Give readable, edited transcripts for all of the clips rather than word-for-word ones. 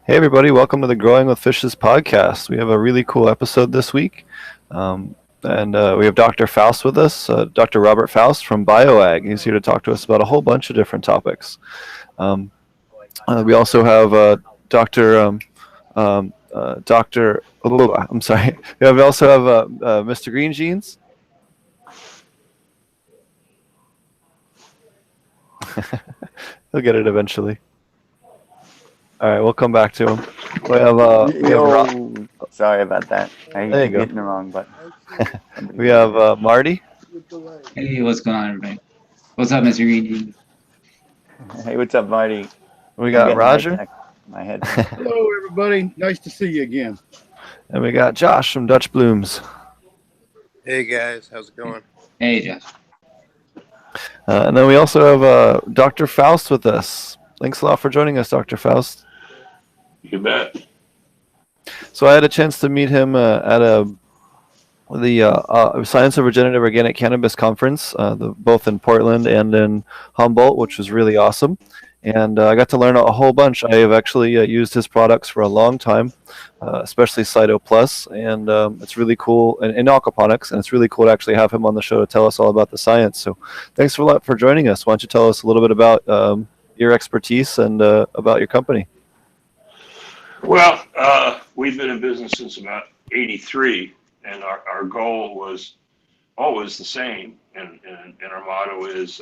Hey, everybody, welcome to the Growing with Fishes podcast. We have a really cool episode this week. And we have Dr. Faust with us, Dr. Robert Faust from BioAg. He's here to talk to us about a whole bunch of different topics. Um, we also have Dr. Dr. I'm sorry. We also have Mr. Green Jeans. He'll get it eventually. All right, we'll come back to him. Yo, sorry about that. I There you keep go. hitting the wrong button. We have Marty. Hey, what's going on, everybody? What's up, Mr. Green? Hey, what's up, Marty? We I'm got getting Roger. high-tech. My head. Hello, everybody. Nice to see you again. And we got Josh from Dutch Blooms. Hey guys, how's it going? Hey, Josh. And then we also have Dr. Faust with us. Thanks a lot for joining us, Dr. Faust. You bet. So I had a chance to meet him at the Science of Regenerative Organic Cannabis Conference, both in Portland and in Humboldt, which was really awesome. And I got to learn a whole bunch. I have actually used his products for a long time, especially Cyto Plus, and it's really cool, and in aquaponics, and it's really cool to actually have him on the show to tell us all about the science. So thanks a lot for joining us. Why don't you tell us a little bit about your expertise and about your company? Well, we've been in business since about '83, and our goal was always the same, and our motto is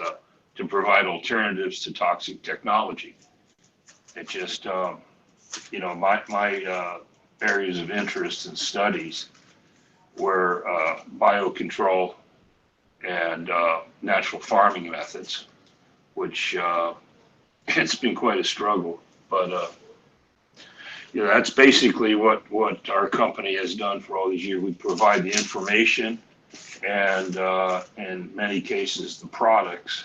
to provide alternatives to toxic technology. It just, my areas of interest and studies were biocontrol and natural farming methods, which it's been quite a struggle, but that's basically what our company has done for all these years. We provide the information and in many cases the products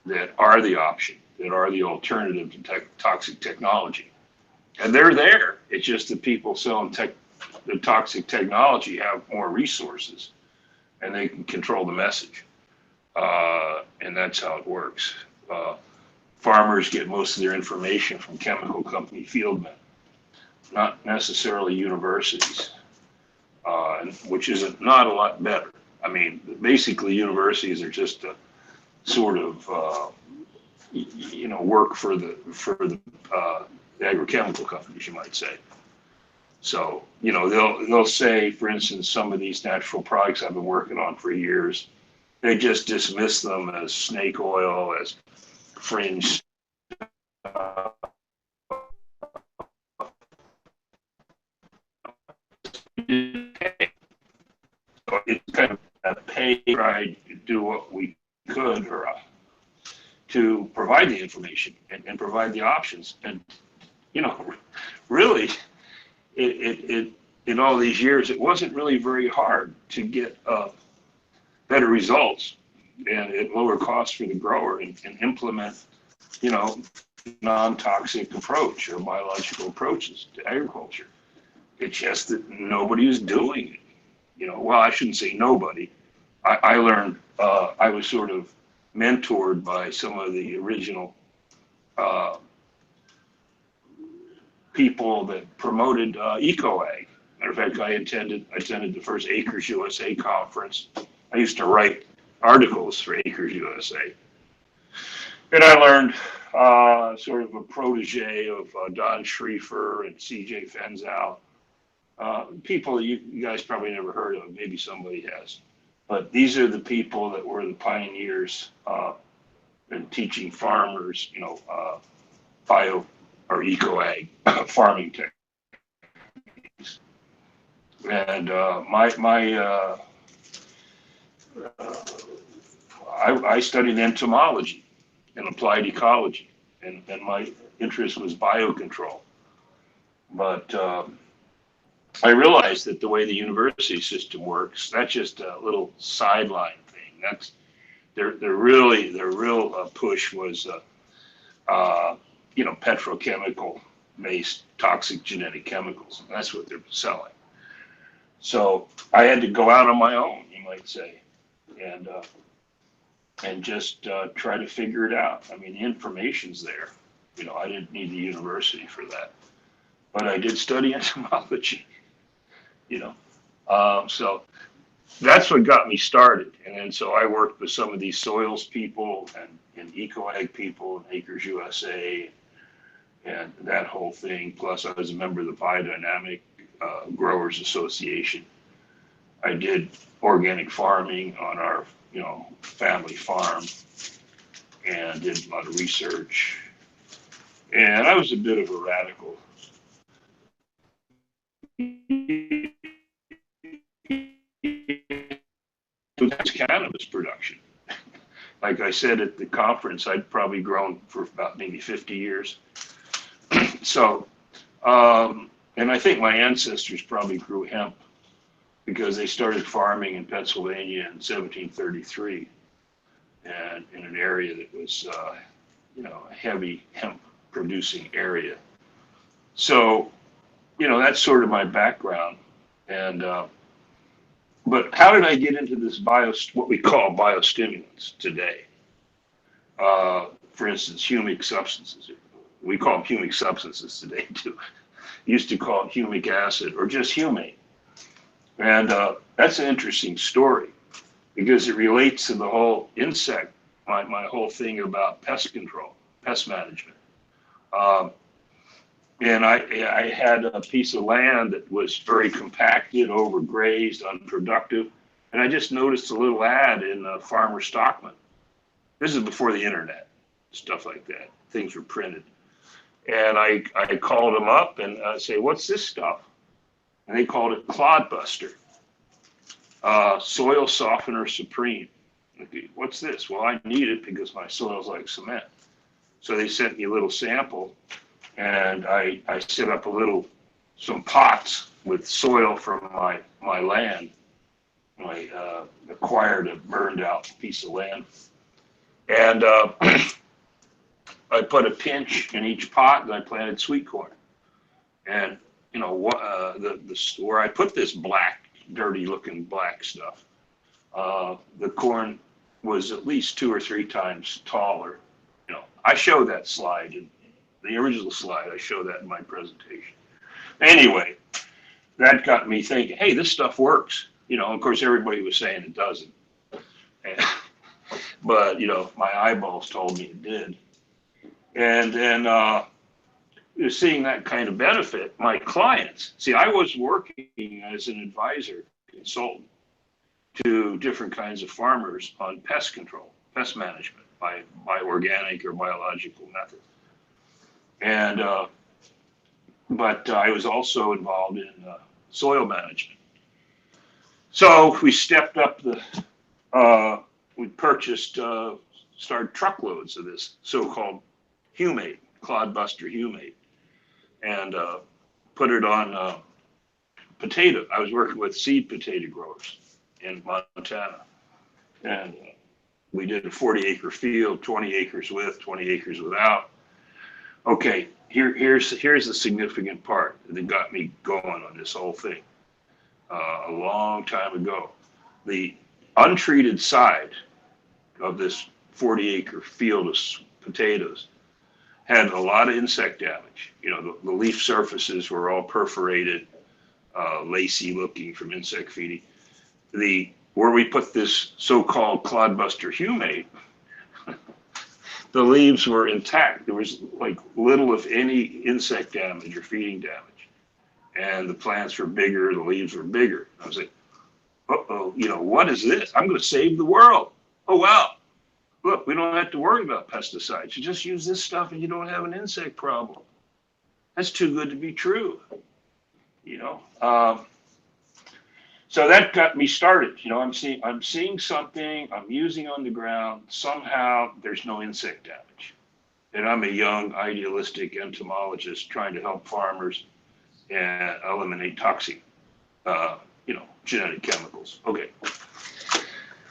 that are the option, that are the alternative to toxic technology. And they're there. It's just that people selling the toxic technology have more resources and they can control the message. And that's how it works. Farmers get most of their information from chemical company fieldmen, not necessarily universities, which is not a lot better. I mean, basically universities are just a sort of, work for the agrochemical companies, you might say. So, they'll say, for instance, some of these natural products I've been working on for years, they just dismiss them as snake oil, as fringe. It's kind of a pay try to do what we could to provide the information and provide the options. And, really, it in all these years, it wasn't really very hard to get better results and at lower costs for the grower and implement, non-toxic approach or biological approaches to agriculture. It's just that nobody is doing it. Well, I shouldn't say nobody. I learned, I was sort of mentored by some of the original people that promoted EcoAg. Matter of fact, I attended the first Acres USA conference. I used to write articles for Acres USA. And I learned sort of a protege of Don Schriefer and CJ Fenzow. People that you guys probably never heard of, maybe somebody has. But these are the people that were the pioneers in teaching farmers, bio or eco-ag farming techniques. And I studied entomology and applied ecology, and my interest was biocontrol. But I realized that the way the university system works, that's just a little sideline thing. That's their real push was petrochemical based toxic genetic chemicals. That's what they're selling. So I had to go out on my own, you might say, and just try to figure it out. I mean, the information's there. I didn't need the university for that. but I did study entomology, you know. So that's what got me started. And then so I worked with some of these soils people and BioAg people and Acres USA and that whole thing. Plus, I was a member of the Biodynamic Growers Association. I did organic farming on our, family farm and did a lot of research. And I was a bit of a radical. Cannabis production. Like I said at the conference, I'd probably grown for about maybe 50 years. So, and I think my ancestors probably grew hemp because they started farming in Pennsylvania in 1733 and in an area that was, a heavy hemp producing area. So, that's sort of my background. And, but how did I get into this what we call biostimulants today? For instance, humic substances. We call them humic substances today too. Used to call it humic acid or just humate. And that's an interesting story because it relates to the whole insect, my whole thing about pest control, pest management. And I had a piece of land that was very compacted, overgrazed, unproductive. And I just noticed a little ad in Farmer Stockman. This is before the internet, stuff like that. Things were printed. And I called them up and I say, what's this stuff? And they called it Clodbuster, Soil Softener Supreme. Okay, what's this? Well, I need it because my soil's like cement. So they sent me a little sample. And I set up some pots with soil from my land. I acquired a burned out piece of land. And I put a pinch in each pot and I planted sweet corn. And, where I put this black, dirty looking black stuff, the corn was at least 2 or 3 times taller. I showed that slide in the original slide. I show that in my presentation. Anyway, that got me thinking, hey, this stuff works. Of course, everybody was saying it doesn't. But, my eyeballs told me it did. And then seeing that kind of benefit, my clients, see, I was working as an advisor consultant to different kinds of farmers on pest control, pest management by organic or biological methods. And, but I was also involved in soil management. So we stepped up we purchased, started truckloads of this so-called humate, Clodbuster humate, and put it on potato. I was working with seed potato growers in Montana. And we did a 40-acre field, 20 acres with, 20 acres without. Okay, here's the significant part that got me going on this whole thing. A long time ago, the untreated side of this 40-acre field of potatoes had a lot of insect damage. The leaf surfaces were all perforated, lacy looking from insect feeding. Where we put this so-called Clodbuster humate, the leaves were intact. There was like little, if any, insect damage or feeding damage. And the plants were bigger, the leaves were bigger. I was like, uh-oh, what is this? I'm going to save the world. Oh, wow. Look, we don't have to worry about pesticides. You just use this stuff and you don't have an insect problem. That's too good to be true. So that got me started. I'm seeing something I'm using on the ground. Somehow there's no insect damage. And I'm a young idealistic entomologist trying to help farmers and eliminate toxic, genetic chemicals. Okay.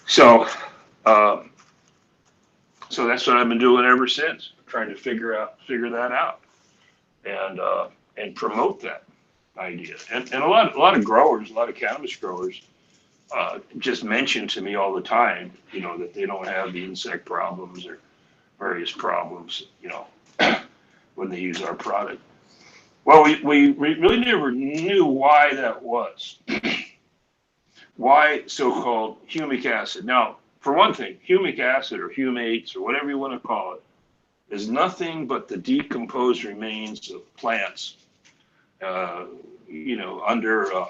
So, so that's what I've been doing ever since, trying to figure that out and promote that idea. And a lot of growers, a lot of cannabis growers just mention to me all the time, that they don't have the insect problems or various problems, when they use our product. Well, we really never knew why that was. Why so-called humic acid? Now, for one thing, humic acid or humates or whatever you want to call it is nothing but the decomposed remains of plants, under a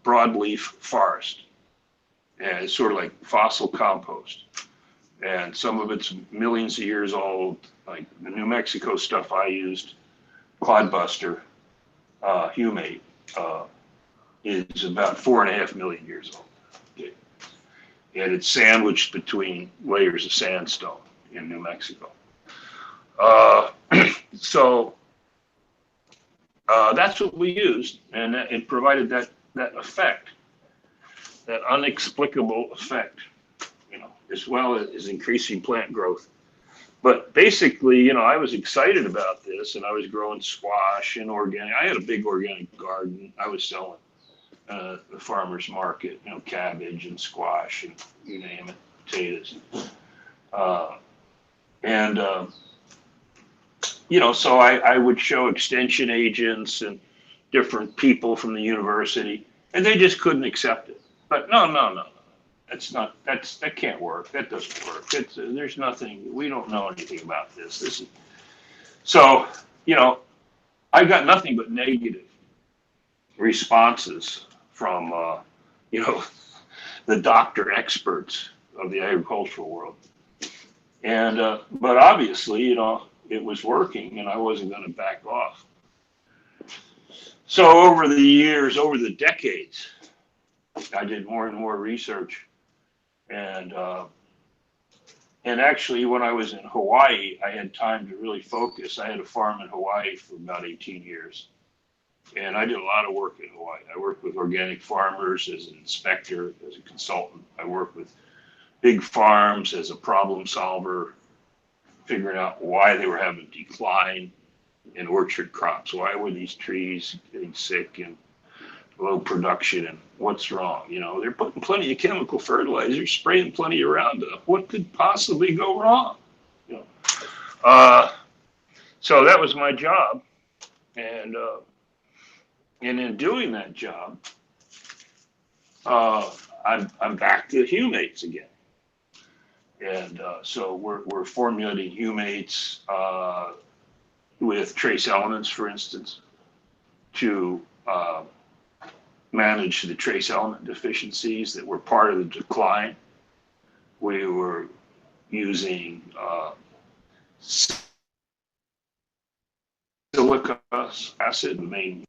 broadleaf forest. And it's sort of like fossil compost. And some of it's millions of years old, like the New Mexico stuff I used, clodbuster, humate, is about 4.5 million years old. Okay. And it's sandwiched between layers of sandstone in New Mexico. So that's what we used, and it provided that effect, that inexplicable effect, as well as increasing plant growth. But basically, I was excited about this, and I was growing squash and organic. I had a big organic garden. I was selling the farmer's market, cabbage and squash and you name it, potatoes. So I would show extension agents and different people from the university, and they just couldn't accept it. But no. That can't work. That doesn't work. There's nothing, we don't know anything about this. So, I got nothing but negative responses from, the doctor experts of the agricultural world. And, but obviously, it was working and I wasn't going to back off. So over the years, over the decades, I did more and more research. And actually, when I was in Hawaii, I had time to really focus. I had a farm in Hawaii for about 18 years. And I did a lot of work in Hawaii. I worked with organic farmers as an inspector, as a consultant. I worked with big farms as a problem solver, figuring out why they were having decline in orchard crops. Why were these trees getting sick and low production, and what's wrong? They're putting plenty of chemical fertilizer, spraying plenty of Roundup. What could possibly go wrong? So that was my job, and in doing that job, I'm back to humates again, and so we're formulating humates with trace elements, for instance, to manage the trace element deficiencies that were part of the decline. We were using silica acid, the main.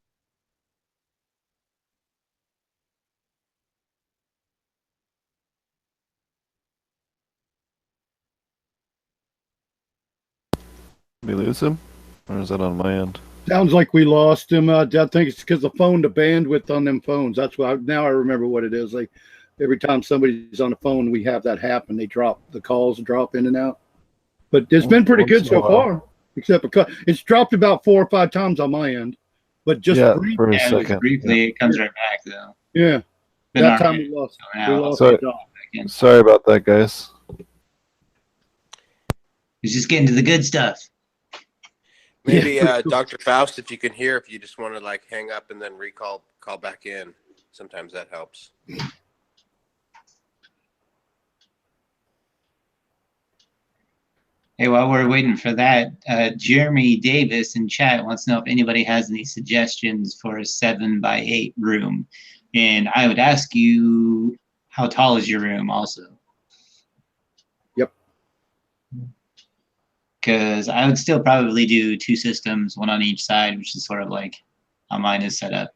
We lose him? Or is that on my end? Sounds like we lost him. I think it's because the bandwidth on them phones. That's why now I remember what it is. Like every time somebody's on the phone, we have that happen. The calls drop in and out. But it's been pretty good so far, except because it's dropped about 4 or 5 times on my end. But just for a second. Briefly, it comes right back though. Yeah. That time we lost Sorry about that, guys. He's just getting to the good stuff. Maybe Dr. Faust, if you can hear, if you just want to hang up and then call back in, sometimes that helps. Hey, while we're waiting for that, Jeremy Davis in chat wants to know if anybody has any suggestions for a 7x8 room. And I would ask you, how tall is your room also? Yep. Because I would still probably do 2 systems, one on each side, which is sort of like how mine is set up.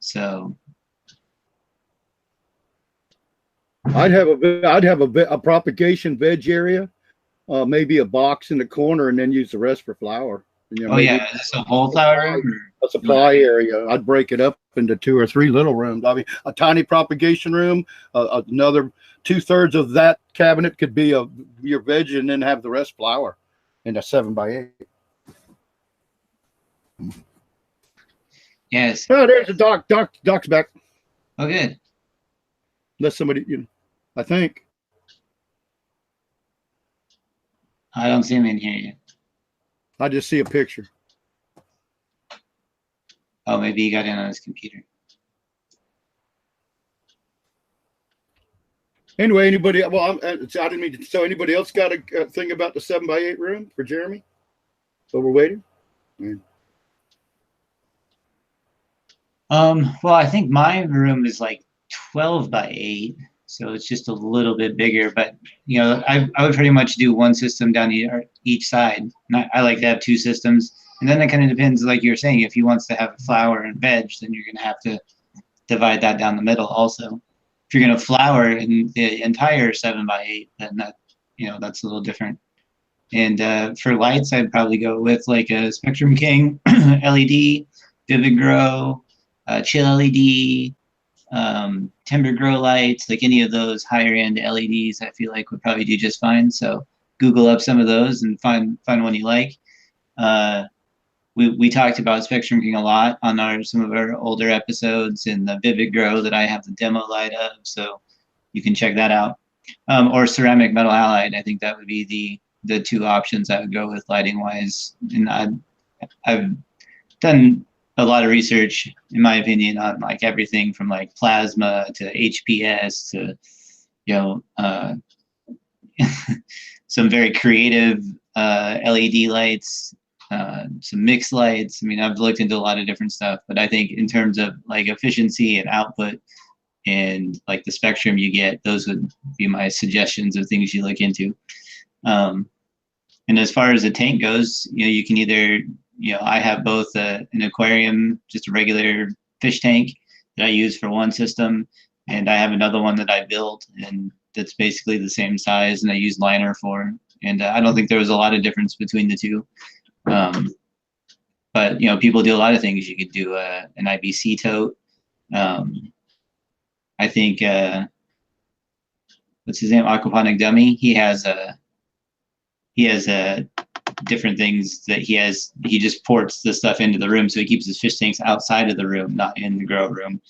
So I'd have a propagation veg area, maybe a box in the corner, and then use the rest for flower. Yeah, is this a whole flower room? A supply area. I'd break it up into 2 or 3 little rooms. I mean, a tiny propagation room, another 2/3 of that cabinet could be your veg, and then have the rest flower in a 7x8. Yes. Oh, there's a doc. Doc's back. Oh, good. Unless somebody, I think. I don't see him in here yet. I just see a picture. Oh, maybe he got in on his computer. Anyway, anybody? Well, I didn't mean to. So, anybody else got a thing about the 7x8 room for Jeremy? So we're waiting. Well, I think my room is like 12 by 8, so it's just a little bit bigger. But I would pretty much do one system down each side. And I like to have two systems, and then it kind of depends, like you were saying, if he wants to have flower and veg, then you're gonna have to divide that down the middle also. If you're gonna flower in the entire 7x8, then that's a little different. And for lights, I'd probably go with like a Spectrum King LED, Vivid Grow, Chill LED, Timber Grow lights, like any of those higher end LEDs, I feel like would probably do just fine. So Google up some of those and find one you like. We talked about Spectrum King a lot on some of our older episodes, and the Vivid Grow that I have the demo light of, so you can check that out. Or ceramic metal halide. I think that would be the two options I would go with lighting wise. And I've done a lot of research, in my opinion, on like everything from like plasma to HPS to some very creative LED lights, some mixed lights. I mean, I've looked into a lot of different stuff, but I think in terms of like efficiency and output and like the spectrum you get, those would be my suggestions of things you look into. And as far as the tank goes, you can either, I have both an aquarium, just a regular fish tank that I use for one system, and I have another one that I built, and that's basically the same size, and I use liner for. And I don't think there was a lot of difference between the two. But people do a lot of things. You could do an IBC tote. I think what's his name? Aquaponic Dummy. He has different things that he just ports the stuff into the room, so he keeps his fish tanks outside of the room, not in the grow room.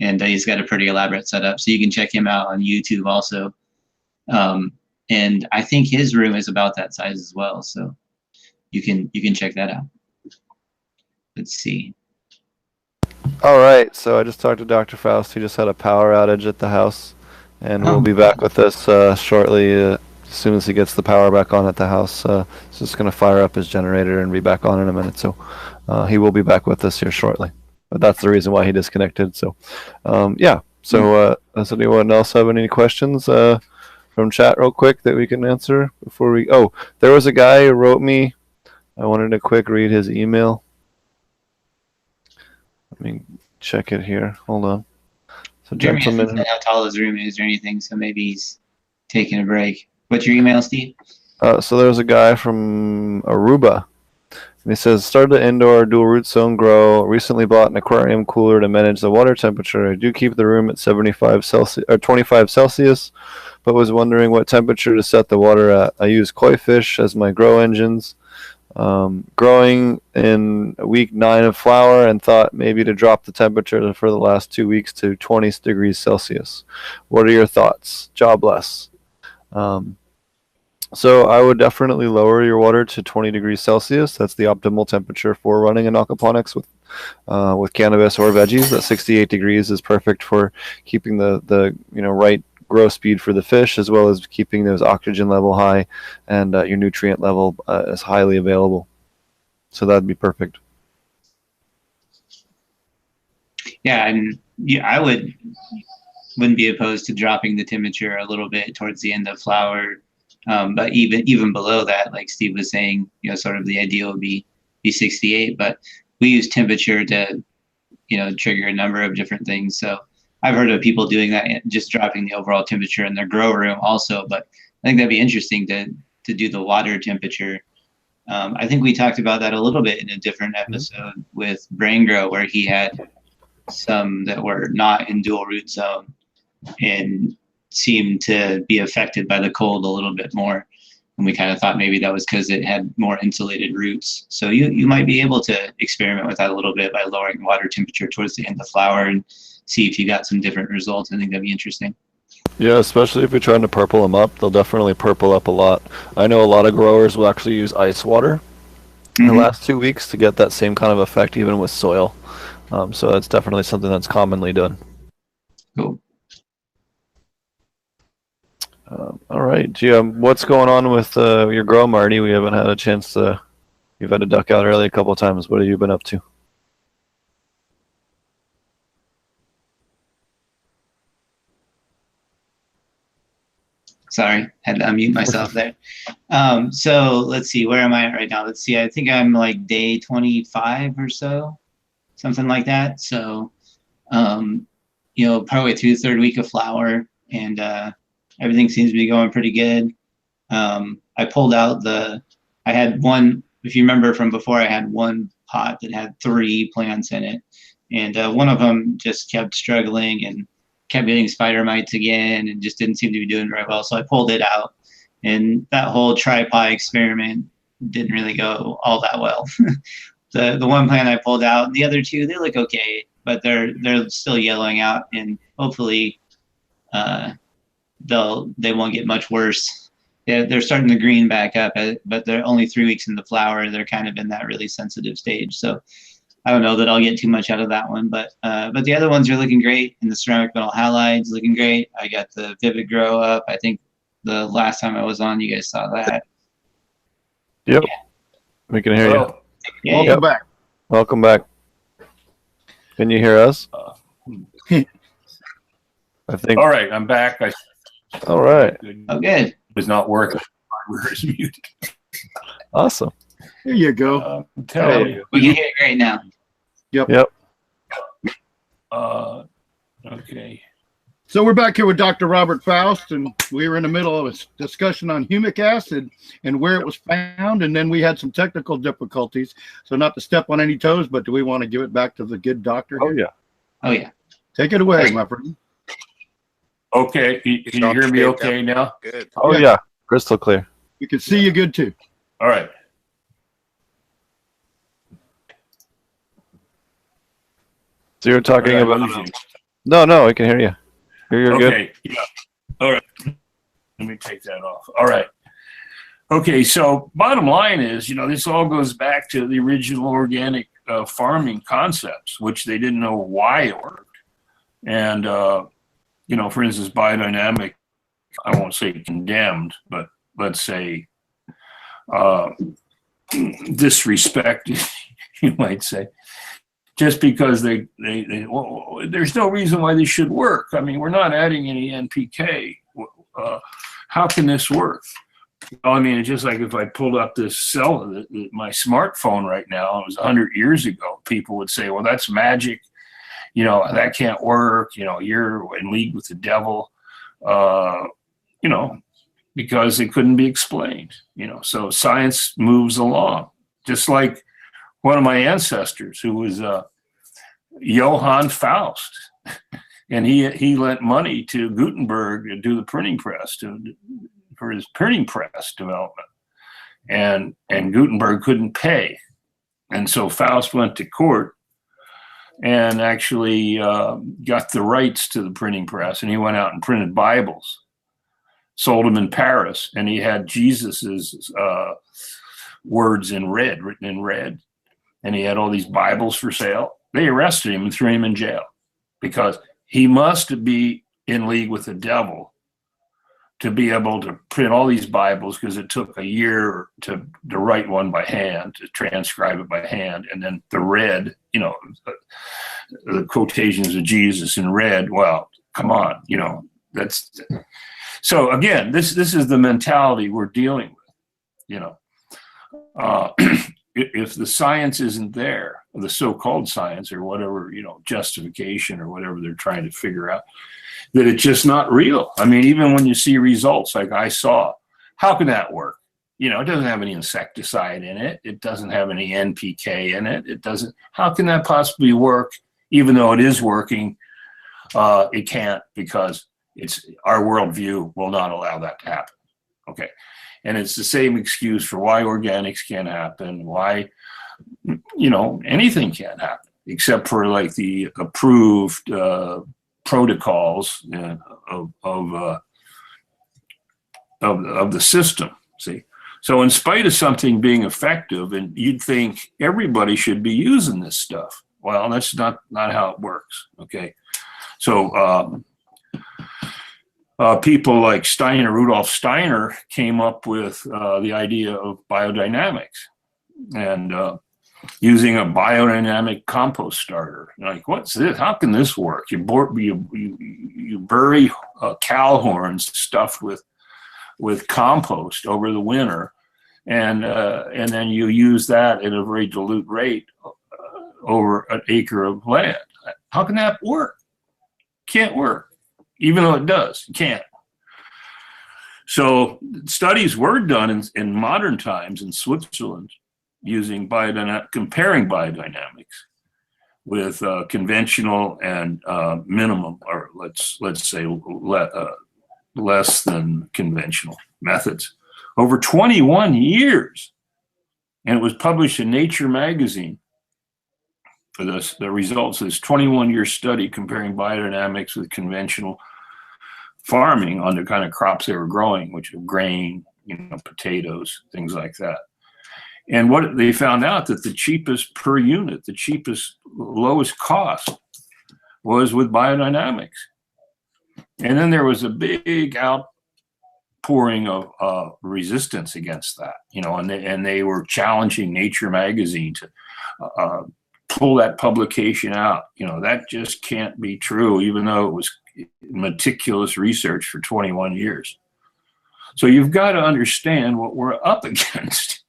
And he's got a pretty elaborate setup, so you can check him out on YouTube also. And I think his room is about that size as well, so you can check that out. Let's see. All right, so I just talked to Dr. Faust. He just had a power outage at the house, and we'll be back with us shortly. As soon as he gets the power back on at the house, he's just going to fire up his generator and be back on in a minute. So he will be back with us here shortly. But that's the reason why he disconnected. So, yeah. So does anyone else have any questions from chat real quick that we can answer before we... Oh, there was a guy who wrote me. I wanted to quick read his email. Let me check it here. Hold on. So, Jeremy gentlemen... hasn't said how tall his room is or anything, so maybe he's taking a break. What's your email, Steve? So there's a guy from Aruba. And he says, started an indoor dual root zone grow. Recently bought an aquarium cooler to manage the water temperature. I do keep the room at 75 Celsius or 25 Celsius, but was wondering what temperature to set the water at. I use koi fish as my grow engines. Growing in week 9 of flower, and thought maybe to drop the temperature for the last 2 weeks to 20 degrees Celsius. What are your thoughts? Jobless. So I would definitely lower your water to 20 degrees Celsius. That's the optimal temperature for running in aquaponics with cannabis or veggies. That 68 degrees is perfect for keeping the right grow speed for the fish, as well as keeping those oxygen level high and your nutrient level as highly available. So that'd be perfect. Yeah, and I wouldn't be opposed to dropping the temperature a little bit towards the end of flower. But even below that, like Steve was saying, sort of the ideal would be 68. But we use temperature to, trigger a number of different things. So I've heard of people doing that, just dropping the overall temperature in their grow room also. But I think that'd be interesting to do the water temperature. I think we talked about that a little bit in a different episode with Brain Grow, where he had some that were not in dual root zone and seemed to be affected by the cold a little bit more. And we kind of thought maybe that was because it had more insulated roots. So you might be able to experiment with that a little bit by lowering water temperature towards the end of flower and see if you got some different results. I think that'd be interesting. Yeah, especially if you're trying to purple them up, they'll definitely purple up a lot. I know a lot of growers will actually use ice water in the last 2 weeks to get that same kind of effect, even with soil. So that's definitely something that's commonly done. Cool. All right. What's going on with your grow, Marty? We haven't had a chance to. You've had to duck out early a couple of times. What have you been up to? Sorry, had to unmute myself there. So let's see, where am I at right now? Let's see, I think I'm like day 25 or so, something like that. So, probably through the third week of flower, and everything seems to be going pretty good. I pulled out I had one, if you remember from before, I had one pot that had 3 plants in it. And one of them just kept struggling and kept getting spider mites again and just didn't seem to be doing very well. So I pulled it out. And that whole tripod experiment didn't really go all that well. The one plant I pulled out, and the other 2, they look okay, but they're still yellowing out, and hopefully they won't get much worse. They're starting to green back up, but they're only 3 weeks in the flower. They're kind of in that really sensitive stage. So I don't know that I'll get too much out of that one, but the other ones are looking great, and the ceramic metal halides looking great. I got the Vivid Grow up. I think the last time I was on, you guys saw that. Yep. Yeah. We can hear you. Yeah, Welcome back. Welcome back. Can you hear us? I think. All right, I'm back. All right. Oh, good. It was not working. Hardware is muted. Awesome. There you go. I'm telling you. We can hear it great now. Yep. Okay. So we're back here with Dr. Robert Faust, and we were in the middle of a discussion on humic acid and where it was found, and then we had some technical difficulties. So not to step on any toes, but do we want to give it back to the good doctor here? Oh, yeah. Oh, yeah. Take it away, my friend. Okay. Can you hear me okay now? Good. Oh, yeah. Crystal clear. We can see you good, too. All right. So you're talking Did I about. lose you? No, I can hear you. You're good. Okay. Yeah. All right. Let me take that off. All right. Okay. So bottom line is, this all goes back to the original organic farming concepts, which they didn't know why it worked. And, for instance, biodynamic, I won't say condemned, but let's say disrespected, you might say. Just because there's no reason why they should work. I mean, we're not adding any NPK. How can this work? Well, I mean, it's just like if I pulled up this my smartphone right now, it was 100 years ago, people would say, well, that's magic. That can't work. You're in league with the devil, because it couldn't be explained. So science moves along, just like one of my ancestors, who was Johann Faust, and he lent money to Gutenberg to do the printing press for his printing press development, and Gutenberg couldn't pay, and so Faust went to court and actually got the rights to the printing press, and he went out and printed Bibles, sold them in Paris, and he had Jesus's words written in red. And he had all these Bibles for sale. They arrested him and threw him in jail because he must be in league with the devil to be able to print all these Bibles, because it took a year to write one by hand, to transcribe it by hand. And then the red, the quotations of Jesus in red. Well, come on, that's. So again, this is the mentality we're dealing with, If the science isn't there, the so-called science or whatever, justification or whatever they're trying to figure out, that it's just not real. I mean, even when you see results like I saw, how can that work? It doesn't have any insecticide in it. It doesn't have any NPK in it. It doesn't. How can that possibly work? Even though it is working, it can't, because our worldview will not allow that to happen. Okay. And it's the same excuse for why organics can't happen, why, anything can't happen, except for like the approved protocols of the system. See, so in spite of something being effective, and you'd think everybody should be using this stuff. Well, that's not how it works. Okay, so people like Rudolf Steiner came up with the idea of biodynamics and using a biodynamic compost starter. Like, what's this? How can this work? You bury cow horns stuffed with compost over the winter, and then you use that at a very dilute rate over an acre of land. How can that work? Can't work, even though it does. It can't. So studies were done in modern times in Switzerland using comparing biodynamics with conventional and minimum, or let's say less than conventional methods over 21 years. And it was published in Nature magazine for the results of this 21-year study comparing biodynamics with conventional farming on the kind of crops they were growing, which are grain, potatoes, things like that. And what they found out that the cheapest per unit, the cheapest, lowest cost was with biodynamics. And then there was a big outpouring of resistance against that, and they were challenging Nature magazine to pull that publication out. That just can't be true, even though it was meticulous research for 21 years. So you've got to understand what we're up against.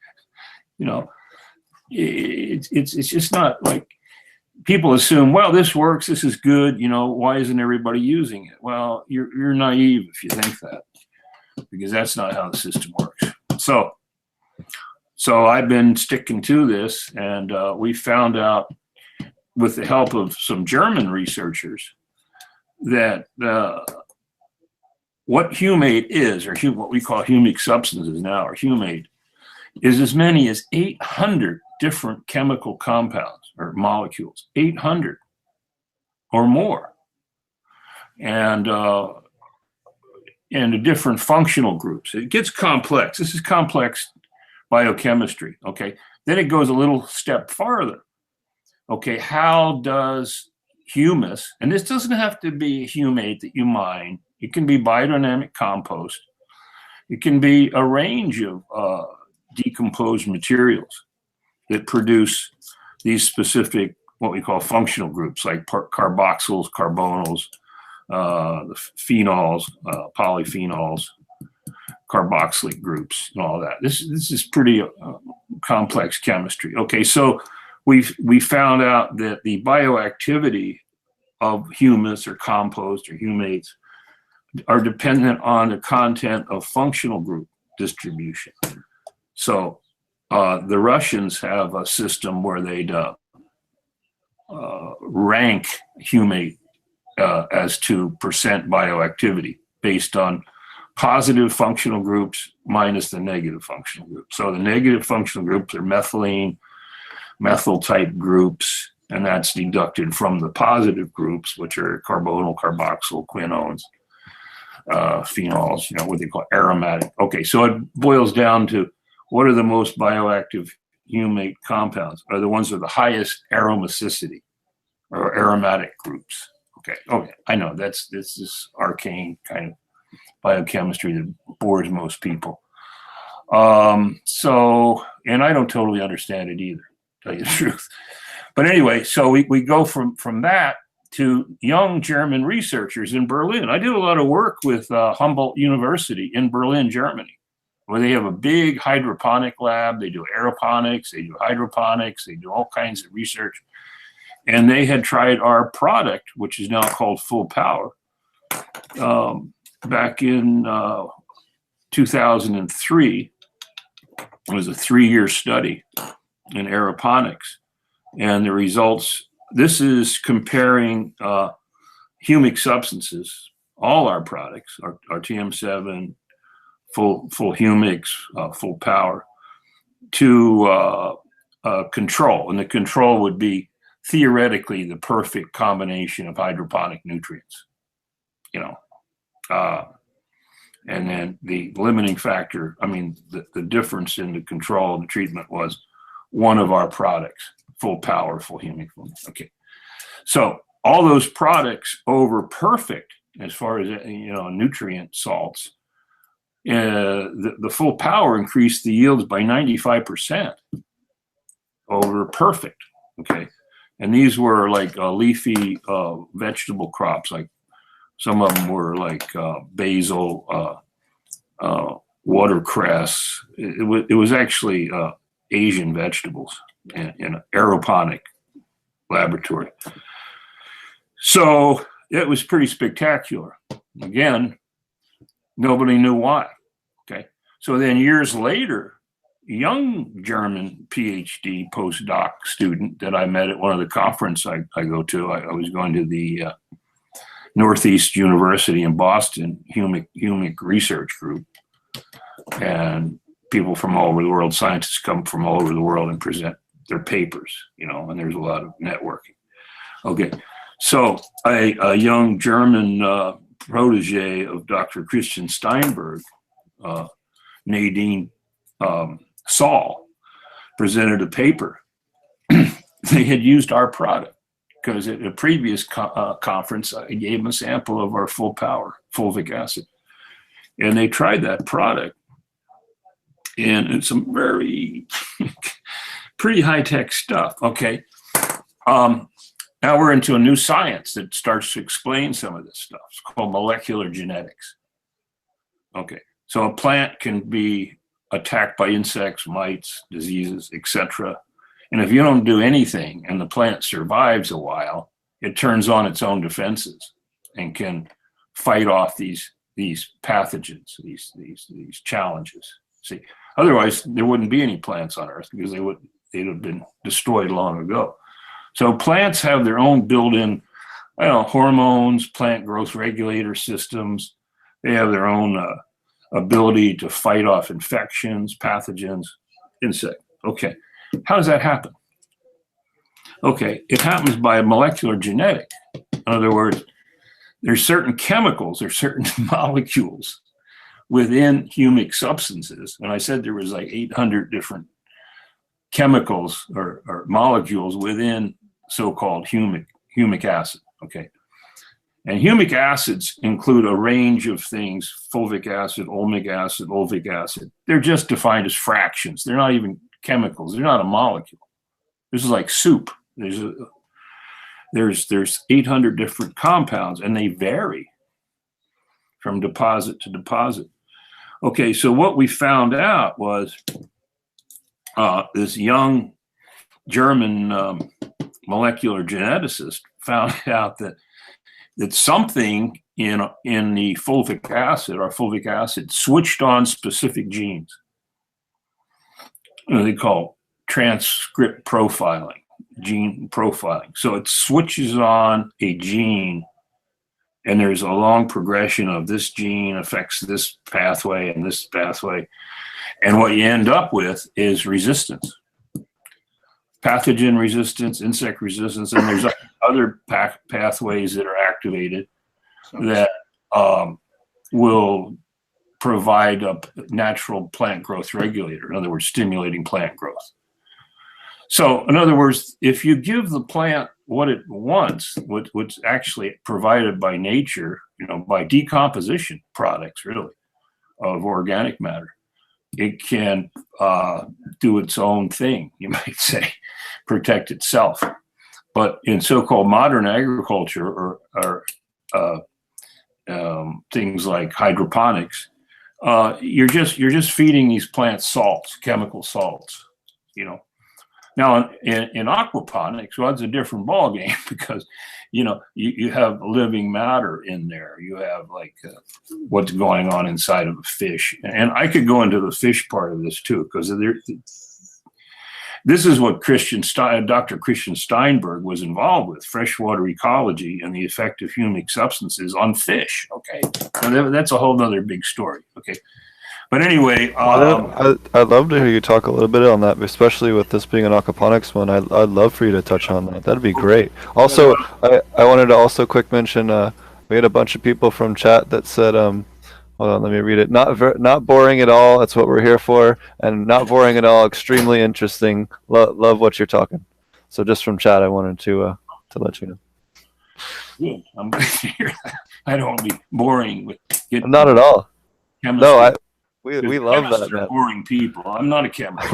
It's just not like people assume, well, this works, this is good, why isn't everybody using it? Well, you're naive if you think that, because that's not how the system works. So I've been sticking to this, and we found out with the help of some German researchers that what humate is, or what we call humic substances now, or humate, is as many as 800 different chemical compounds or molecules, 800 or more, and the different functional groups. It gets complex. This is complex biochemistry. Okay, then it goes a little step farther. Okay, how does humus, and this doesn't have to be humate that you mine. It can be biodynamic compost. It can be a range of decomposed materials that produce these specific, what we call functional groups, like carboxyls, carbonyls, the phenols, polyphenols, carboxylate groups, and all that. This is pretty complex chemistry. Okay, so we found out that the bioactivity of humus or compost or humates are dependent on the content of functional group distribution. So the Russians have a system where they'd rank humate as to percent bioactivity based on positive functional groups minus the negative functional groups. So the negative functional groups are methylene, methyl type groups, and that's deducted from the positive groups, which are carbonyl, carboxyl, quinones, phenols, what they call aromatic. Okay, so it boils down to what are the most bioactive humate compounds? Are the ones with the highest aromacity or aromatic groups. Okay, I know this is arcane kind of biochemistry that bores most people. And I don't totally understand it either, to tell you the truth. But anyway, so we go from that to young German researchers in Berlin. I did a lot of work with Humboldt University in Berlin, Germany, where they have a big hydroponic lab. They do aeroponics, they do hydroponics, they do all kinds of research. And they had tried our product, which is now called Full Power, back in 2003. It was a 3-year study in aeroponics. And the results, this is comparing humic substances, all our products, our TM7, full humics, Full Power, to control. And the control would be theoretically the perfect combination of hydroponic nutrients, and then the limiting factor, the difference in the control and the treatment was one of our products. full power, full humic. Okay. So all those products over perfect as far as, nutrient salts, the full power increased the yields by 95% over perfect. Okay. And these were like leafy vegetable crops. Like some of them were like basil, watercress. It was actually Asian vegetables in an aeroponic laboratory. So it was pretty spectacular. Again, nobody knew why. Okay. So then years later, a young German PhD postdoc student that I met at one of the conferences I go to, I was going to the Northeast University in Boston humic research group. And people from all over the world, scientists come from all over the world and present their papers, and there's a lot of networking. Okay. So a young German protege of Dr. Christian Steinberg, Nadine Saul, presented a paper. They had used our product because at a previous conference, I gave them a sample of our full power fulvic acid. And they tried that product. And it's some very pretty high-tech stuff. Okay. Now we're into a new science that starts to explain some of this stuff. It's called molecular genetics. Okay. So a plant can be attacked by insects, mites, diseases, etc. And if you don't do anything and the plant survives a while, it turns on its own defenses and can fight off these pathogens, these challenges. See, otherwise there wouldn't be any plants on Earth because they'd have been destroyed long ago. So plants have their own built-in, hormones, plant growth regulator systems. They have their own ability to fight off infections, pathogens, insect. Okay, how does that happen? Okay, it happens by molecular genetic. In other words, there's certain chemicals or certain molecules within humic substances. And I said there was like 800 different chemicals or molecules within so-called humic acid. Okay. And humic acids include a range of things: fulvic acid, ulmic acid, ulvic acid. They're just defined as fractions. They're not even chemicals. They're not a molecule. This is like soup. There's 800 different compounds, and they vary from deposit to deposit. Okay, so what we found out was this young German molecular geneticist found out that something in the fulvic acid, or fulvic acid, switched on specific genes. They call transcript profiling, gene profiling. So it switches on a gene, and there's a long progression of this gene affects this pathway and this pathway. And what you end up with is resistance. Pathogen resistance, insect resistance, and there's other pathways that are activated that will provide a natural plant growth regulator. In other words, stimulating plant growth. So, in other words, if you give the plant what it wants, what's actually provided by nature, by decomposition products, really, of organic matter, it can do its own thing, you might say, protect itself. But in so-called modern agriculture or things like hydroponics, you're just feeding these plants salts, chemical salts, Now in aquaponics, well, it's a different ballgame because, you have living matter in there. You have what's going on inside of a fish. And I could go into the fish part of this too, because this is what Dr. Christian Steinberg was involved with: freshwater ecology and the effect of humic substances on fish. Okay, and that's a whole other big story. Okay, but anyway, I'd love to hear you talk a little bit on that, especially with this being an aquaponics one. I'd love for you to touch on that. That'd be great. Also, I wanted to also quick mention we had a bunch of people from chat that said hold on, let me read it. Not boring at all. That's what we're here for. And not boring at all. Extremely interesting. Love what you're talking. So just from chat, I wanted to let you know. Good. I'm glad to hear that. I don't want to be boring with getting Not at all. chemistry. No, we love that, Chemists are man. boring people. I'm not a chemist.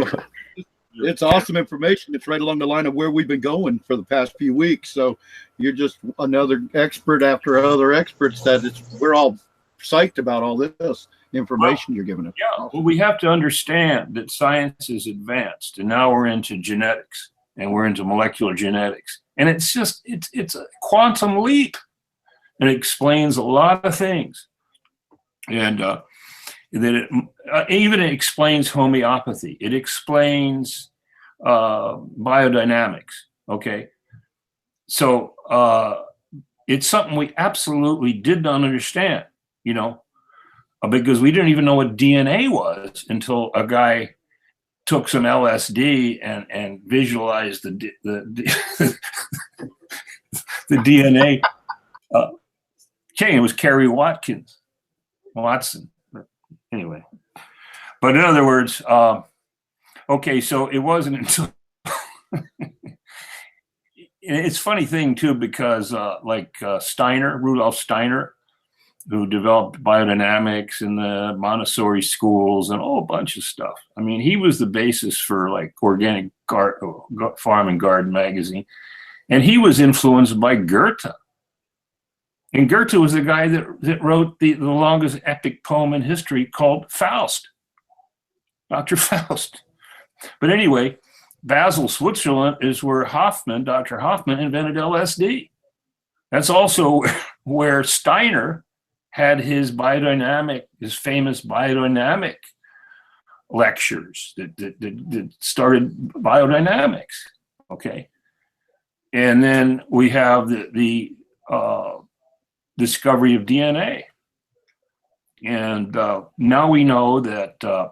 It's awesome information. It's right along the line of where we've been going for the past few weeks. So you're just another expert after other experts we're all psyched about all this information you're giving us. Yeah, well, we have to understand that science is advanced, and now we're into genetics, and we're into molecular genetics, and it's a quantum leap, and it explains a lot of things, and even it explains homeopathy. It explains biodynamics. Okay, so it's something we absolutely did not understand, because we didn't even know what DNA was until a guy took some LSD and visualized the the DNA. Okay, it was Kerry Watson. Anyway, but in other words, okay, so it wasn't until it's a funny thing too, because Rudolf Steiner, who developed biodynamics and the Montessori schools and a whole bunch of stuff. I mean, he was the basis for like Organic Farm and Garden magazine, and he was influenced by Goethe. And Goethe was the guy that wrote the longest epic poem in history called Faust, Dr. Faust. But anyway, Basel, Switzerland is where Dr. Hoffman invented LSD. That's also where Steiner had his famous biodynamic lectures that started biodynamics. Okay. And then we have the discovery of DNA. And now we know that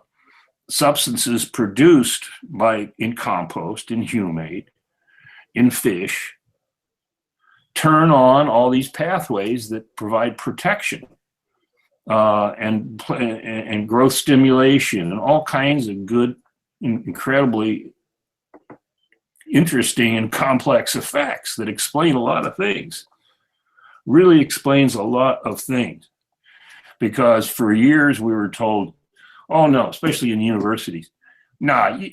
substances produced in compost, in humate, in fish, turn on all these pathways that provide protection and growth stimulation and all kinds of good, incredibly interesting and complex effects that explain a lot of things. Really explains a lot of things, because for years we were told, oh no, especially in universities,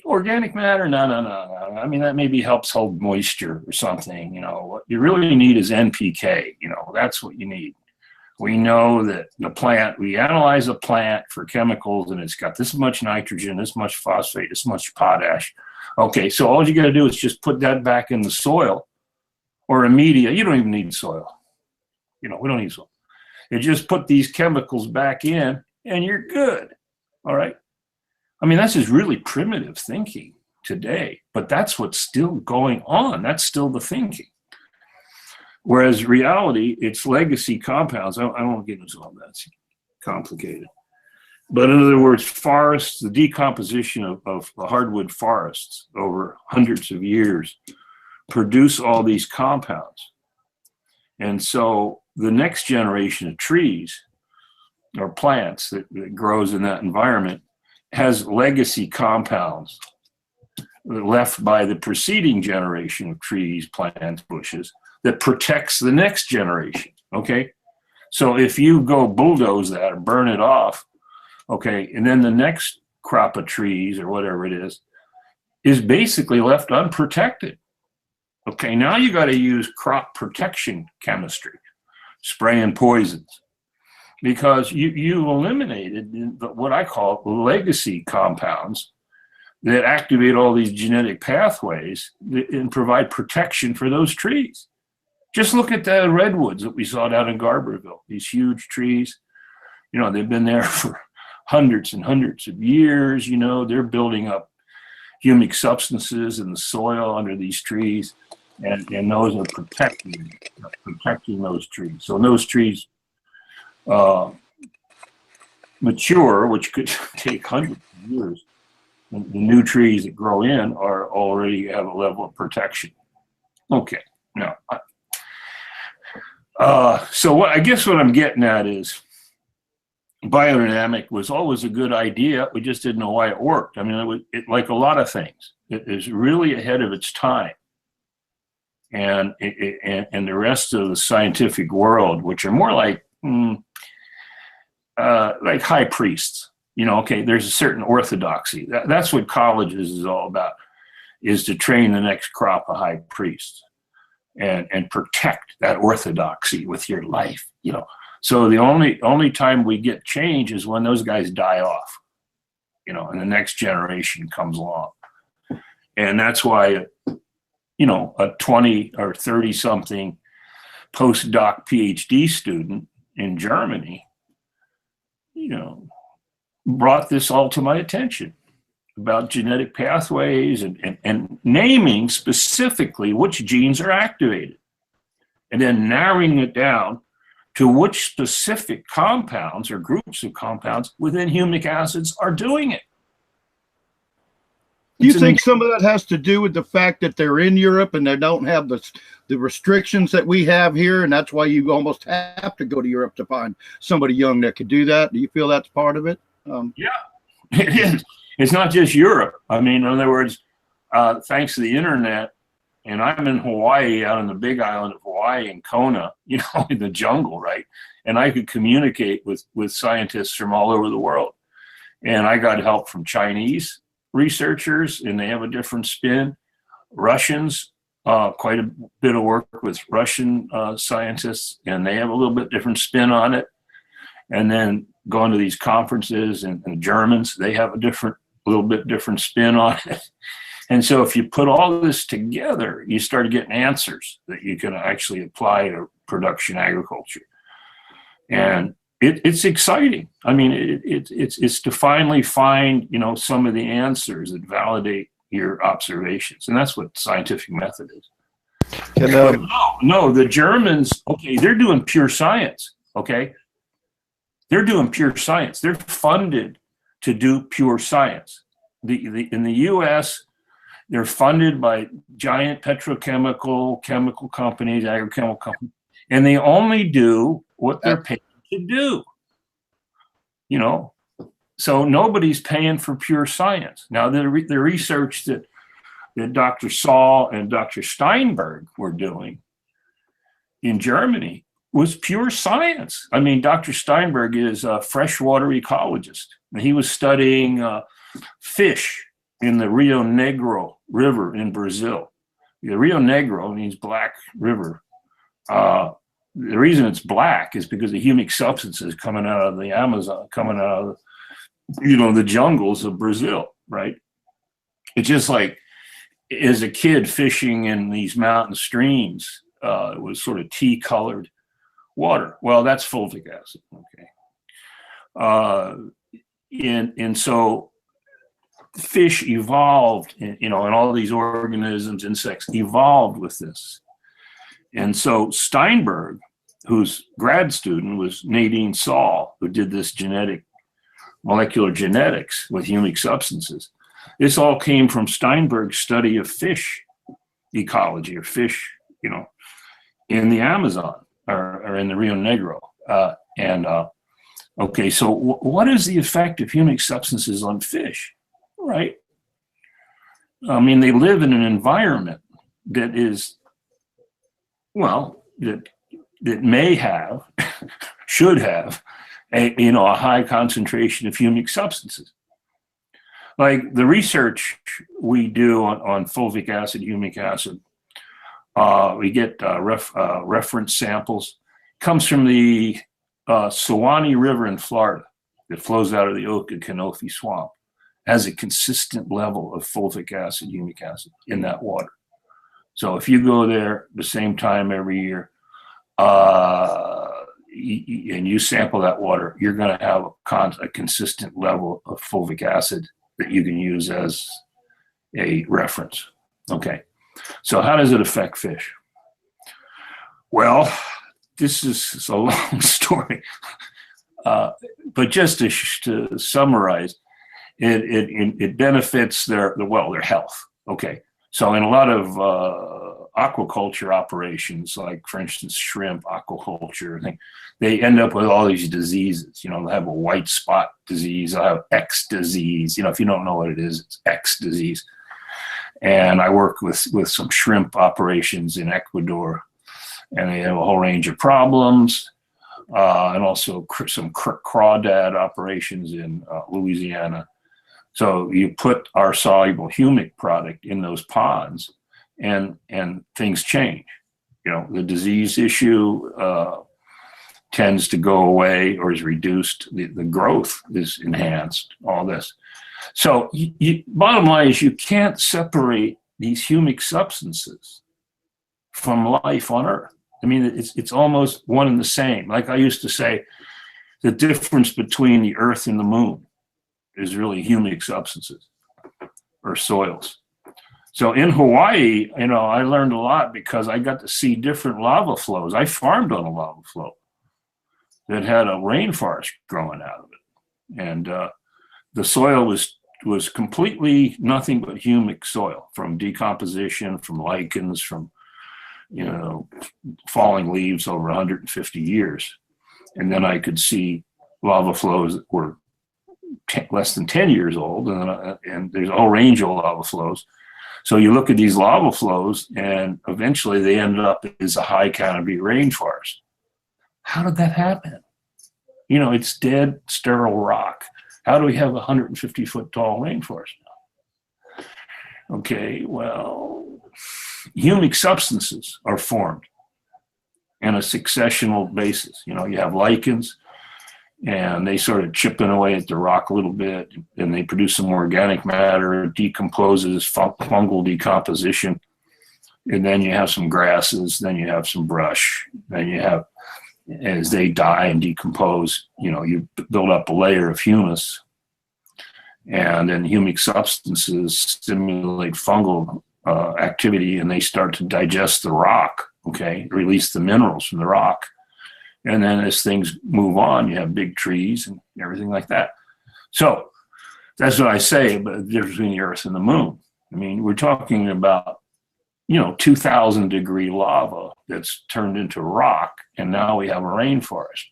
organic matter, no. I mean, that maybe helps hold moisture or something. What you really need is NPK. That's what you need. We know that we analyze a plant for chemicals, and it's got this much nitrogen, this much phosphate, this much potash. Okay, so all you got to do is just put that back in the soil or a media. You don't even need soil. We don't need soil. You just put these chemicals back in, and you're good. All right. I mean, that's just really primitive thinking today, but that's what's still going on. That's still the thinking. Whereas reality, it's legacy compounds. I won't get into all that. It's complicated. But in other words, forests, the decomposition of the hardwood forests over hundreds of years produce all these compounds. And so the next generation of trees or plants that grows in that environment has legacy compounds left by the preceding generation of trees, plants, bushes that protects the next generation. Okay. So if you go bulldoze that or burn it off, okay, and then the next crop of trees or whatever it is basically left unprotected. Okay. Now you got to use crop protection chemistry, spraying poisons, because you eliminated what I call legacy compounds that activate all these genetic pathways and provide protection for those trees. Just look at the redwoods that we saw down in Garberville, these huge trees. They've been there for hundreds and hundreds of years. They're building up humic substances in the soil under these trees, and those are protecting those trees. So when those trees mature, which could take hundreds of years, the new trees that grow in are already have a level of protection. Okay, now, so I guess what I'm getting at is biodynamic was always a good idea. We just didn't know why it worked. I mean, it like a lot of things. It is really ahead of its time. and the rest of the scientific world, which are more like high priests. You know, okay, there's a certain orthodoxy. That's what colleges is all about, is to train the next crop of high priests and protect that orthodoxy with your life, you know. So the only time we get change is when those guys die off, you know, and the next generation comes along. And that's why, you know, a 20 or 30 something postdoc PhD student in Germany, you know, brought this all to my attention about genetic pathways and naming specifically which genes are activated, and then narrowing it down to which specific compounds or groups of compounds within humic acids are doing it. Do you think some of that has to do with the fact that they're in Europe and they don't have the restrictions that we have here, and that's why you almost have to go to Europe to find somebody young that could do that? Do you feel that's part of it? Yeah, it is. It's not just Europe. I mean, in other words, thanks to the internet, and I'm in Hawaii, out on the big island of Hawaii in Kona, you know, in the jungle, right? And I could communicate with scientists from all over the world. And I got help from Chinese researchers, and they have a different spin. Russians, quite a bit of work with Russian scientists, and they have a little bit different spin on it. And then going to these conferences, and Germans, they have a little bit different spin on it. And so if you put all this together, you start getting answers that you can actually apply to production agriculture. And it's exciting. I mean, it's to finally find, you know, some of the answers that validate your observations. And that's what scientific method is. No, the Germans, okay, they're doing pure science, okay? They're doing pure science. They're funded to do pure science. In the U.S., they're funded by giant chemical companies, agrochemical companies, and they only do what they're paid to do. You know, so nobody's paying for pure science. Now, the research that Dr. Saul and Dr. Steinberg were doing in Germany was pure science. I mean, Dr. Steinberg is a freshwater ecologist, and he was studying fish in the Rio Negro River in Brazil. The Rio Negro means black river. The reason it's black is because the humic substances coming out of the Amazon, coming out of, you know, the jungles of Brazil, right? It's just like, as a kid fishing in these mountain streams, it was sort of tea-colored water. Well, that's fulvic acid, okay? And so fish evolved, you know, and all these organisms, insects evolved with this. And so Steinberg, whose grad student was Nadine Saul, who did this molecular genetics with humic substances. This all came from Steinberg's study of fish ecology, or fish, you know, in the Amazon or in the Rio Negro. Okay, so what is the effect of humic substances on fish, right? I mean, they live in an environment that is, well, that may have, should have, a high concentration of humic substances. Like the research we do on fulvic acid, humic acid, we get reference samples. Comes from the Suwannee River in Florida that flows out of the Okefenokee Swamp. Has a consistent level of fulvic acid, humic acid in that water. So if you go there the same time every year, and you sample that water, you're going to have a consistent level of fulvic acid that you can use as a reference. Okay, so how does it affect fish? Well, this is a long story, but just to summarize, it benefits their health. Okay, so in a lot of aquaculture operations, like for instance shrimp aquaculture, they end up with all these diseases. You know, they'll have a white spot disease, they'll have X disease. You know, if you don't know what it is, it's X disease. And I work with some shrimp operations in Ecuador, and they have a whole range of problems, and also some crawdad operations in Louisiana. So you put our soluble humic product in those ponds, and things change. You know, the disease issue tends to go away or is reduced. The growth is enhanced. All this. So bottom line is you can't separate these humic substances from life on Earth. I mean, it's almost one and the same. Like I used to say, the difference between the Earth and the Moon is really humic substances or soils. So in Hawaii, you know, I learned a lot because I got to see different lava flows. I farmed on a lava flow that had a rainforest growing out of it. And the soil was completely nothing but humic soil, from decomposition, from lichens, from, you know, falling leaves over 150 years. And then I could see lava flows that were less than 10 years old, and there's a whole range of lava flows. So you look at these lava flows, and eventually they end up as a high canopy rainforest. How did that happen? You know, it's dead, sterile rock. How do we have a 150-foot tall rainforest now? Okay, well, humic substances are formed in a successional basis. You know, you have lichens, and they sort of chipping away at the rock a little bit, and they produce some organic matter, it decomposes, fungal decomposition, and then you have some grasses, then you have some brush, then you have, as they die and decompose, you know, you build up a layer of humus, and then humic substances stimulate fungal activity, and they start to digest the rock, okay, release the minerals from the rock. And then as things move on, you have big trees and everything like that. So that's what I say about the difference between the Earth and the Moon. I mean, we're talking about, you know, 2,000 degree lava that's turned into rock, and now we have a rainforest.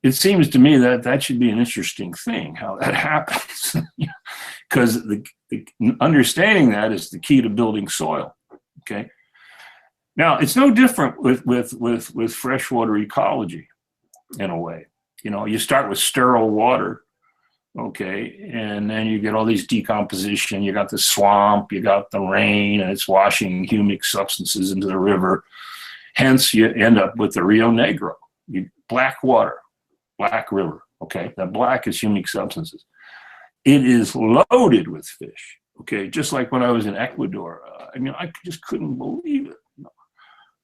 It seems to me that that should be an interesting thing, how that happens, because the understanding that is the key to building soil. Okay. Now, it's no different with freshwater ecology in a way. You know, you start with sterile water, okay, and then you get all these decomposition. You got the swamp, you got the rain, and it's washing humic substances into the river. Hence, you end up with the Rio Negro, black water, black river, okay? That black is humic substances. It is loaded with fish, okay? Just like when I was in Ecuador, I mean, I just couldn't believe it.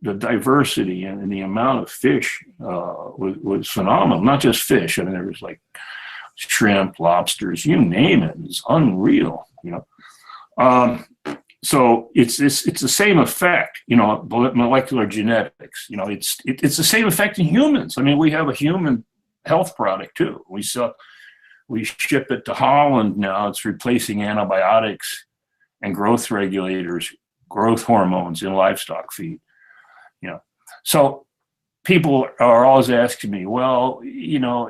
The diversity and the amount of fish was phenomenal. Not just fish. I mean, there was like shrimp, lobsters, you name it. It's unreal, you know. So it's the same effect, you know, molecular genetics. You know, it's the same effect in humans. I mean, we have a human health product too. We ship it to Holland now. It's replacing antibiotics and growth regulators, growth hormones in livestock feed. You know, so people are always asking me, well, you know,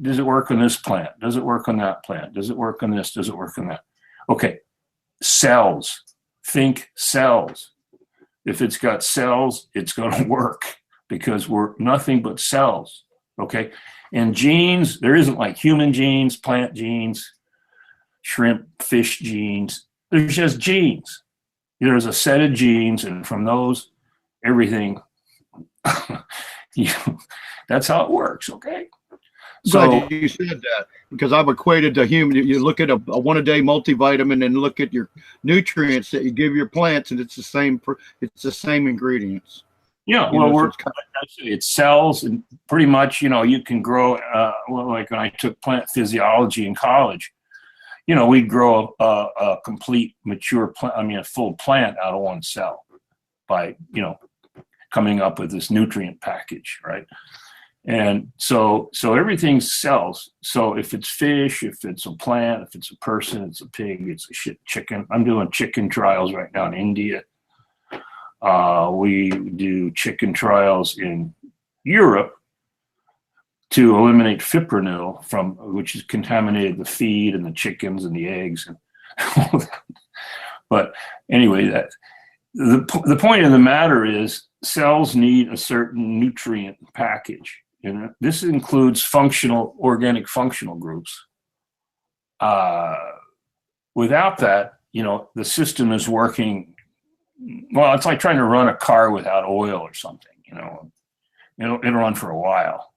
does it work on this plant? Does it work on that plant? Does it work on this? Does it work on that? Okay, cells. Think cells. If it's got cells, it's going to work because we're nothing but cells. Okay, and genes, there isn't like human genes, plant genes, shrimp, fish genes. There's just genes. There's a set of genes, and from those, everything, that's how it works, okay? So glad you said that, because I've equated to human. You look at a one-a-day multivitamin and look at your nutrients that you give your plants, and it's the same ingredients. Yeah, well, it's cells, and pretty much, you know, you can grow, well, like when I took plant physiology in college, you know, we grow a complete mature plant, I mean, a full plant out of one cell by, you know, coming up with this nutrient package, right? And so everything's cells. So if it's fish, if it's a plant, if it's a person, it's a pig, it's a chicken. I'm doing chicken trials right now in India. We do chicken trials in Europe to eliminate fipronil which has contaminated the feed and the chickens and the eggs and all that. But anyway, the point of the matter is cells need a certain nutrient package. And this includes organic functional groups. Without that, the system is working. Well, it's like trying to run a car without oil or something. It'll run for a while.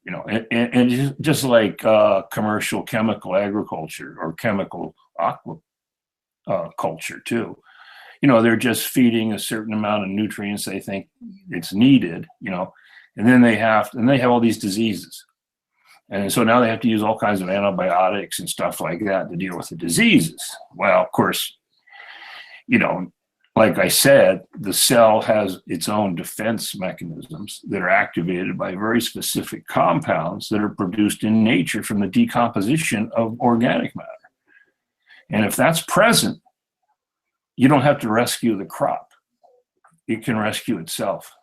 And just like commercial chemical agriculture or chemical aquaculture too. They're just feeding a certain amount of nutrients they think it's needed. And then they have all these diseases. And so now they have to use all kinds of antibiotics and stuff like that to deal with the diseases. Well, of course, like I said, the cell has its own defense mechanisms that are activated by very specific compounds that are produced in nature from the decomposition of organic matter. And if that's present, you don't have to rescue the crop. It can rescue itself.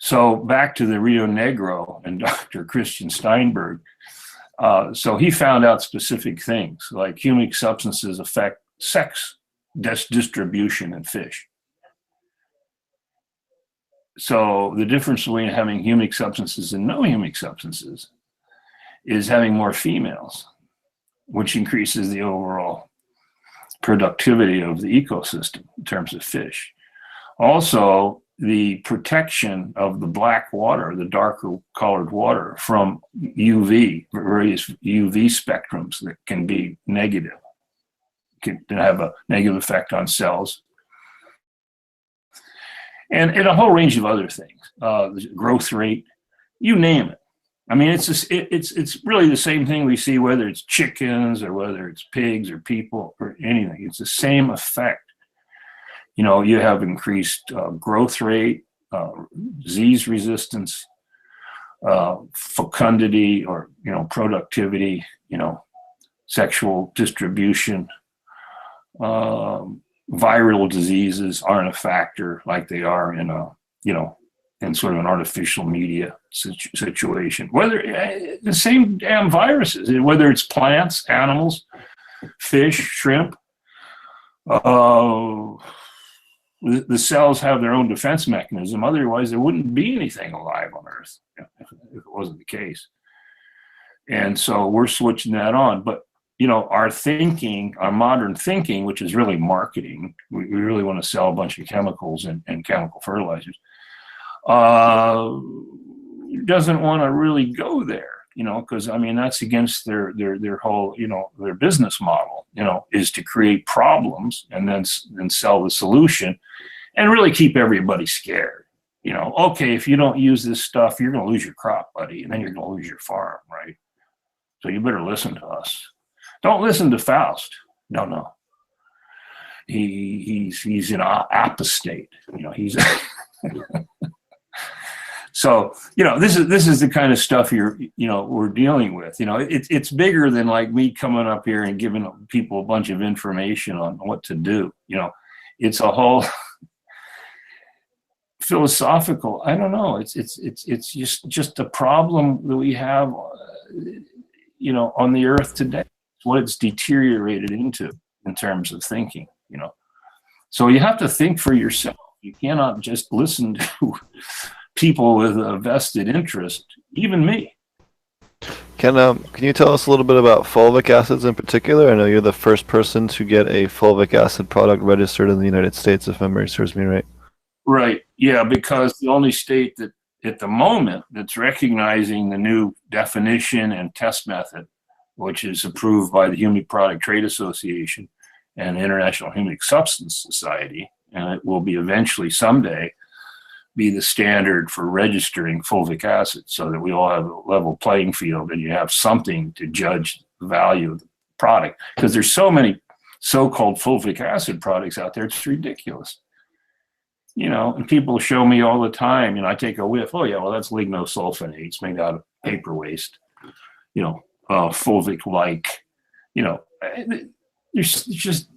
So back to the Rio Negro and Dr. Christian Steinberg. So he found out specific things like humic substances affect sex distribution in fish. So the difference between having humic substances and no humic substances is having more females, which increases the overall productivity of the ecosystem in terms of fish. Also, the protection of the black water, the darker colored water, from various UV spectrums that can be negative, can have a negative effect on cells. And a whole range of other things, the growth rate, you name it. I mean, it's really the same thing we see, whether it's chickens or whether it's pigs or people or anything. It's the same effect. You have increased growth rate, disease resistance, fecundity or, productivity, sexual distribution. Viral diseases aren't a factor like they are in in sort of an artificial media situation. Whether the same damn viruses, whether it's plants, animals, fish, shrimp, the cells have their own defense mechanism. Otherwise, there wouldn't be anything alive on Earth if it wasn't the case. And so we're switching that on. But our thinking, our modern thinking, which is really marketing, we really want to sell a bunch of chemicals and chemical fertilizers, doesn't want to really go there, because that's against their whole, their business model, is to create problems and then sell the solution and really keep everybody scared. Okay, if you don't use this stuff, you're going to lose your crop, buddy, and then you're going to lose your farm, right? So you better listen to us. Don't listen to Faust. No. He's an apostate. He's so this is the kind of stuff we're dealing with. It's bigger than like me coming up here and giving people a bunch of information on what to do. It's a whole philosophical. I don't know. It's just a problem that we have. On the earth today. What it's deteriorated into in terms of thinking, So you have to think for yourself. You cannot just listen to people with a vested interest, even me. Can you tell us a little bit about fulvic acids in particular? I know you're the first person to get a fulvic acid product registered in the United States, if memory serves me right. Right. Yeah, because the only state that at the moment that's recognizing the new definition and test method, which is approved by the Humic Product Trade Association and the International Humic Substance Society, and it will be eventually someday be the standard for registering fulvic acid so that we all have a level playing field and you have something to judge the value of the product. Because there's so many so-called fulvic acid products out there, it's ridiculous. And people show me all the time, I take a whiff, oh yeah, well that's lignosulfonate, it's made out of paper waste, fulvic-like, there's just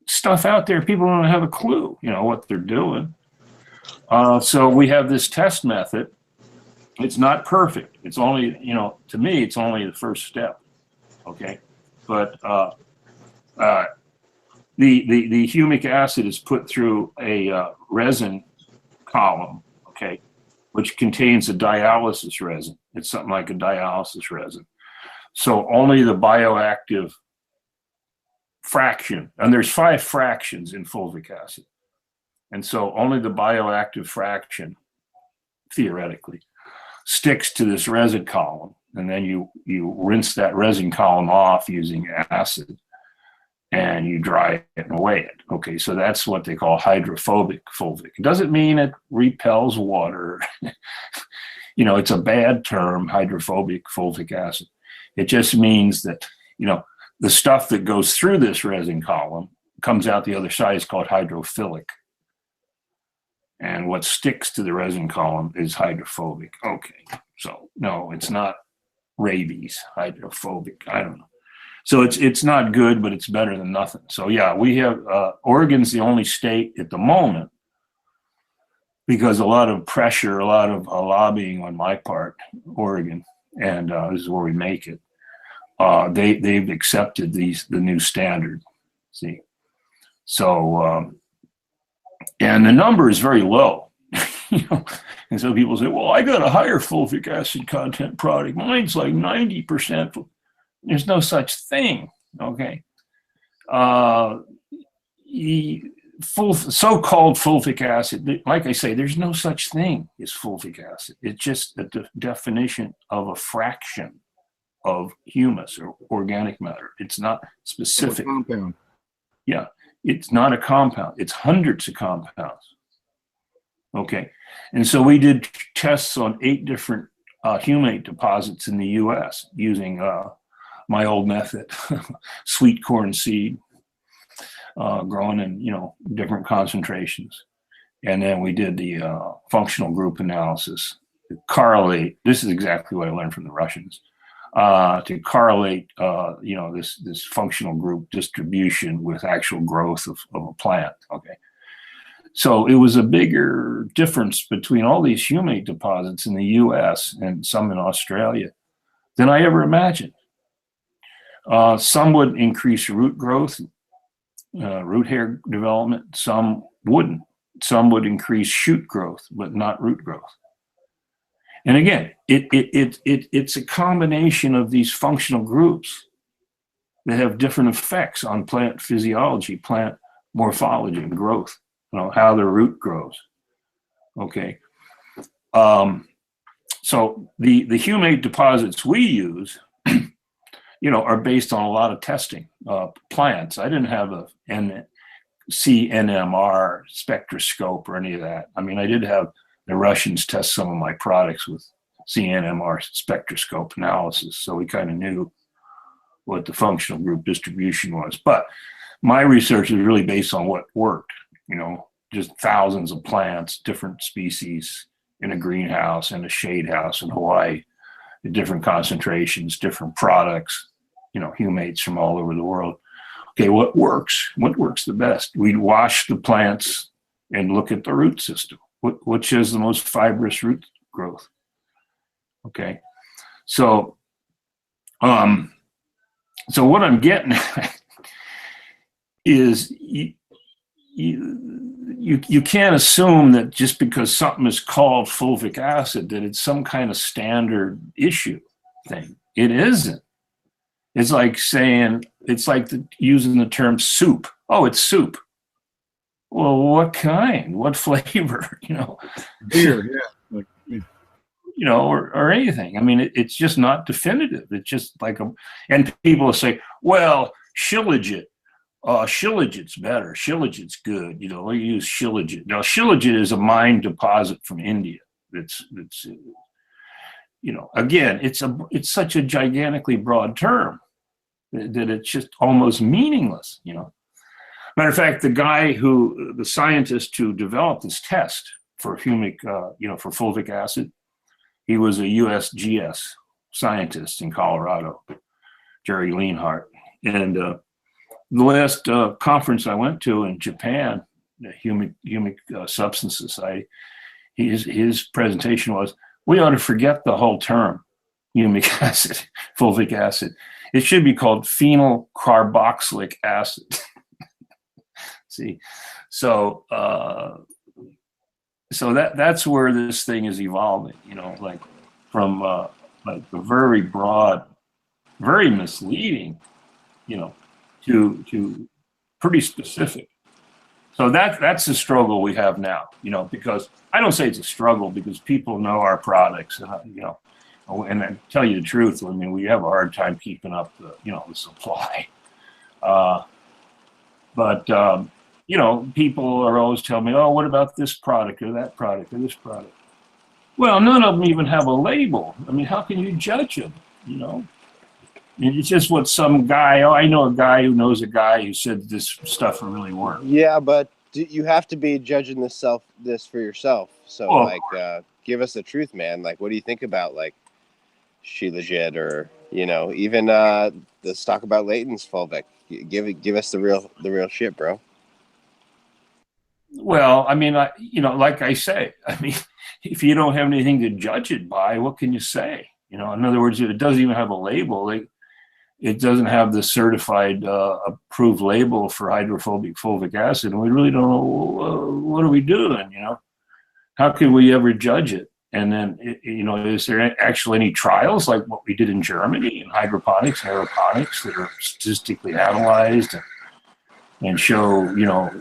stuff out there. People don't have a clue, what they're doing. So we have this test method. It's not perfect. It's only, to me, it's only the first step. Okay. But the humic acid is put through a resin column, okay, which contains a dialysis resin. It's something like a dialysis resin. So only the bioactive fraction, and there's 5 fractions in fulvic acid. And so only the bioactive fraction, theoretically, sticks to this resin column. And then you rinse that resin column off using acid, and you dry it and weigh it. Okay, so that's what they call hydrophobic fulvic. It doesn't mean it repels water. You know, it's a bad term, hydrophobic fulvic acid. It just means that, you know, the stuff that goes through this resin column comes out the other side is called hydrophilic. And what sticks to the resin column is hydrophobic. Okay, so no, it's not rabies, hydrophobic. I don't know. So it's not good, but it's better than nothing. So yeah, we have, Oregon's the only state at the moment, because a lot of pressure, a lot of lobbying on my part, Oregon, and this is where we make it. They've accepted the new standard. See, so and the number is very low. You know, and so people say, "Well, I got a higher fulvic acid content product. Mine's like 90%." There's no such thing. Okay, so-called fulvic acid, like I say, there's no such thing as fulvic acid. It's just a definition of a fraction of humus or organic matter. It's not specific. Compound. Yeah, it's not a compound. It's hundreds of compounds. Okay, and so we did tests on 8 different humate deposits in the U.S. using my old method, sweet corn seed, grown in, you know, different concentrations. And then we did the functional group analysis to correlate. This is exactly what I learned from the Russians, to correlate, you know, this functional group distribution with actual growth of a plant. Okay, so it was a bigger difference between all these humate deposits in the U.S. and some in Australia than I ever imagined. Some would increase root growth, root hair development. Some wouldn't. Some would increase shoot growth, but not root growth. And again, it's a combination of these functional groups that have different effects on plant physiology, plant morphology, and growth. You know, how the root grows. Okay. So the humate deposits we use, you know, are based on a lot of testing. Plants. I didn't have a CNMR spectroscope or any of that. I mean, I did have the Russians test some of my products with CNMR spectroscope analysis, so we kind of knew what the functional group distribution was. But my research is really based on what worked, you know, just thousands of plants, different species in a greenhouse, in a shade house in Hawaii, at different concentrations, different products, you know, humates from all over the world. Okay, what works? What works the best? We'd wash the plants and look at the root system. Which has the most fibrous root growth? Okay, so so what I'm getting at is you can't assume that just because something is called fulvic acid that it's some kind of standard issue thing. It isn't. It's like saying, it's like using the term soup. Oh, it's soup. Well, what kind? What flavor? You know, Beer, yeah. You know, or anything. I mean, it's just not definitive. It's just like and people will say, well, shilajit. Shilajit's better. Shilajit's good. You know, we use shilajit. Now, shilajit is a mine deposit from India. That's you know, again, it's such a gigantically broad term that it's just almost meaningless. You know. Matter of fact, the scientist who developed this test for humic, you know, for fulvic acid, he was a USGS scientist in Colorado, Jerry Leanhart. And the last conference I went to in Japan, the Humic Substance Society, his presentation was, we ought to forget the whole term, humic acid, fulvic acid. It should be called phenyl carboxylic acid. See, so so that's where this thing is evolving. You know, like from like the very broad, very misleading, you know, to pretty specific. So that's the struggle we have now, you know, because I don't say it's a struggle because people know our products, you know, and I tell you the truth, I mean, we have a hard time keeping up the, you know, the supply. But you know, people are always telling me, oh, what about this product or that product or this product? Well, none of them even have a label. I mean, how can you judge them, you know? It's just what some guy, oh, I know a guy who knows a guy who said this stuff will really work. Yeah, but you have to be judging this for yourself. So, like, give us the truth, man. Like, what do you think about, like, She Legit or, you know, even let's talk about Leighton's Fulvic. Give us the real shit, bro. Well, I mean, you know, like I say, I mean, if you don't have anything to judge it by, what can you say? You know, in other words, if it doesn't even have a label, it doesn't have the certified approved label for hydrophobic fulvic acid, and we really don't know what are we doing, you know? How can we ever judge it? And then, you know, is there actually any trials like what we did in Germany in hydroponics and aeroponics that are statistically analyzed and show, you know,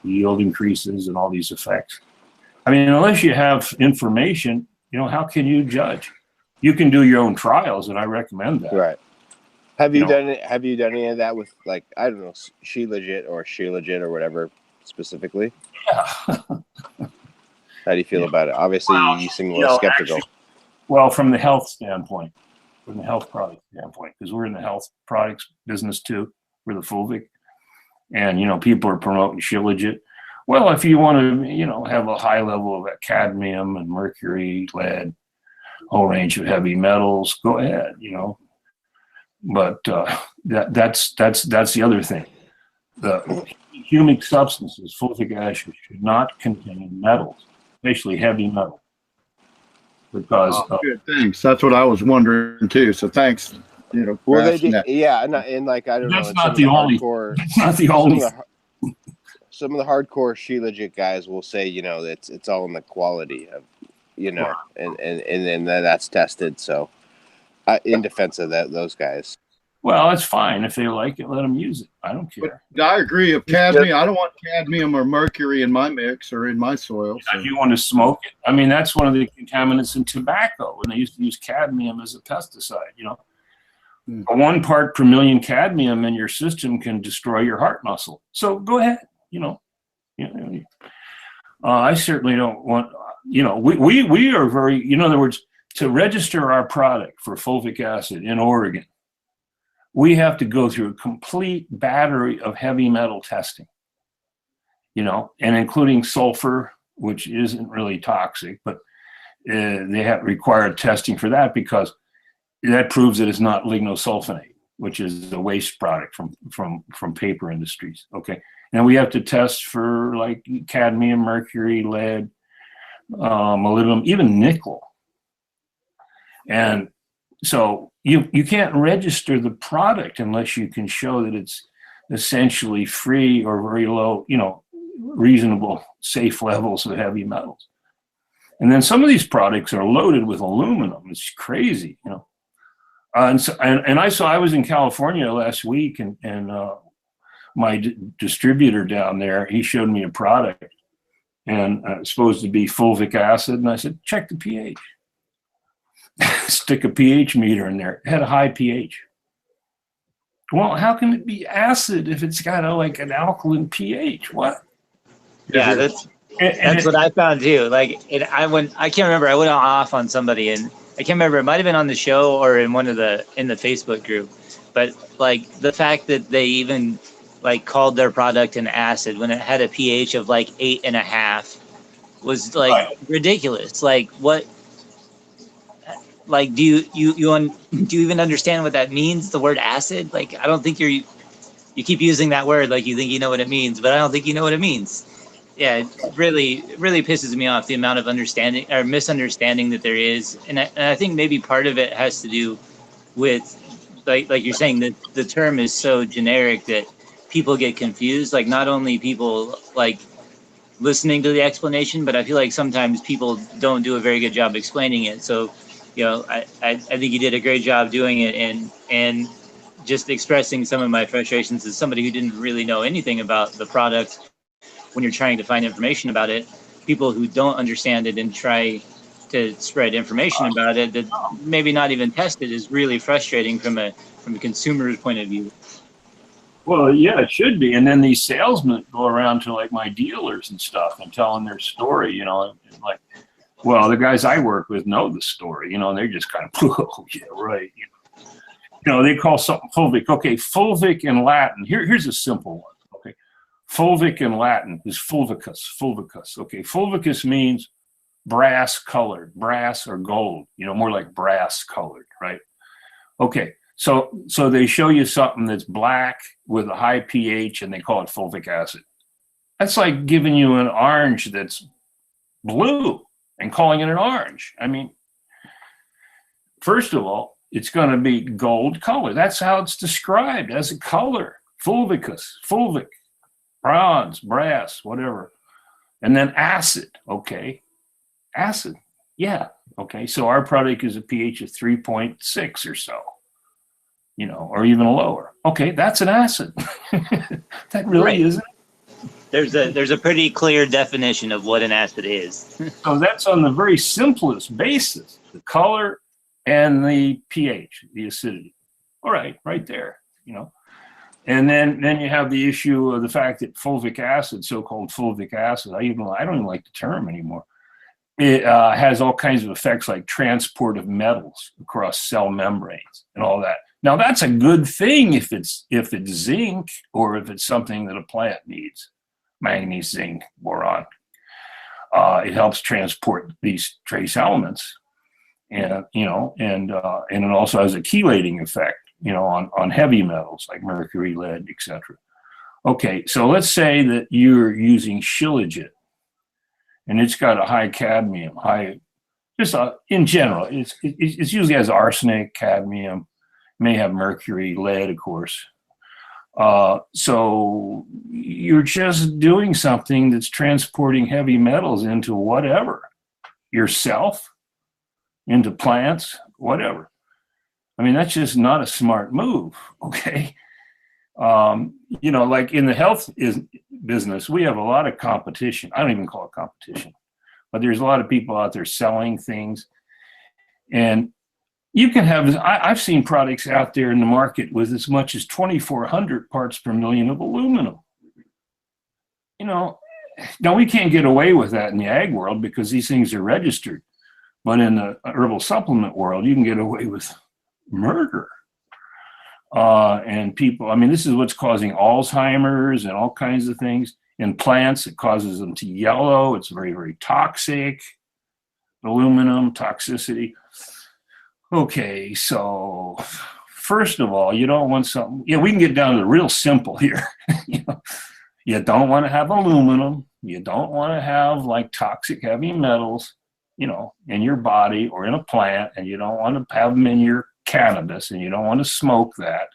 yield increases and all these effects? I mean, unless you have information, you know, how can you judge? You can do your own trials, and I recommend that. Right. Have you done any of that with, like, I don't know, She Legit or whatever specifically? Yeah. How do you feel about it? Obviously, you seem a little skeptical. Actually, well, from the health standpoint, from the health product standpoint, because we're in the health products business too, we're the fulvic, and, you know, people are promoting Shilajit. Well, if you want to, you know, have a high level of cadmium and mercury, lead, whole range of heavy metals, go ahead, you know. But that's the other thing. The humic substances, fulvic acid, should not contain metals, especially heavy metal, because good, thanks. That's what I was wondering too. So thanks. You know, well, they did, yeah, and like I don't know. That's not the only. It's not the only. Some of the hardcore She Legit guys will say, you know, it's all in the quality of, you know, and then that's tested. So, in defense of those guys. Well, it's fine if they like it. Let them use it. I don't care. But I agree. Of cadmium, I don't want cadmium or mercury in my mix or in my soil. So. If you want to smoke it, I mean, that's one of the contaminants in tobacco. When they used to use cadmium as a pesticide, you know, 1 part per million cadmium in your system can destroy your heart muscle. So go ahead, you know. I certainly don't want. You know, we are very. In other words, to register our product for fulvic acid in Oregon, we have to go through a complete battery of heavy metal testing, you know, and including sulfur, which isn't really toxic, but they have required testing for that because that proves that it's not lignosulfonate, which is a waste product from paper industries. Okay. And we have to test for like cadmium, mercury, lead, molybdenum, even nickel. And so you can't register the product unless you can show that it's essentially free or very low, you know, reasonable, safe levels of heavy metals. And then some of these products are loaded with aluminum. It's crazy, you know. I was in California last week, and my distributor down there, he showed me a product, and it's supposed to be fulvic acid, and I said, check the pH. Stick a pH meter in there. It had a high pH. Well, how can it be acid if it's got like an alkaline pH? What? Yeah, that's what I found too. Like, I can't remember. I went off on somebody, and I can't remember. It might have been on the show or in in the Facebook group. But like the fact that they even like called their product an acid when it had a pH of like 8.5 was like ridiculous. Like what? Like, do you even understand what that means? The word acid? Like, I don't think you keep using that word like you think you know what it means, but I don't think you know what it means. Yeah, it really pisses me off, the amount of understanding or misunderstanding that there is, and I think maybe part of it has to do with like you're saying that the term is so generic that people get confused. Like not only people like listening to the explanation, but I feel like sometimes people don't do a very good job explaining it. So, you know, I think you did a great job doing it, and just expressing some of my frustrations as somebody who didn't really know anything about the product. When you're trying to find information about it, people who don't understand it and try to spread information about it that maybe not even tested is really frustrating from a consumer's point of view. Well, yeah, it should be. And then these salesmen go around to like my dealers and stuff and telling their story, you know, and like, well, the guys I work with know the story, you know, and they're just kind of, oh, yeah, right. You know, they call something fulvic. Okay, fulvic in Latin. Here's a simple one. Okay, fulvic in Latin is fulvicus, fulvicus. Okay, fulvicus means brass colored, brass or gold, you know, more like brass colored, right? Okay. So they show you something that's black with a high pH and they call it fulvic acid. That's like giving you an orange that's blue and calling it an orange. I mean, first of all, it's going to be gold color. That's how it's described, as a color. Fulvicus, fulvic, bronze, brass, whatever. And then acid, okay. Acid, yeah, okay. So our product is a pH of 3.6 or so. You know, or even lower. Okay, that's an acid. That really isn't. There's a pretty clear definition of what an acid is. So that's on the very simplest basis, the color and the pH, the acidity. All right, right there, you know. And then you have the issue of the fact that fulvic acid, so-called fulvic acid, I don't even like the term anymore. It has all kinds of effects like transport of metals across cell membranes and all that. Now that's a good thing if it's zinc or if it's something that a plant needs, manganese, zinc, boron. It helps transport these trace elements, and you know, and it also has a chelating effect, you know, on heavy metals like mercury, lead, etc. Okay, so let's say that you're using shilajit, and it's got a high cadmium, in general, it's usually has arsenic, cadmium. May have mercury, lead, of course. So you're just doing something that's transporting heavy metals into whatever, yourself, into plants, whatever. I mean, that's just not a smart move, okay? You know, like in the health business, we have a lot of competition. I don't even call it competition, but there's a lot of people out there selling things. And you can have, I've seen products out there in the market with as much as 2,400 parts per million of aluminum. You know, now we can't get away with that in the ag world because these things are registered. But in the herbal supplement world, you can get away with murder. And people, I mean, this is what's causing Alzheimer's and all kinds of things. In plants, it causes them to yellow. It's very, very toxic. Aluminum toxicity. Okay, so first of all, you don't want something. Yeah, we can get down to the real simple here. You know, you don't want to have aluminum. You don't want to have like toxic heavy metals, you know, in your body or in a plant, and you don't want to have them in your cannabis, and you don't want to smoke that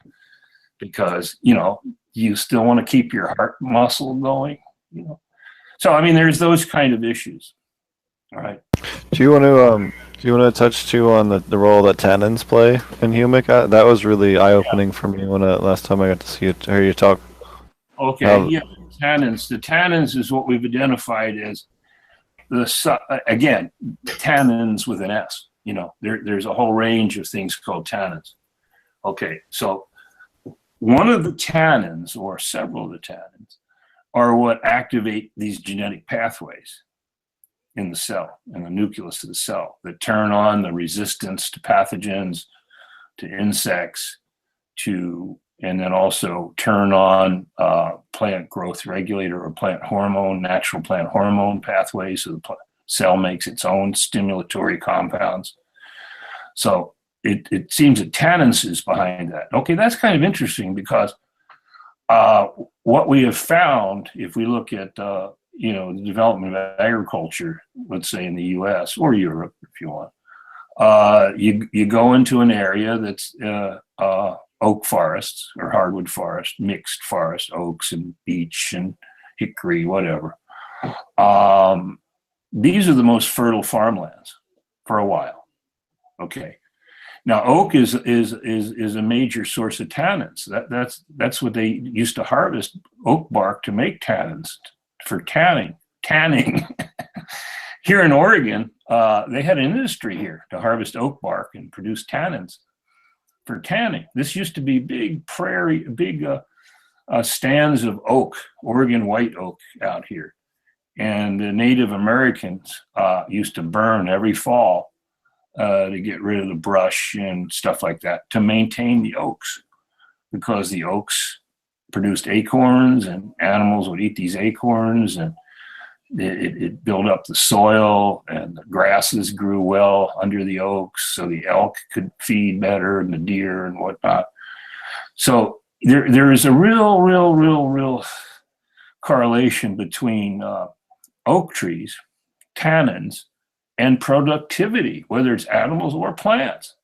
because, you know, you still want to keep your heart muscle going, you know. So, I mean, there's those kind of issues. All right. Do you want to touch too on the role that tannins play in humic? That was really eye-opening for me when last time I got to hear you talk. Okay, yeah, tannins. The tannins is what we've identified as again, tannins with an S. You know, there's a whole range of things called tannins. Okay, so one of the tannins or several of the tannins are what activate these genetic pathways in the cell, in the nucleus of the cell, that turn on the resistance to pathogens, to insects, and then also turn on plant growth regulator or plant hormone, natural plant hormone pathways. So the cell makes its own stimulatory compounds. So it seems that tannins is behind that. Okay, that's kind of interesting because what we have found, if we look at you know, the development of agriculture, let's say in the U.S. or Europe, if you want, you go into an area that's oak forests or hardwood forest, mixed forest, oaks and beech and hickory, whatever. These are the most fertile farmlands for a while. Okay. Now, oak is a major source of tannins. That's what they used to harvest, oak bark, to make tannins for tanning. Here in Oregon, they had an industry here to harvest oak bark and produce tannins for tanning. This used to be big stands of oak, Oregon white oak out here. And the Native Americans used to burn every fall to get rid of the brush and stuff like that to maintain the oaks, because the oaks produced acorns and animals would eat these acorns, and it built up the soil, and the grasses grew well under the oaks so the elk could feed better and the deer and whatnot. So there is a real correlation between oak trees, tannins, and productivity, whether it's animals or plants.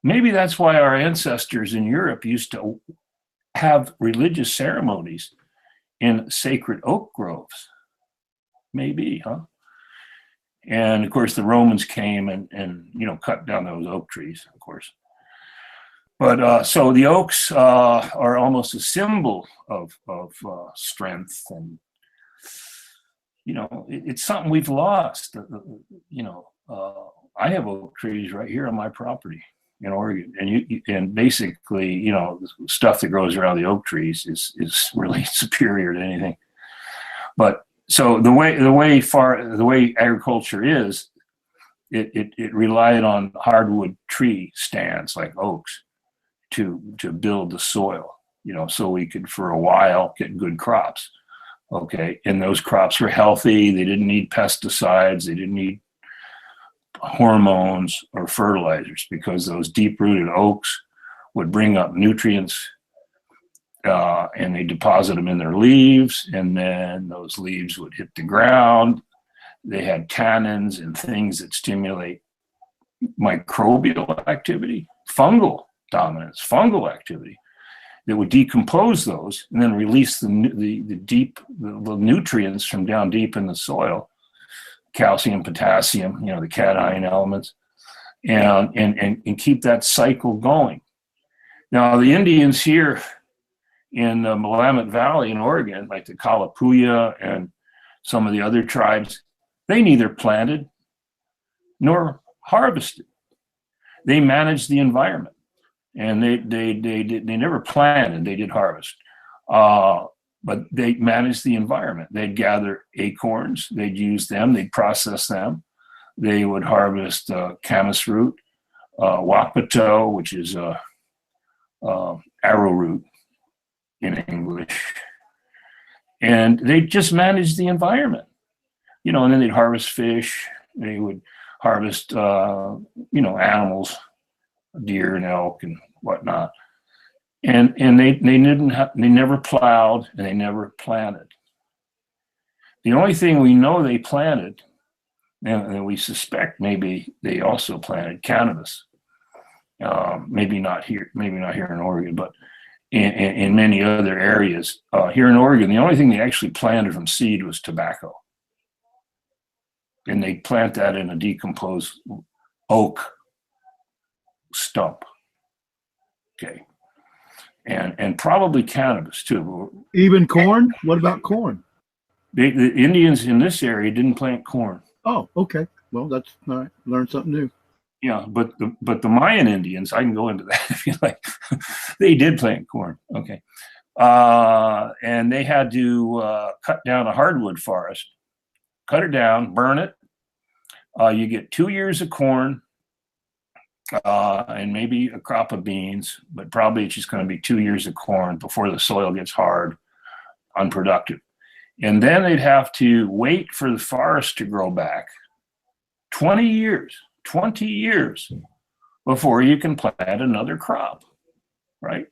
Maybe that's why our ancestors in Europe used to have religious ceremonies in sacred oak groves. Maybe, huh? And of course, the Romans came and cut down those oak trees, of course. But so the oaks are almost a symbol of strength, and it's something we've lost. I have oak trees right here on my property in Oregon, and basically, the stuff that grows around the oak trees is really superior to anything. But so the way agriculture is, it relied on hardwood tree stands like oaks to build the soil, so we could for a while get good crops. Okay, and those crops were healthy. They didn't need pesticides. They didn't need hormones or fertilizers, because those deep-rooted oaks would bring up nutrients, and they deposit them in their leaves, and then those leaves would hit the ground. They had tannins and things that stimulate microbial activity, fungal dominance, fungal activity, that would decompose those and then release the nutrients from down deep in the soil, calcium, potassium, the cation elements, and keep that cycle going. Now, the Indians here in the Willamette Valley in Oregon, like the Kalapuya and some of the other tribes, they neither planted nor harvested. They managed the environment. And they never planted, they did harvest. But they managed the environment. They'd gather acorns, they'd use them, they'd process them. They would harvest camas root, wapato, which is arrowroot in English. And they just managed the environment, and then they'd harvest fish. They would harvest, animals, deer and elk and whatnot, and they never plowed and they never planted. The only thing we know they planted, and we suspect maybe they also planted cannabis, maybe not here in Oregon, but in many other areas. Here in Oregon, the only thing they actually planted from seed was tobacco, and they plant that in a decomposed oak stump. Okay. And probably cannabis too. Even corn? What about corn? The Indians in this area didn't plant corn. Oh, okay. Well, that's all right. Learn something new. Yeah, but the Mayan Indians, I can go into that if you like. They did plant corn. Okay. And they had to cut down a hardwood forest, cut it down, burn it. You get 2 years of corn, and maybe a crop of beans, but probably it's just going to be 2 years of corn before the soil gets hard, unproductive. And then they'd have to wait for the forest to grow back 20 years before you can plant another crop, right?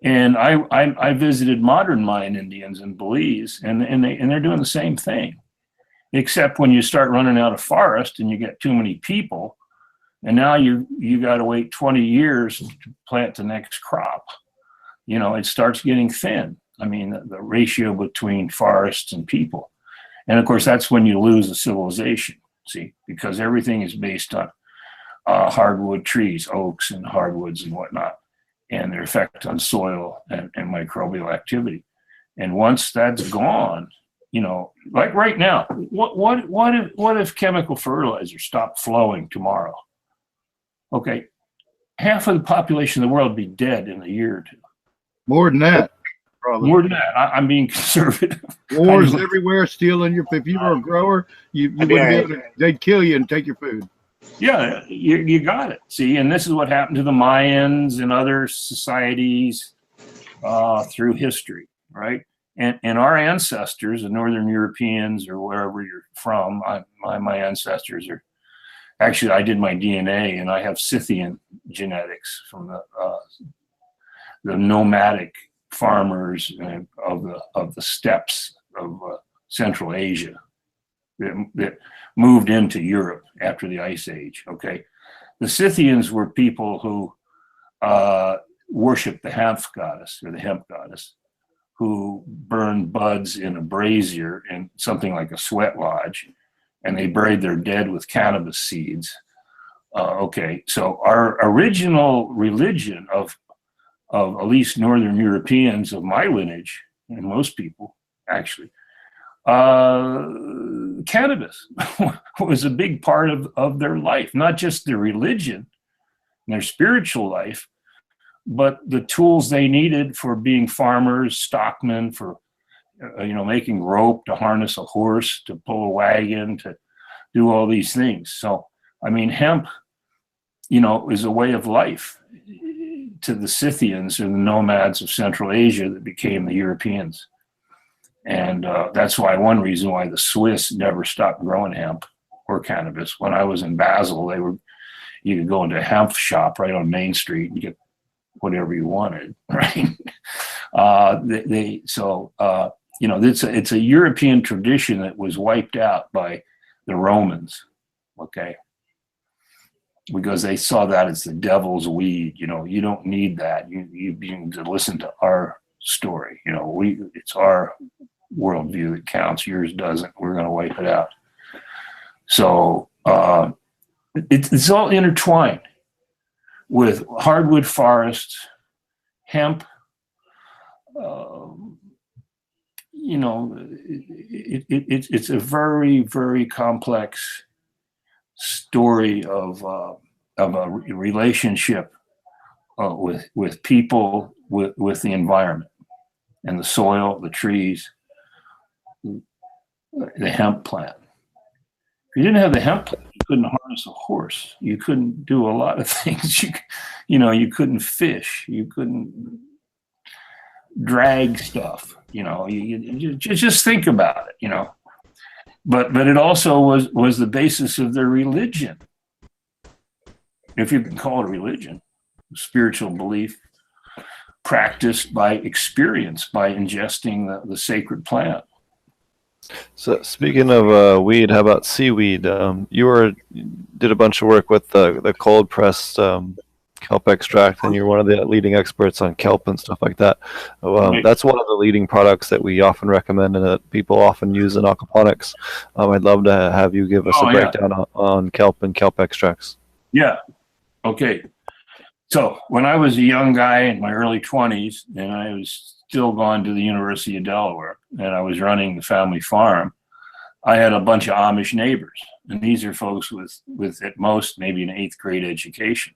And I visited modern Mayan Indians in Belize, and they're doing the same thing, except when you start running out of forest and you get too many people, And now you got to wait 20 years to plant the next crop. It starts getting thin. I mean, the ratio between forests and people. And of course, that's when you lose a civilization, see, because everything is based on hardwood trees, oaks and hardwoods and whatnot, and their effect on soil and microbial activity. And once that's gone, like right now, what if chemical fertilizer stopped flowing tomorrow? Okay, half of the population of the world would be dead in a year or two. More than that. Probably. More than that. I'm being conservative. Wars everywhere, stealing your. If you were a grower, you wouldn't be able to. They'd kill you and take your food. Yeah, you got it. See, and this is what happened to the Mayans and other societies through history, right? And our ancestors, the Northern Europeans or wherever you're from, my ancestors are actually, I did my DNA and I have Scythian genetics from the nomadic farmers of the steppes of Central Asia that moved into Europe after the Ice Age. Okay, the Scythians were people who worshipped the hemp goddess, who burned buds in a brazier in something like a sweat lodge, and they buried their dead with cannabis seeds. Okay, so our original religion of at least Northern Europeans of my lineage, and most people actually, cannabis was a big part of their life, not just their religion, their spiritual life, but the tools they needed for being farmers, stockmen, for making rope to harness a horse, to pull a wagon, to do all these things. So, I mean, hemp, is a way of life to the Scythians or the nomads of Central Asia that became the Europeans. And that's one reason why the Swiss never stopped growing hemp or cannabis. When I was in Basel, you could go into a hemp shop right on Main Street and get whatever you wanted, right? It's a European tradition that was wiped out by the Romans, okay? Because they saw that as the devil's weed. You don't need that. You need to listen to our story. It's our worldview that counts. Yours doesn't. We're going to wipe it out. So it's all intertwined with hardwood forests, hemp. It's a very, very complex story of a relationship with people, with the environment and the soil, the trees, the hemp plant. If you didn't have the hemp plant, you couldn't harness a horse. You couldn't do a lot of things. You couldn't fish. You couldn't drag stuff. You just think about it. But it also was the basis of their religion, if you can call it a religion, spiritual belief practiced by experience, by ingesting the sacred plant. So speaking of weed, how about seaweed? You did a bunch of work with the cold pressed kelp extract, and you're one of the leading experts on kelp and stuff like that. That's one of the leading products that we often recommend and that people often use in aquaponics. I'd love to have you give us a breakdown on kelp and kelp extracts. Yeah. Okay. So when I was a young guy in my early 20s, and I was still going to the University of Delaware, and I was running the family farm, I had a bunch of Amish neighbors. And these are folks with at most maybe an 8th grade education,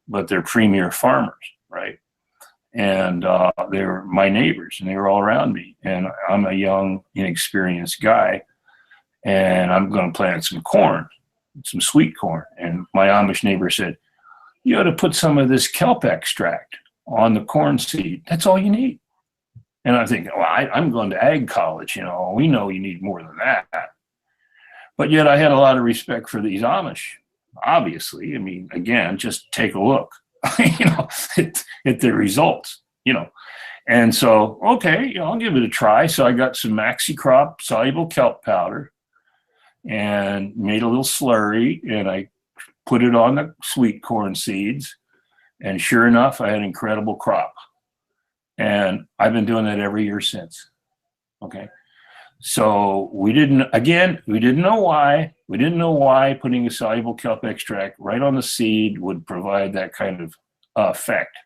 but they're premier farmers, right? And they were my neighbors, and they were all around me. And I'm a young, inexperienced guy, and I'm going to plant some corn, some sweet corn. And my Amish neighbor said, "You ought to put some of this kelp extract on the corn seed. That's all you need." And I think, well, I'm going to ag college. We know you need more than that. But yet I had a lot of respect for these Amish. Obviously, I mean, again, just take a look, at the results, And so, okay, I'll give it a try. So I got some MaxiCrop soluble kelp powder and made a little slurry, and I put it on the sweet corn seeds, and sure enough, I had an incredible crop. And I've been doing that every year since. Okay. So we didn't know why. We didn't know why putting a soluble kelp extract right on the seed would provide that kind of effect.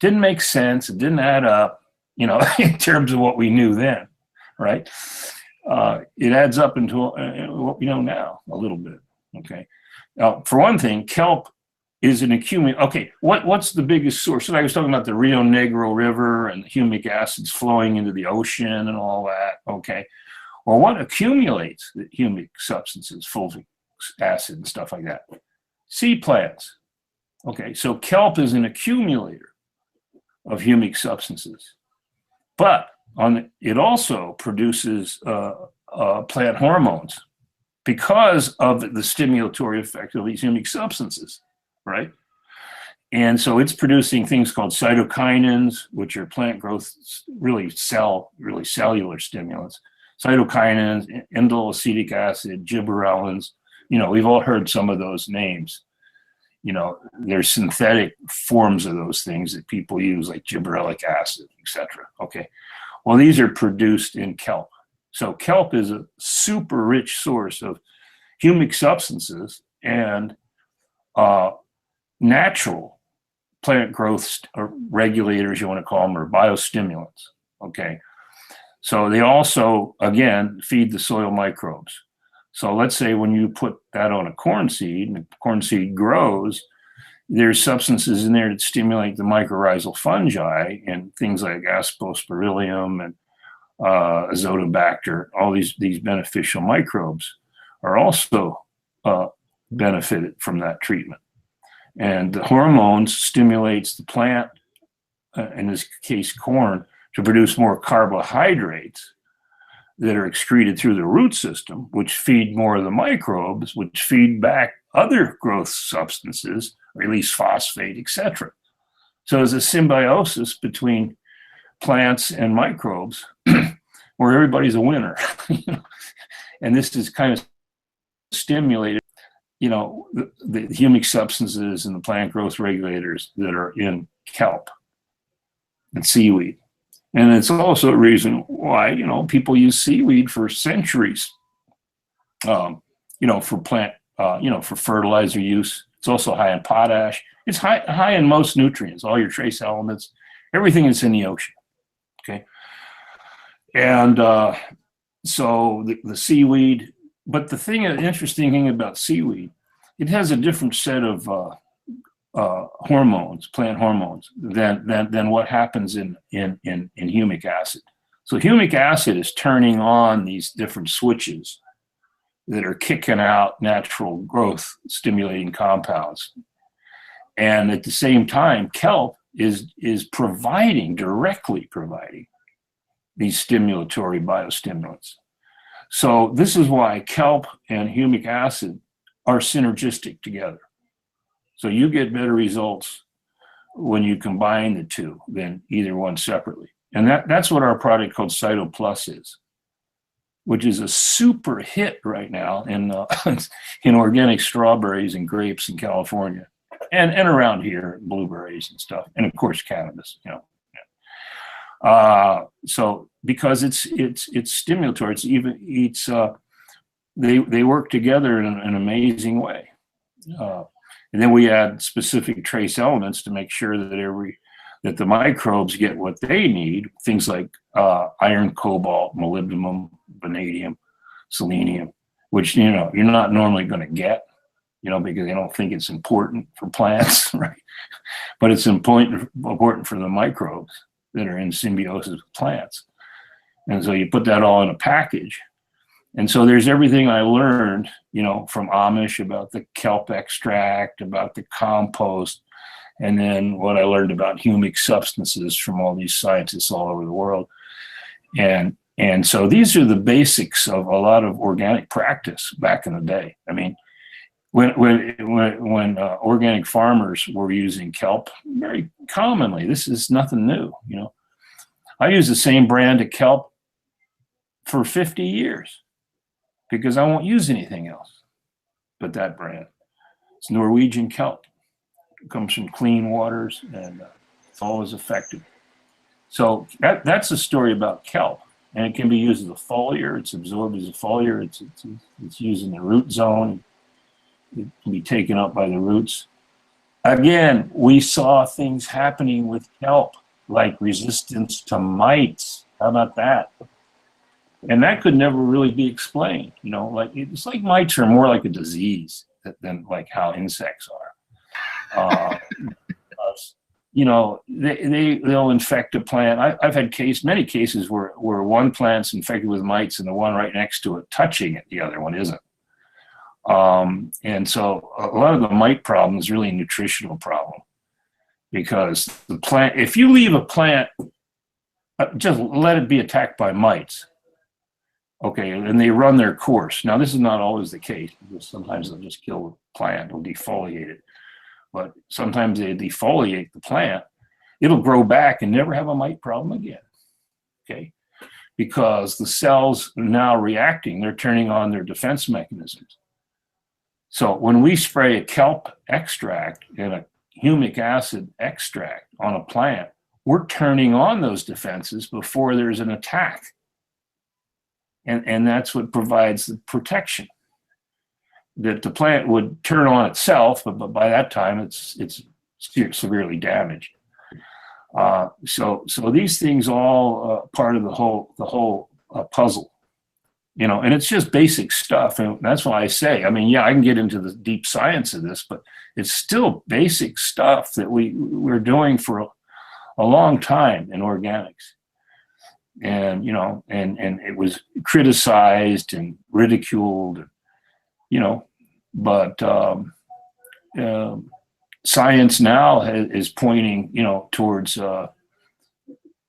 Didn't make sense. It didn't add up, in terms of what we knew then, right? It adds up into what we know now a little bit. Okay. Now, for one thing, kelp is an accumulator. Okay, what's the biggest source? So I was talking about the Rio Negro River and the humic acids flowing into the ocean and all that. Okay, well, what accumulates the humic substances, fulvic acid and stuff like that? Seed plants. Okay, so kelp is an accumulator of humic substances, but it also produces plant hormones because of the stimulatory effect of these humic substances. Right? And so it's producing things called cytokinins, which are plant growth, really cellular stimulants. Cytokinins, indoleacetic acid, gibberellins. We've all heard some of those names. There's synthetic forms of those things that people use, like gibberellic acid, etc. Okay. Well, these are produced in kelp. So kelp is a super rich source of humic substances and natural plant growth regulators, you want to call them, or biostimulants. Okay. So they also, again, feed the soil microbes. So let's say when you put that on a corn seed and the corn seed grows, there's substances in there that stimulate the mycorrhizal fungi and things like Aspergillus and Azotobacter. All these beneficial microbes are also benefited from that treatment. And the hormones stimulates the plant, in this case corn, to produce more carbohydrates that are excreted through the root system, which feed more of the microbes, which feed back other growth substances, release phosphate, etc. So there's a symbiosis between plants and microbes where everybody's a winner. And this is kind of stimulated, the humic substances and the plant growth regulators that are in kelp and seaweed. And it's also a reason why, people use seaweed for centuries, for plant, for fertilizer use. It's also high in potash. It's high in most nutrients, all your trace elements, everything that's in the ocean. Okay. And so the seaweed, but the interesting thing about seaweed, it has a different set of hormones, plant hormones, than what happens in humic acid. So humic acid is turning on these different switches that are kicking out natural growth stimulating compounds. And at the same time, kelp is directly providing these stimulatory biostimulants. So this is why kelp and humic acid are synergistic together. So you get better results when you combine the two than either one separately. And that's what our product called Cyto Plus is, which is a super hit right now in organic strawberries and grapes in California and around here, blueberries and stuff, and of course cannabis. So because it's stimulatory, they work together in an amazing way. And then we add specific trace elements to make sure that the microbes get what they need, things like iron, cobalt, molybdenum, vanadium, selenium, which you're not normally going to get, because they don't think it's important for plants, right? But it's important for the microbes that are in symbiosis with plants. And so you put that all in a package. And so there's everything I learned, from Amish about the kelp extract, about the compost, and then what I learned about humic substances from all these scientists all over the world. And so these are the basics of a lot of organic practice back in the day. I mean, when organic farmers were using kelp very commonly, this is nothing new. I use the same brand of kelp for 50 years because I won't use anything else but that brand. It's Norwegian kelp. It comes from clean waters, and it's always effective. So that's a story about kelp, and it can be used as a foliar. It's absorbed as a foliar. It's used in the root zone. It can be taken up by the roots. Again, we saw things happening with kelp, like resistance to mites. How about that? And that could never really be explained. You know, like it's like mites are more like a disease than like how insects are. You know, they'll infect a plant. I've had many cases where one plant's infected with mites and the one right next to it touching it, the other one isn't. And so a lot of the mite problem is really a nutritional problem, because the plant, if you leave a plant, just let it be attacked by mites, okay, and they run their course. Now, this is not always the case, because sometimes they'll just kill the plant or defoliate it. But sometimes they defoliate the plant, it'll grow back and never have a mite problem again, okay? Because the cells are now reacting, they're turning on their defense mechanisms. So when we spray a kelp extract and a humic acid extract on a plant, we're turning on those defenses before there's an attack. And that's what provides the protection. That the plant would turn on itself, but by that time it's severely damaged. So these things all part of the whole puzzle, you know. And it's just basic stuff, and that's why I say, I mean, yeah, I can get into the deep science of this, but it's still basic stuff that we're doing for a long time in organics. And you know, and it was criticized and ridiculed, you know. But science now is pointing, you know, towards how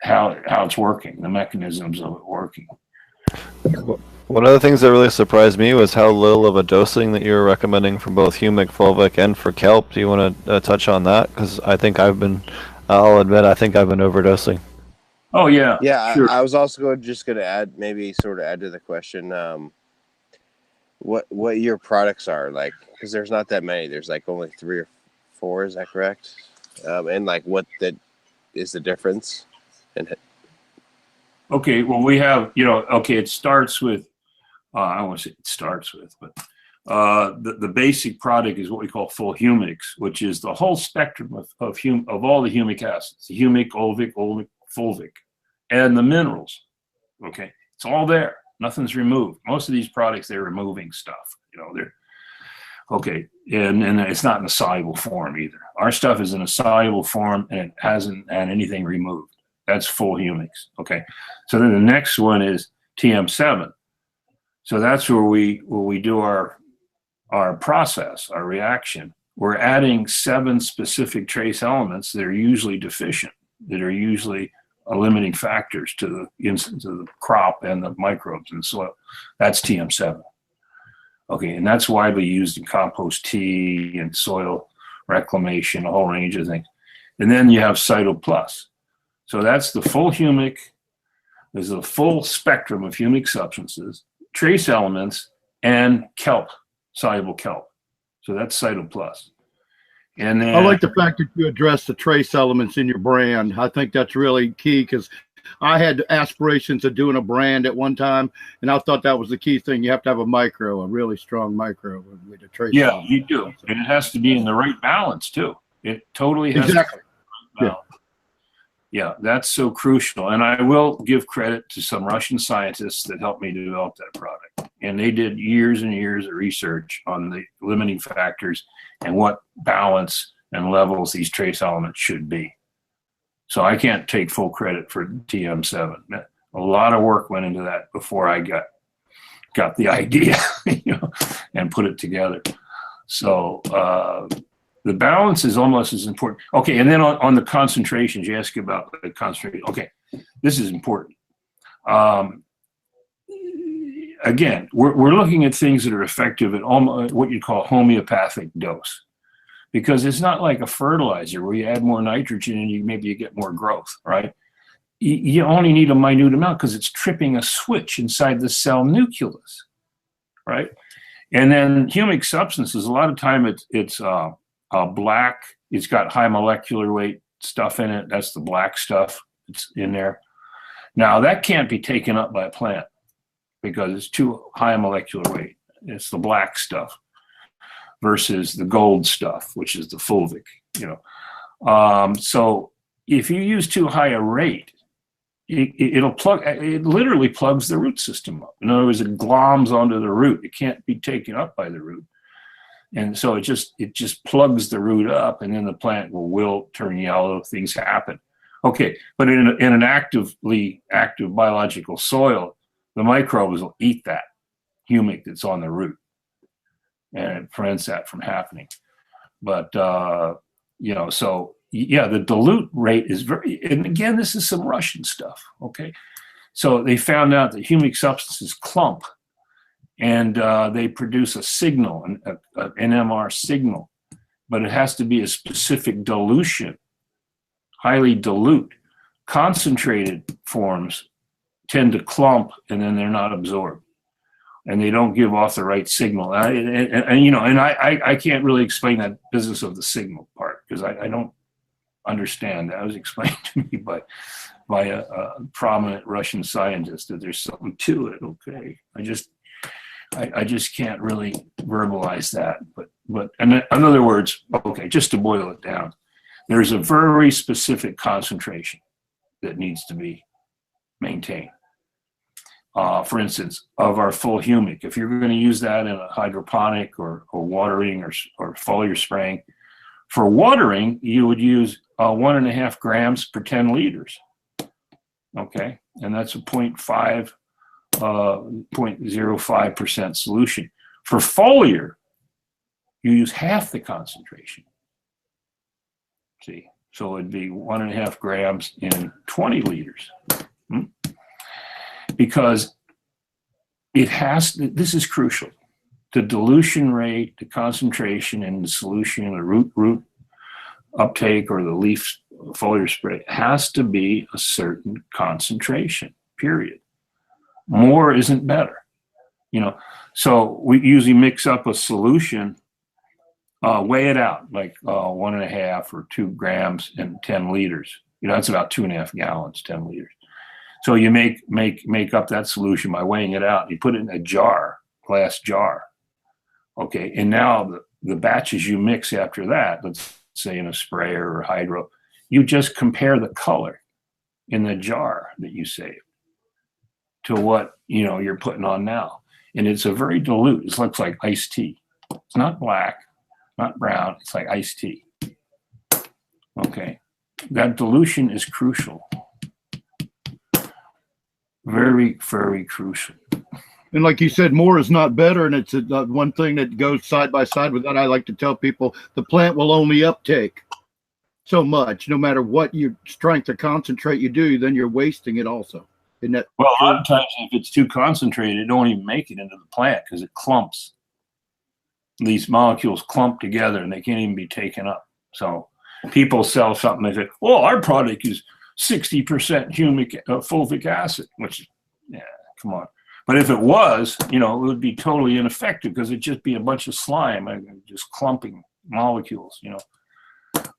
it's working, the mechanisms of it working. One of the things that really surprised me was how little of a dosing that you were recommending for both humic, fulvic, and for kelp. Do you want to touch on that? Because I'll admit, I think I've been overdosing. Oh yeah, yeah. Sure. I was also just going to add to the question. What your products are like, because there's not that many. There's like only 3 or 4. Is that correct? And like what that is the difference? And okay, well we have, you know, okay, it starts with I don't want to say it starts with, but the basic product is what we call full humics, which is the whole spectrum of all the humic acids, the humic, oleic, fulvic, and the minerals. Okay, it's all there. Nothing's removed. Most of these products, they're removing stuff. You know, they're okay, and it's not in a soluble form either. Our stuff is in a soluble form, and it hasn't had anything removed. That's full humics. Okay, so then the next one is TM7. So that's where we do our process, our reaction. We're adding 7 specific trace elements that are usually deficient, that are usually limiting factors to the crop and the microbes in the soil. That's TM7. Okay, and that's widely used in compost tea and soil reclamation, a whole range of things. And then you have Cyto Plus. So that's the full humic. There's a full spectrum of humic substances, trace elements, and kelp, soluble kelp. So that's Cyto Plus. And then, I like the fact that you address the trace elements in your brand. I think that's really key, because I had aspirations of doing a brand at one time, and I thought that was the key thing. You have to have a really strong micro with a trace. Yeah, you do. And it has to be in the right balance too. It totally has exactly. To be in the right balance. Yeah, that's so crucial. And I will give credit to some Russian scientists that helped me develop that product. And they did years and years of research on the limiting factors and what balance and levels these trace elements should be. So I can't take full credit for TM7. A lot of work went into that before I got the idea, you know, and put it together. So the balance is almost as important. Okay, and then on the concentrations, you ask about the concentration. Okay, this is important. Again, we're looking at things that are effective at almost what you call homeopathic dose, because it's not like a fertilizer where you add more nitrogen and maybe you get more growth, right? You only need a minute amount because it's tripping a switch inside the cell nucleus, right? And then humic substances, a lot of time it's black. It's got high molecular weight stuff in it. That's the black stuff that's in there. Now that can't be taken up by a plant because it's too high molecular weight. It's the black stuff versus the gold stuff, which is the fulvic, So if you use too high a rate, it literally plugs the root system up. In other words, it gloms onto the root. It can't be taken up by the root. And so it just plugs the root up, and then the plant will wilt, turn yellow, things happen. Okay, but in an active biological soil, the microbes will eat that humic that's on the root, and it prevents that from happening. But so yeah, the dilute rate is very, and again, this is some Russian stuff. Okay, so they found out that humic substances clump, and they produce a signal, an NMR signal, but it has to be a specific dilution, highly dilute. Concentrated forms tend to clump, and then they're not absorbed, and they don't give off the right signal. I can't really explain that business of the signal part because I don't understand. That was explained to me by a prominent Russian scientist that there's something to it. Okay, I just can't really verbalize that. But in other words, okay, just to boil it down, there's a very specific concentration that needs to be maintained. For instance, of our full humic, if you're going to use that in a hydroponic or watering or foliar spraying, for watering, you would use 1.5 grams per 10 liters. Okay, and that's a 0.05% solution. For foliar, you use half the concentration. See, so it'd be 1.5 grams in 20 liters. Because this is crucial. The dilution rate, the concentration in the solution, the root uptake or the leaf foliar spray has to be a certain concentration, period. More isn't better, So we usually mix up a solution, weigh it out like 1.5 or 2 grams in 10 liters. That's about 2.5 gallons, 10 liters. So you make up that solution by weighing it out. You put it in a glass jar. Okay, and now the batches you mix after that, let's say in a sprayer or hydro, you just compare the color in the jar that you saved to what you're putting on now. And it's a very dilute. It looks like iced tea. It's not black, not brown. It's like iced tea. Okay, that dilution is crucial. Very, very crucial. And like you said, more is not better. And it's one thing that goes side by side with that. I like to tell people the plant will only uptake so much, no matter what your strength or concentrate you do, then you're wasting it also. Isn't that well, a lot of times if it's too concentrated, it don't even make it into the plant because it clumps. These molecules clump together and they can't even be taken up. So people sell something, they say, well, our product is 60% humic fulvic acid, which, yeah, come on. But if it was, it would be totally ineffective because it'd just be a bunch of slime, just clumping molecules,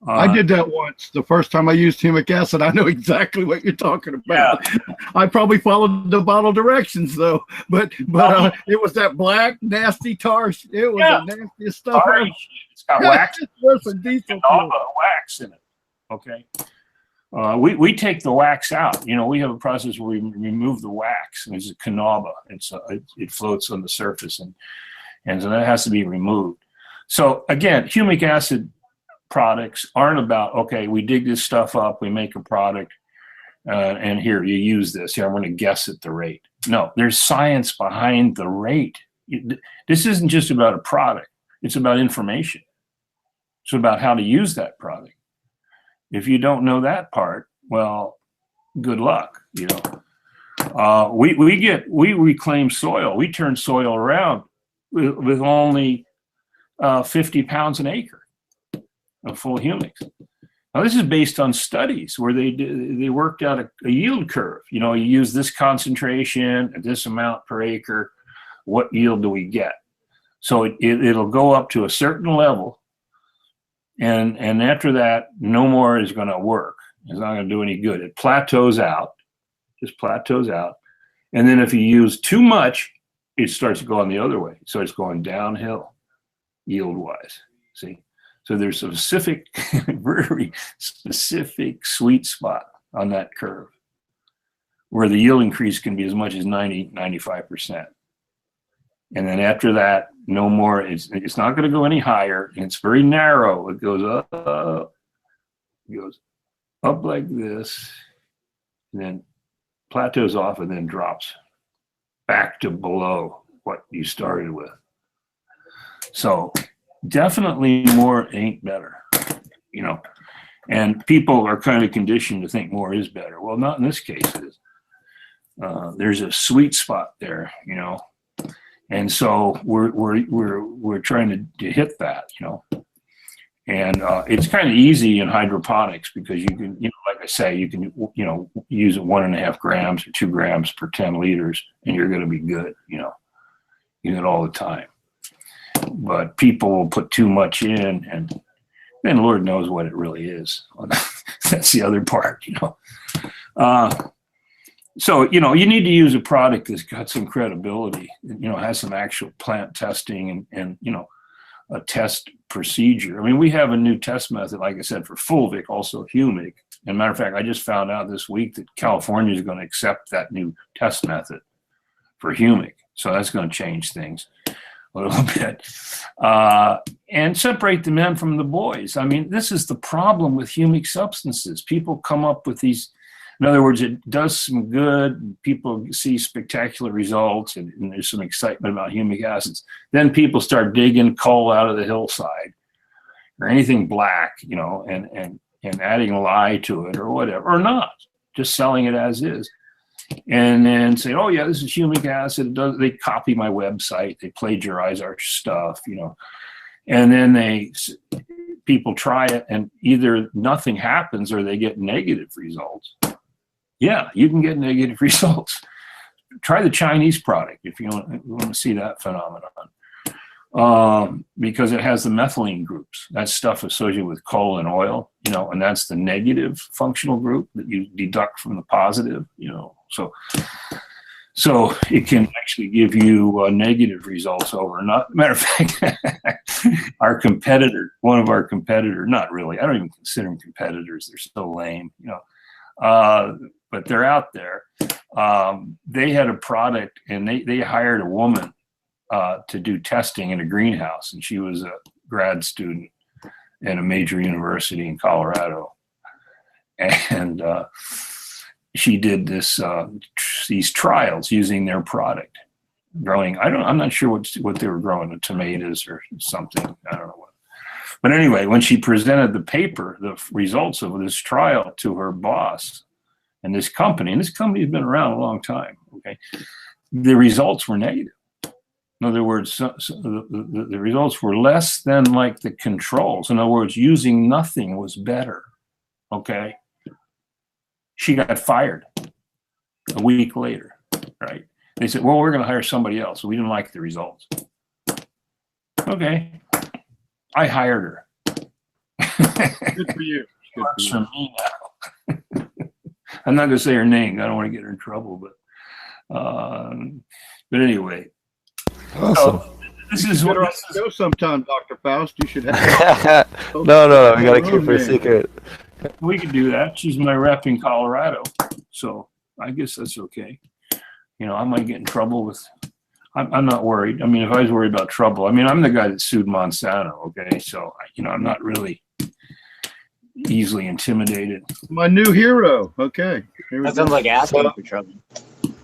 I did that once. The first time I used humic acid, I know exactly what you're talking about. Yeah. I probably followed the bottle directions though, but it was that black nasty tar. It was the nastiest stuff. It's got wax. Worse than diesel all the wax in it. Okay. We take the wax out. We have a process where we remove the wax. It's a canaba. It floats on the surface, and so that has to be removed. So again, humic acid products aren't about, okay, we dig this stuff up, we make a product, and here, you use this. Here, I'm going to guess at the rate. No, there's science behind the rate. This isn't just about a product. It's about information. It's about how to use that product. If you don't know that part, well, good luck. We reclaim soil. We turn soil around with only 50 pounds an acre of full humics. Now, this is based on studies where they worked out a yield curve. You use this concentration at this amount per acre. What yield do we get? So it'll go up to a certain level, and after that, no more is going to work. It's not going to do any good. It plateaus out, just plateaus out. And then if you use too much, it starts going the other way. So it's going downhill, yield-wise. See? So there's a specific, very specific sweet spot on that curve where the yield increase can be as much as 90, 95%. And then after that, no more. It's not going to go any higher. And it's very narrow. It goes up. It goes up like this, and then plateaus off, and then drops back to below what you started with. So definitely more ain't better, you know. And people are kind of conditioned to think more is better. Well, not in this case. There's a sweet spot there, you know. And so we're trying to hit that, you know, and it's kind of easy in hydroponics because you can, you know, like I say, you can, you know, use 1.5 grams or 2 grams per 10 liters, and you're going to be good, you know, use it all the time. But people will put too much in, and then Lord knows what it really is. That's the other part, you know. So, you know, you need to use a product that's got some credibility, you know, has some actual plant testing and you know, a test procedure. I mean, we have a new test method, like I said, for fulvic, also humic. And matter of fact, I just found out this week that California is going to accept that new test method for humic. So that's going to change things a little bit. And separate the men from the boys. I mean, this is the problem with humic substances. People come up with these. In other words, it does some good. People see spectacular results, and there's some excitement about humic acids. Then people start digging coal out of the hillside, or anything black, you know, and adding lye to it, or whatever, or not, just selling it as is, and then say, "Oh yeah, this is humic acid." It does. They copy my website. They plagiarize our stuff, you know, and then people try it, and either nothing happens or they get negative results. Yeah, you can get negative results. Try the Chinese product if you want to see that phenomenon, because it has the methylene groups. That stuff associated with coal and oil, you know, and that's the negative functional group that you deduct from the positive, you know. So it can actually give you negative results over. Not matter of fact, our competitor, one of our competitors, not really. I don't even consider them competitors. They're so lame, you know. But they're out there. They had a product, and they hired a woman to do testing in a greenhouse, and she was a grad student at a major university in Colorado, and she did these trials using their product, growing. I'm not sure what they were growing, tomatoes or something. I don't know what. But anyway, when she presented the paper, the results of this trial to her boss. And this company has been around a long time, okay? The results were negative. In other words, the results were less than like the controls. In other words, using nothing was better, okay? She got fired a week later, right? They said, well, we're going to hire somebody else. We didn't like the results. Okay, I hired her. Good for you. Good Works for you. for me now. I'm not going to say her name. I don't want to get her in trouble, but anyway. Awesome. This is You what better go sometime, Dr. Faust. You should have. No, we got to keep her a secret. we could do that. She's my rep in Colorado, so I guess that's okay. You know, I might get in trouble with. I'm not worried. I mean, if I was worried about trouble, I mean, I'm the guy that sued Monsanto. Okay, so you know, I'm not really easily intimidated. My new hero. Okay. Here we That go. sounds like asking for trouble.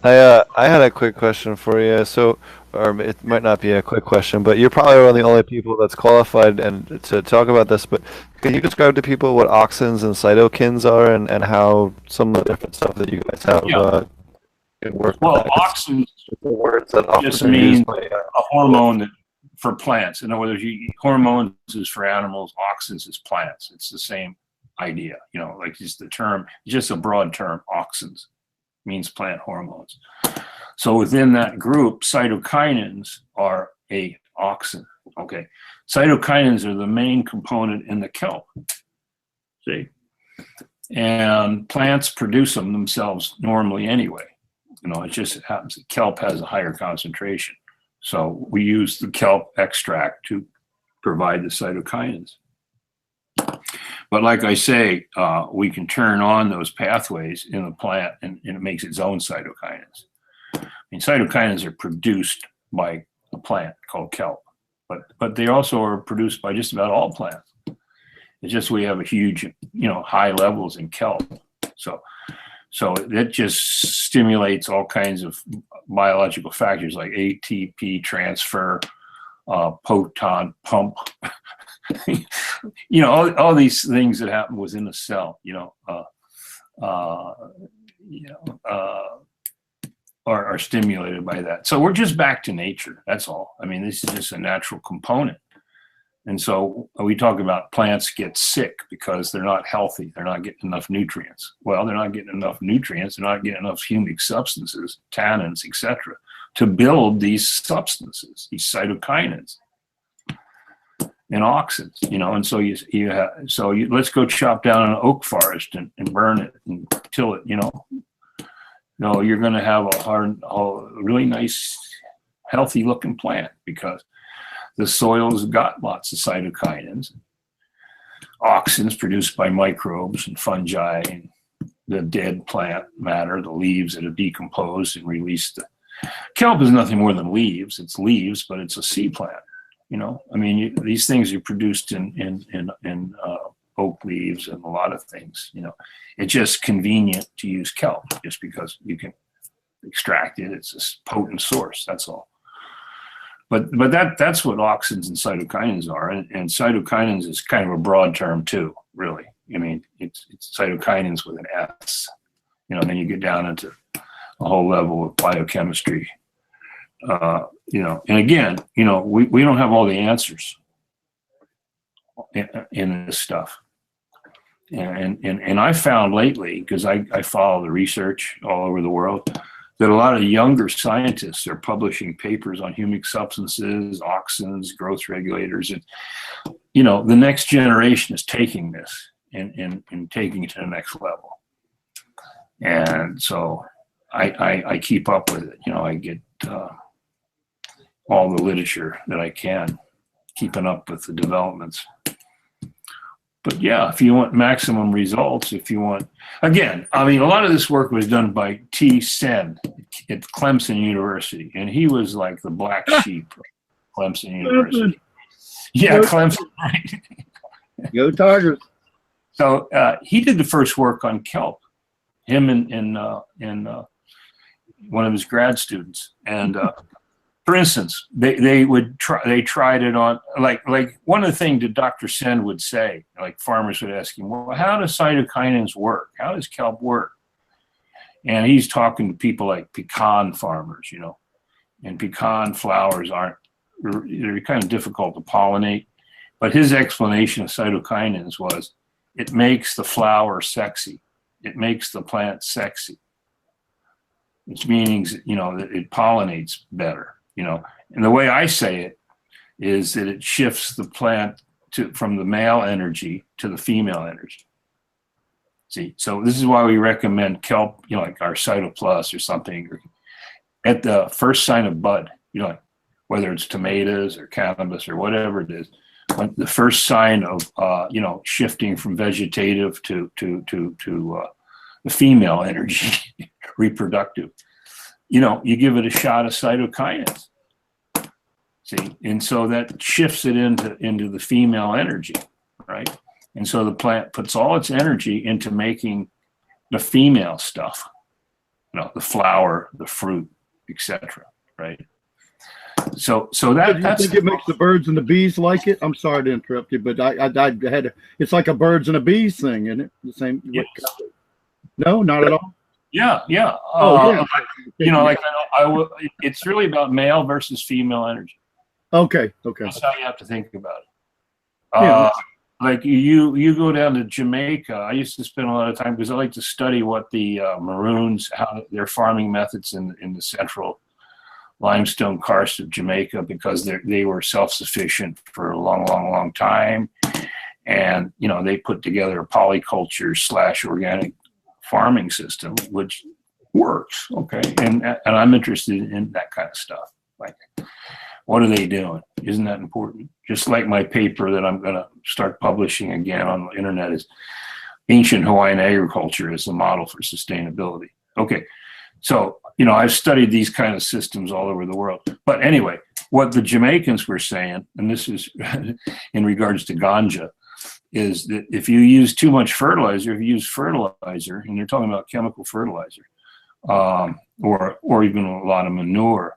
I had a quick question for you. So, or it might not be a quick question, but you're probably one of the only people that's qualified and to talk about this. But can you describe to people what auxins and cytokines are, and how some of the different stuff that you guys have can work? Well, with that? 'Cause auxins the words that often just are mean used by, a hormone that for plants. In other words, hormones is for animals, auxins is plants. It's the same idea. You know, like just the term, just a broad term, auxins means plant hormones. So within that group, cytokinins are a auxin. Okay, cytokinins are the main component in the kelp. See, and plants produce them themselves normally anyway. You know, it just happens that kelp has a higher concentration. So we use the kelp extract to provide the cytokinins. But like I say, we can turn on those pathways in the plant, and it makes its own cytokinins. I mean, cytokinins are produced by a plant called kelp, but they also are produced by just about all plants. It's just we have a huge, you know, high levels in kelp. So it just stimulates all kinds of biological factors like ATP transfer, proton pump, you know, all these things that happen within a cell, are stimulated by that. So we're just back to nature. That's all. I mean, this is just a natural component. And so we talk about plants get sick because they're not healthy. They're not getting enough nutrients. Well, they're not getting enough nutrients. They're not getting enough humic substances, tannins, etc., to build these substances, these cytokinins and auxins, you know. And so let's go chop down an oak forest and burn it and till it, you know. No, you're going to have a really nice, healthy looking plant because the soil's got lots of cytokinins, auxins produced by microbes and fungi, and the dead plant matter, the leaves that have decomposed and released. Kelp is nothing more than leaves. It's leaves, but it's a sea plant. You know, I mean, these things are produced in oak leaves and a lot of things. You know, it's just convenient to use kelp just because you can extract it. It's a potent source. That's all. But that's what auxins and cytokinins are, and cytokinins is kind of a broad term too, really. I mean, it's cytokinins with an S, you know. And then you get down into a whole level of biochemistry, you know. And again, you know, we don't have all the answers in this stuff, and I found lately, because I follow the research all over the world, that a lot of younger scientists are publishing papers on humic substances, auxins, growth regulators. And, you know, the next generation is taking this and taking it to the next level. And so I keep up with it. You know, I get all the literature that I can, keeping up with the developments. But yeah, if you want maximum results, if you want, again, I mean, a lot of this work was done by T. Sen at Clemson University, and he was like the black sheep of Clemson University. Yeah, Clemson, right? Go Tigers. So he did the first work on kelp, him and one of his grad students. And for instance, they tried it on, like one of the things that Dr. Sen would say, like farmers would ask him, well, how do cytokinins work? How does kelp work? And he's talking to people like pecan farmers, you know, and pecan flowers they're kind of difficult to pollinate. But his explanation of cytokinins was, it makes the flower sexy. It makes the plant sexy. Which means, you know, that it pollinates better. You know, and the way I say it is that it shifts the plant from the male energy to the female energy. See, so this is why we recommend kelp, you know, like our Cytoplus or something, at the first sign of bud, you know, like whether it's tomatoes or cannabis or whatever it is, when the first sign of, you know, shifting from vegetative to the female energy, reproductive. You know, you give it a shot of cytokinins. See, and so that shifts it into the female energy, right? And so the plant puts all its energy into making the female stuff, you know, the flower, the fruit, etc. Right? So that's. You think it makes the birds and the bees like it? I'm sorry to interrupt you, but I had it's like a birds and the bees thing, isn't it? The same. Yes. No, not at all. Yeah. Oh, yeah. You know, like it's really about male versus female energy. Okay. That's how you have to think about it. Yeah. Like you go down to Jamaica. I used to spend a lot of time because I like to study what the Maroons, how their farming methods in the central limestone karst of Jamaica because they were self-sufficient for a long time. And, you know, they put together a polyculture / organic farming system, which works. Okay. And I'm interested in that kind of stuff. Like, what are they doing? Isn't that important? Just like my paper that I'm going to start publishing again on the internet is Ancient Hawaiian Agriculture as a Model for Sustainability. Okay. So, you know, I've studied these kind of systems all over the world. But anyway, what the Jamaicans were saying, and this is in regards to ganja, is that if you use too much fertilizer, if you use fertilizer, and they're talking about chemical fertilizer, or even a lot of manure,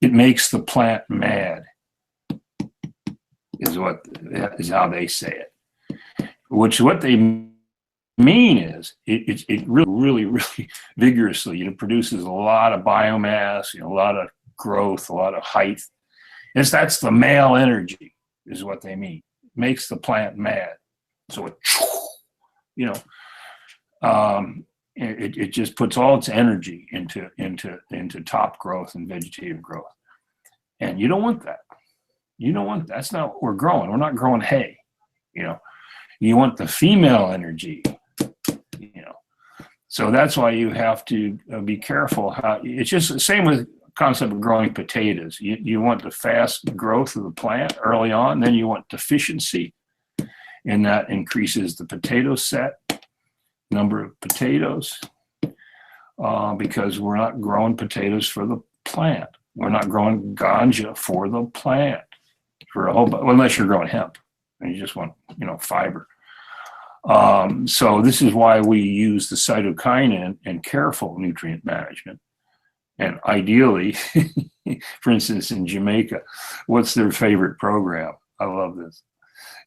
it makes the plant mad, is how they say it. Which what they mean is it really vigorously, you know, produces a lot of biomass, you know, a lot of growth, a lot of height. That's the male energy, is what they mean. It makes the plant mad. So it, you know, it just puts all its energy into top growth and vegetative growth. And you don't want that. You don't want that. That's not what we're growing. We're not growing hay. You know, you want the female energy. You know, so that's why you have to be careful how. It's just the same with concept of growing potatoes. You want the fast growth of the plant early on, then you want deficiency, and that increases the potato set, number of potatoes, because we're not growing potatoes for the plant. We're not growing ganja for the plant, for a whole, well, unless you're growing hemp and you just want, you know, fiber. So this is why we use the cytokinin and careful nutrient management. And ideally, for instance, in Jamaica, what's their favorite program? I love this.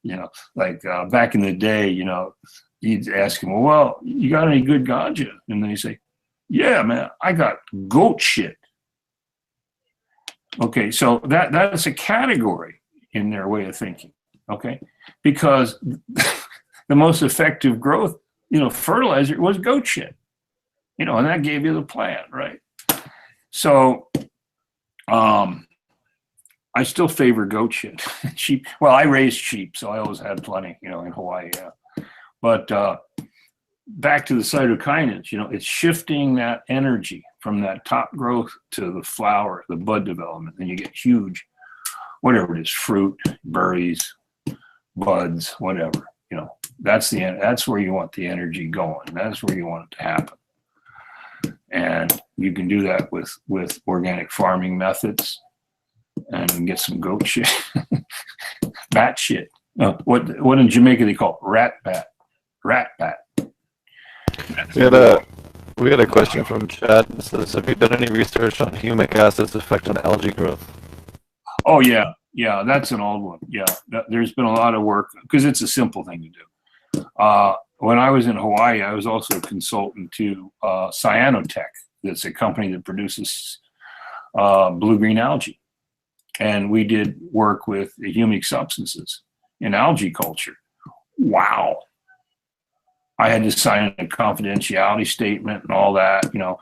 You know, like back in the day, you know, you'd ask them, well, you got any good ganja? And they say, yeah, man, I got goat shit. Okay, so that's a category in their way of thinking, okay? Because the most effective growth, you know, fertilizer was goat shit, you know, and that gave you the plant, right? So I still favor goat shit. Sheep, well, I raised sheep, so I always had plenty, you know, in Hawaii, yeah. But back to the cytokinins, you know, it's shifting that energy from that top growth to the flower, the bud development, and you get huge, whatever it is, fruit, berries, buds, whatever, you know, that's where you want the energy going. That's where you want it to happen. And you can do that with organic farming methods, and you can get some goat shit, bat shit. What in Jamaica they call rat bat. We had a question from Chad. It says, have you done any research on humic acid's effect on algae growth? Oh yeah, that's an old one. Yeah, there's been a lot of work because it's a simple thing to do. When I was in Hawaii, I was also a consultant to Cyanotech. That's a company that produces blue-green algae. And we did work with the humic substances in algae culture. Wow. I had to sign a confidentiality statement and all that, you know,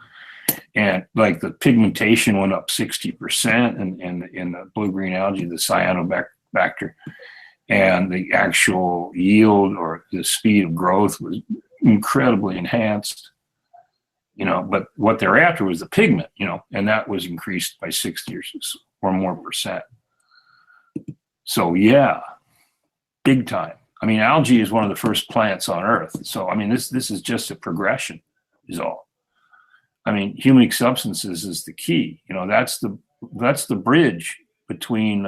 and like the pigmentation went up 60% in the blue-green algae, the cyanobacter, and the actual yield or the speed of growth was incredibly enhanced, you know, but what they're after was the pigment, you know, and that was increased by 60 or more percent. So yeah, big time. I mean, algae is one of the first plants on Earth. So, I mean, this is just a progression is all. I mean, humic substances is the key. You know, that's the bridge between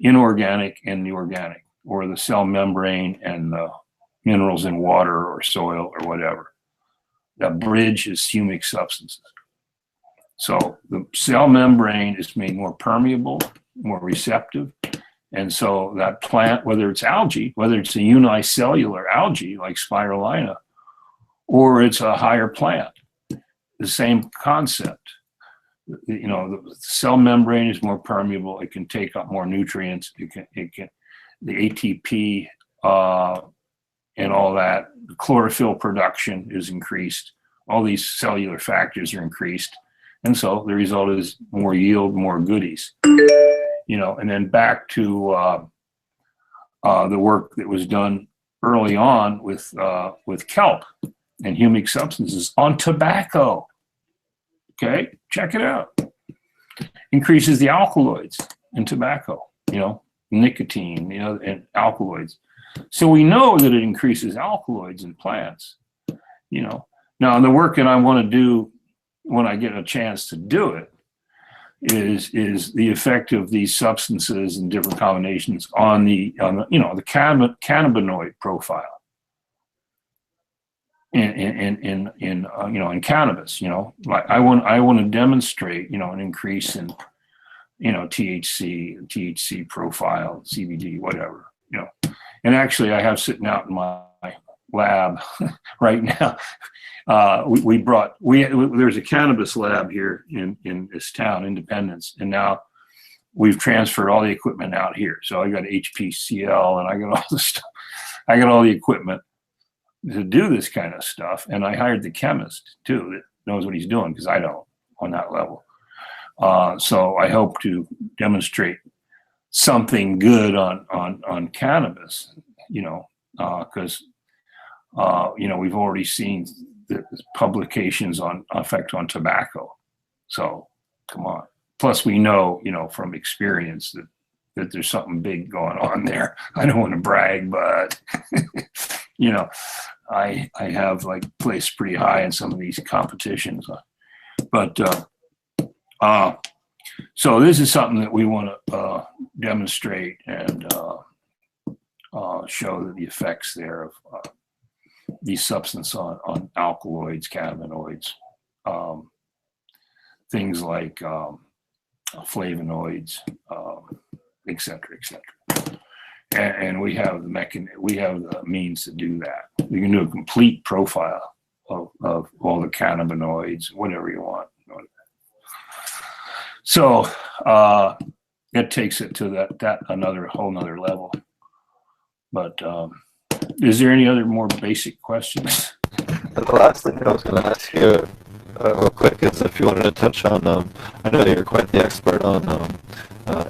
inorganic and the organic, or the cell membrane and the minerals in water or soil or whatever. That bridge is humic substances. So the cell membrane is made more permeable, more receptive. And so that plant, whether it's algae, whether it's a unicellular algae like spirulina, or it's a higher plant, the same concept. You know, the cell membrane is more permeable. It can take up more nutrients. It can the ATP and all that. The chlorophyll production is increased. All these cellular factors are increased. And so the result is more yield, more goodies. And then back to the work that was done early on with kelp and humic substances on tobacco. Okay, check it out. Increases the alkaloids in tobacco, nicotine, and alkaloids. So we know that it increases alkaloids in plants, Now the work that I want to do when I get a chance to do it is the effect of these substances and different combinations on the cannabinoid profile in cannabis. Like I want to demonstrate an increase in THC profile, CBD, whatever. And actually I have sitting out in my lab right now. There's a cannabis lab here in this town, Independence, and now we've transferred all the equipment out here. So I got HPCL and I got all the stuff. I got all the equipment to do this kind of stuff, and I hired the chemist too that knows what he's doing, because I don't on that level. So I hope to demonstrate something good on cannabis, because we've already seen the publications on effect on tobacco. So come on. Plus we know, from experience that there's something big going on there. I don't want to brag, but I have placed pretty high in some of these competitions. But so this is something that we want to demonstrate and show the effects there of these substances on alkaloids, cannabinoids, things like flavonoids, et cetera, et cetera. And we have the means to do that. We can do a complete profile of all the cannabinoids, whatever you want. So it takes it to that whole nother level. But is there any other more basic questions? The last thing I was going to ask you real quick is if you wanted to touch on, I know you're quite the expert on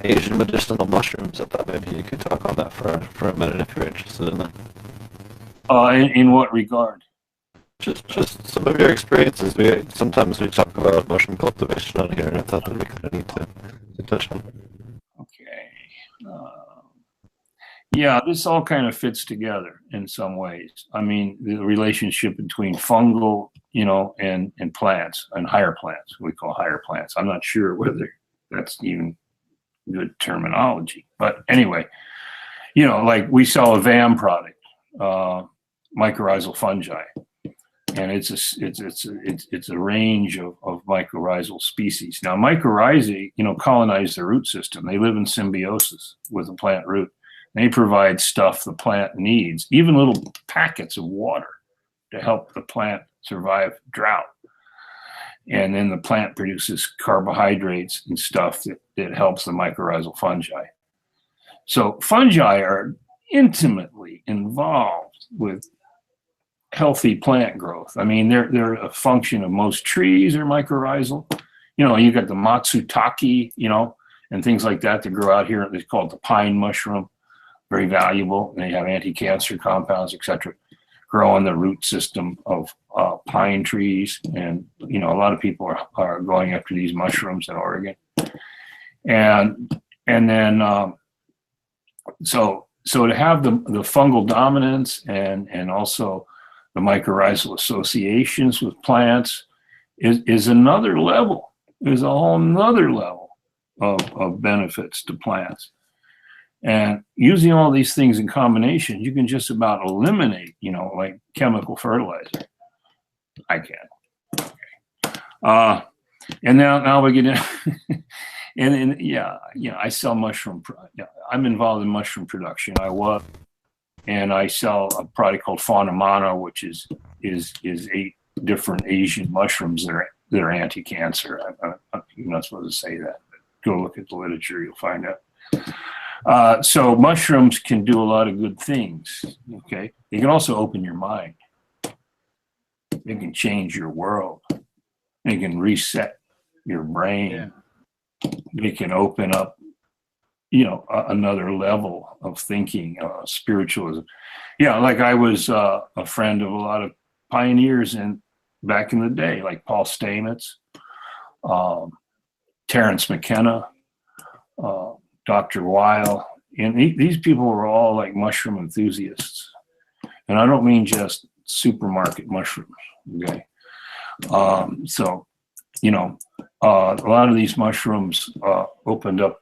Asian medicinal mushrooms. I thought maybe you could talk on that for a minute if you're interested in that. In what regard? Just some of your experiences. Sometimes we talk about mushroom cultivation on here, and I thought that we kind of need to touch on. Okay. Yeah, this all kind of fits together in some ways. I mean, the relationship between fungal, and plants, and higher plants, we call higher plants. I'm not sure whether that's even good terminology, but anyway, like we sell a VAM product, mycorrhizal fungi, and it's a range of mycorrhizal species. Now, mycorrhizae, colonize the root system. They live in symbiosis with the plant root. They provide stuff the plant needs, even little packets of water to help the plant survive drought. And then the plant produces carbohydrates and stuff that helps the mycorrhizal fungi. So fungi are intimately involved with healthy plant growth. I mean, they're a function of most trees are mycorrhizal. You got the matsutake, and things like that grow out here. They call it the pine mushroom. Very valuable. They have anti-cancer compounds, etc. Grow on the root system of pine trees, and a lot of people are going after these mushrooms in Oregon. And then so to have the fungal dominance and also the mycorrhizal associations with plants is another level. There's a whole nother level of benefits to plants. And using all these things in combination, you can just about eliminate, like chemical fertilizer. I can. Okay. And now we get in, and I sell mushroom. I'm involved in mushroom production. And I sell a product called Fauna Mono, which is 8 different Asian mushrooms that are anti-cancer. You're not supposed to say that, but go look at the literature, you'll find out. So mushrooms can do a lot of good things. Okay, they can also open your mind. They can change your world. They can reset your brain. They can open up, another level of thinking, spiritualism. Yeah, like I was a friend of a lot of pioneers back in the day, like Paul Stamets, Terence McKenna, Dr. Weil, and these people were all like mushroom enthusiasts. And I don't mean just supermarket mushrooms, okay? So, a lot of these mushrooms opened up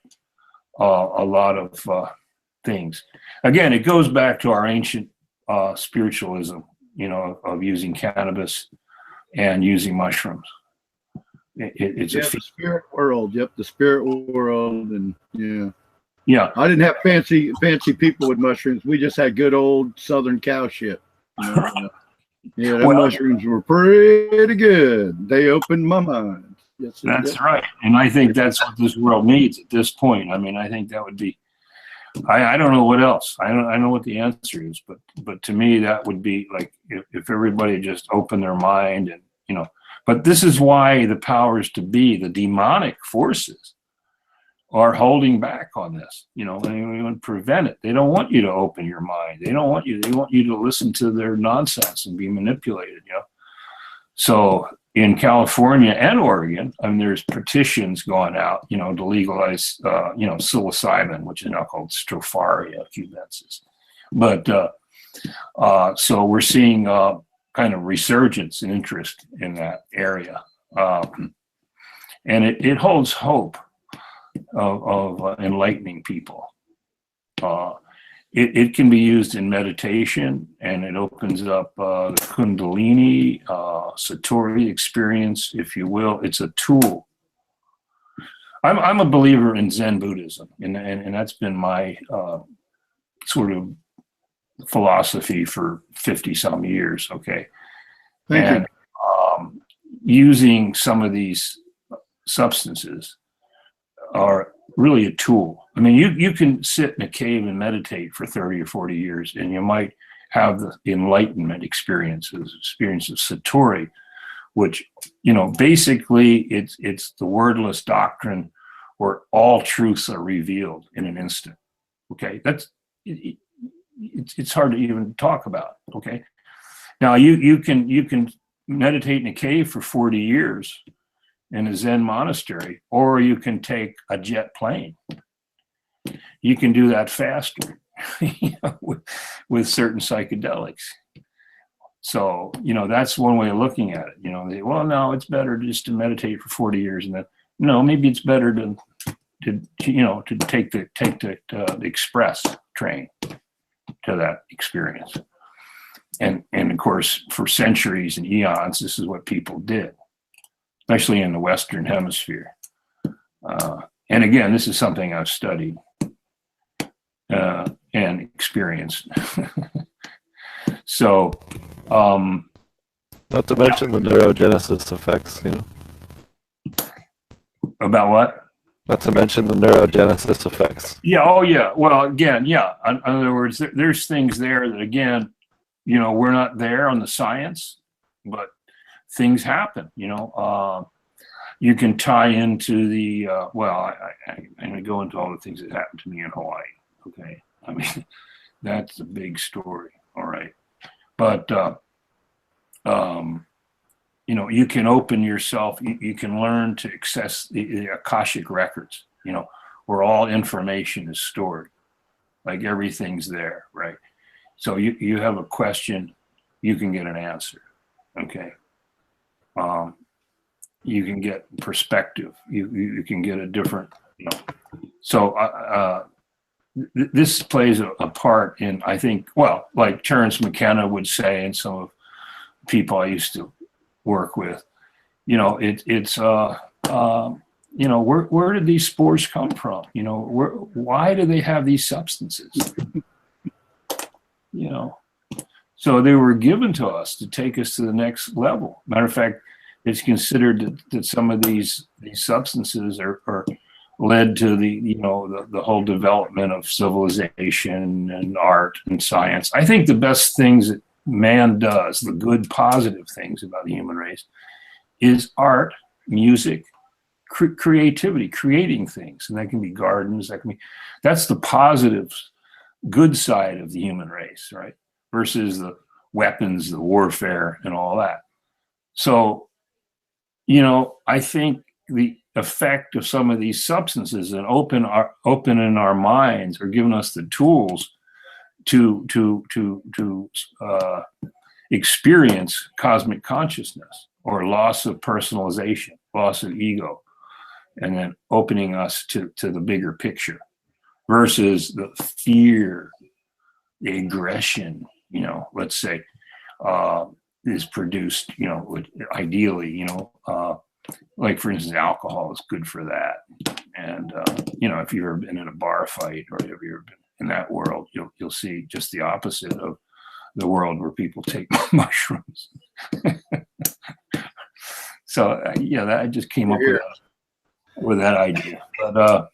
a lot of things. Again, it goes back to our ancient spiritualism, of using cannabis and using mushrooms. It's the spirit world. Yep, the spirit world, and yeah. I didn't have fancy people with mushrooms. We just had good old Southern cow shit. Yeah, the mushrooms were pretty good. They opened my mind. Yes, that's right, and I think that's what this world needs at this point. I mean, I think that would be. I don't know what else. I know what the answer is, but to me that would be like if everybody just opened their mind and But this is why the powers to be, the demonic forces, are holding back on this. They want to prevent it. They don't want you to open your mind. They don't want you. They want you to listen to their nonsense and be manipulated. So in California and Oregon, there's petitions going out, to legalize, psilocybin, which is now called Stropharia cubensis. But so we're seeing kind of resurgence in interest in that area, and it holds hope of enlightening people. It can be used in meditation, and it opens up the Kundalini, Satori experience, if you will. It's a tool. I'm a believer in Zen Buddhism, and that's been my sort of philosophy for 50 some years. Okay. Thank you. Using some of these substances are really a tool. I mean, you can sit in a cave and meditate for 30 or 40 years, and you might have the enlightenment experience of Satori, which, basically it's the wordless doctrine where all truths are revealed in an instant. Okay. It's hard to even talk about. Okay. Now you can meditate in a cave for 40 years in a Zen monastery, or you can take a jet plane. You can do that faster with certain psychedelics. So, that's one way of looking at it. No, it's better just to meditate for 40 years, and then, maybe it's better to take the express train to that experience. And of course, for centuries and eons, this is what people did, especially in the Western Hemisphere. And again, this is something I've studied and experienced. So, not to mention the neurogenesis effects, About what? Not to mention the neurogenesis effects. Yeah. Oh, yeah. Well, again, yeah. In other words, there's things there that, again, we're not there on the science, but things happen. You can tie into the I'm going to go into all the things that happened to me in Hawaii. Okay, I mean that's a big story. All right, but you can open yourself. You can learn to access the Akashic records. Where all information is stored, like everything's there, right? So you have a question, you can get an answer. Okay. You can get perspective. You can get a different, So this plays a part in, I think, well, like Terence McKenna would say, and some of the people I used to work with, where did these spores come from? Why do they have these substances? So they were given to us to take us to the next level. Matter of fact, it's considered that some of these substances are led to the whole development of civilization and art and science. I think the best things that man does, the good positive things about the human race, is art, music, creativity, creating things, and that can be gardens. That's the positive, good side of the human race, right? Versus the weapons, the warfare, and all that. So, I think the effect of some of these substances and opening our minds or giving us the tools to experience cosmic consciousness or loss of personalization, loss of ego, and then opening us to the bigger picture versus the fear, the aggression, let's say, is produced, ideally, like for instance, alcohol is good for that. And, if you've ever been in a bar fight or if you've ever been in that world, you'll see just the opposite of the world where people take mushrooms. So, I just came up with that idea. But,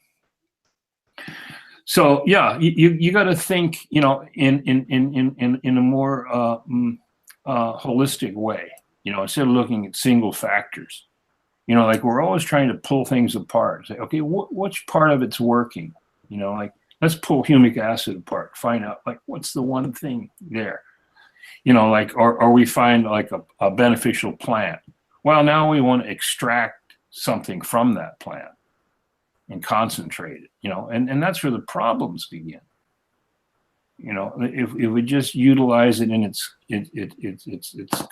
so yeah, you got to think, in a more holistic way, instead of looking at single factors. Like we're always trying to pull things apart. Say, okay, which part of it's working? Like let's pull humic acid apart, find out like what's the one thing there. Like or we find like a beneficial plant. Well, now we want to extract something from that plant and concentrate it, and that's where the problems begin. If we just utilize it in its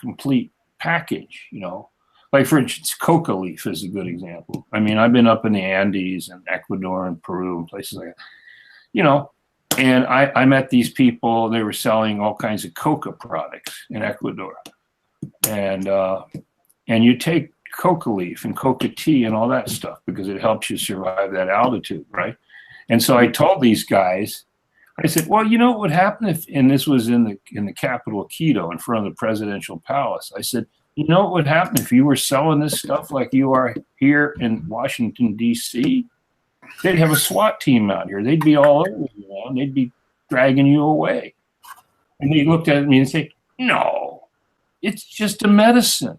complete package, like for instance, coca leaf is a good example. I mean, I've been up in the Andes and Ecuador and Peru and places like that, and I met these people. They were selling all kinds of coca products in Ecuador, and you take coca leaf and coca tea and all that stuff because it helps you survive that altitude, right? And so I told these guys, I said, well, what would happen if, and this was in the capital of Quito in front of the presidential palace. I said, what would happen if you were selling this stuff like you are here in Washington, D.C.? They'd have a SWAT team out here. They'd be all over you, and they'd be dragging you away. And they looked at me and said, no, it's just a medicine.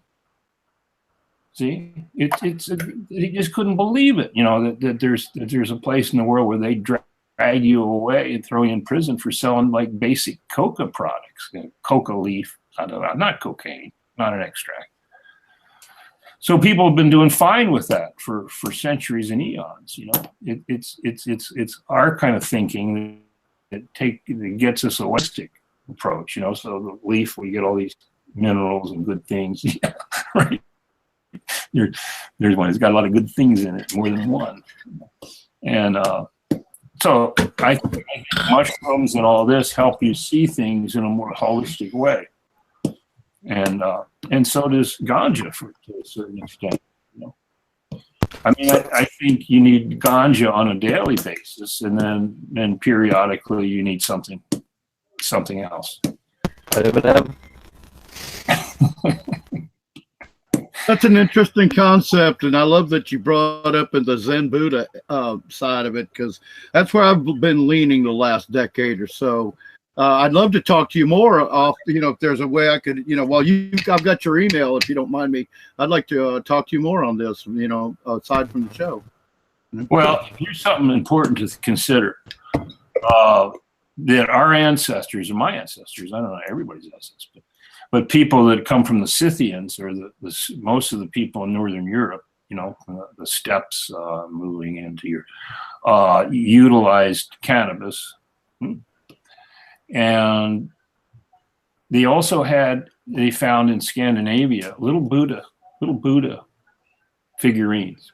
See, he just couldn't believe it, that there's a place in the world where they drag you away and throw you in prison for selling like basic coca products, coca leaf, not cocaine, not an extract. So people have been doing fine with that for centuries and eons. It's our kind of thinking that gets us a holistic approach. So the leaf, we get all these minerals and good things, right? There's one. It's got a lot of good things in it, more than one. And so I think mushrooms and all this help you see things in a more holistic way. And so does ganja to a certain extent. I mean, I think you need ganja on a daily basis, and then periodically you need something else. That's an interesting concept, and I love that you brought up in the Zen Buddha side of it, because that's where I've been leaning the last decade or so. I'd love to talk to you more off, if there's a way I could, I've got your email, if you don't mind me. I'd like to talk to you more on this, aside from the show. Well, here's something important to consider. That our ancestors, and my ancestors, I don't know everybody's ancestors, but people that come from the Scythians, or the most of the people in Northern Europe, the steppes moving into your, utilized cannabis. And they also they found in Scandinavia little Buddha figurines.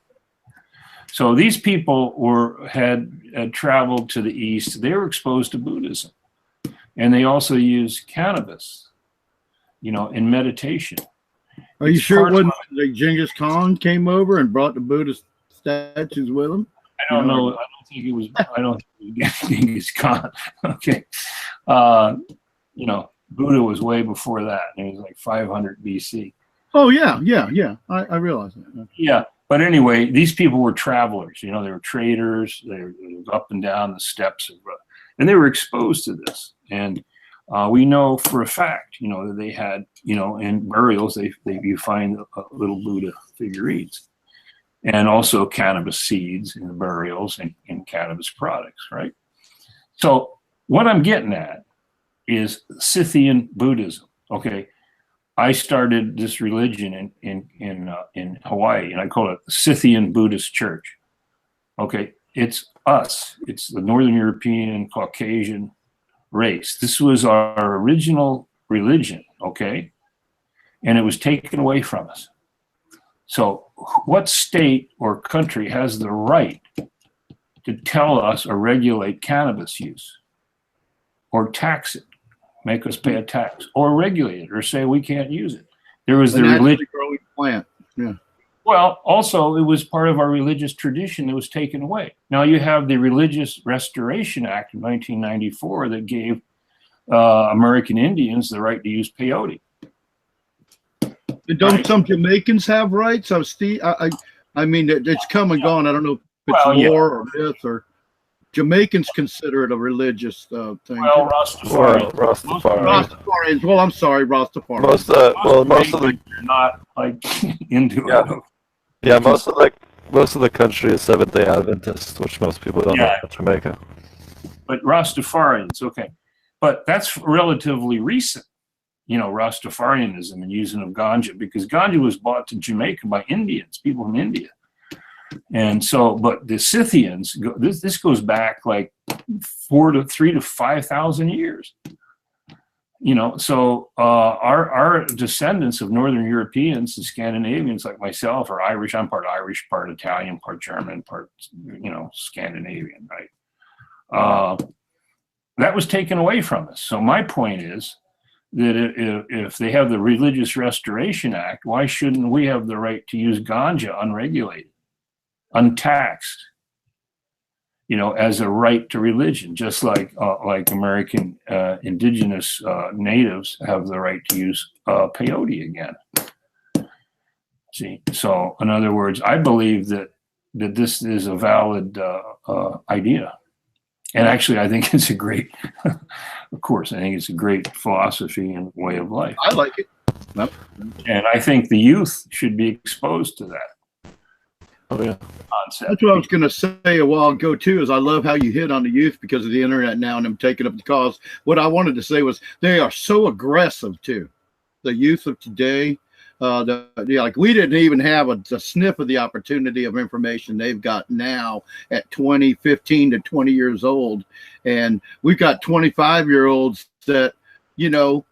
So these people had traveled to the East. They were exposed to Buddhism, and they also used cannabis, in meditation. Are you sure it wasn't like Genghis Khan came over and brought the Buddhist statues with him? I don't know. I don't think it was Genghis Khan. Okay. Buddha was way before that. It was like 500 BC. Oh, yeah. I realize that. Yeah. But anyway, these people were travelers. They were traders. They were up and down the steppes, and they were exposed to this. And we know for a fact, that they had, in burials, you find little Buddha figurines. and also cannabis seeds and burials and cannabis products, right? So what I'm getting at is Scythian Buddhism. Okay, I started this religion in Hawaii, and I call it the Scythian Buddhist Church. Okay, it's us. It's the Northern European Caucasian race. This was our original religion. Okay, and it was taken away from us. So what state or country has the right to tell us or regulate cannabis use or tax it, make us pay a tax, or regulate it or say we can't use it? There was the religion growing plant. Yeah. Well, also it was part of our religious tradition that was taken away. Now you have the Religious Restoration Act of 1994 that gave American Indians the right to use peyote. Don't some Jamaicans have rights? I mean, it's come and gone. I don't know if it's lore or myth, or Jamaicans consider it a religious thing. Well, Rastafarians. Well, I'm sorry, Rastafarians. Most of the are not like into it. Yeah, most of the country is Seventh-day Adventist, which most people don't know about Jamaica. But Rastafarians, okay, but that's relatively recent. You know, Rastafarianism and using of ganja, because ganja was brought to Jamaica by Indians, people from India. And so, but the Scythians, this goes back like 3,000 to 5,000 years. You know, so our descendants of Northern Europeans and Scandinavians like myself are Irish. I'm part Irish, part Italian, part German, part, Scandinavian, right? That was taken away from us. So my point is, that if they have the Religious Restoration Act, why shouldn't we have the right to use ganja unregulated, untaxed, as a right to religion, just like American indigenous natives have the right to use peyote again. See, so in other words, I believe that this is a valid idea. And actually, I think it's a great, of course, I think it's a great philosophy and way of life. I like it. Nope. And I think the youth should be exposed to that. Oh, yeah. Concept. That's what I was going to say a while ago, too, is I love how you hit on the youth because of the internet now and them taking up the cause. What I wanted to say was they are so aggressive, too. The youth of today. Like we didn't even have a sniff of the opportunity of information they've got now at 15 to 20 years old. And we've got 25-year-olds that,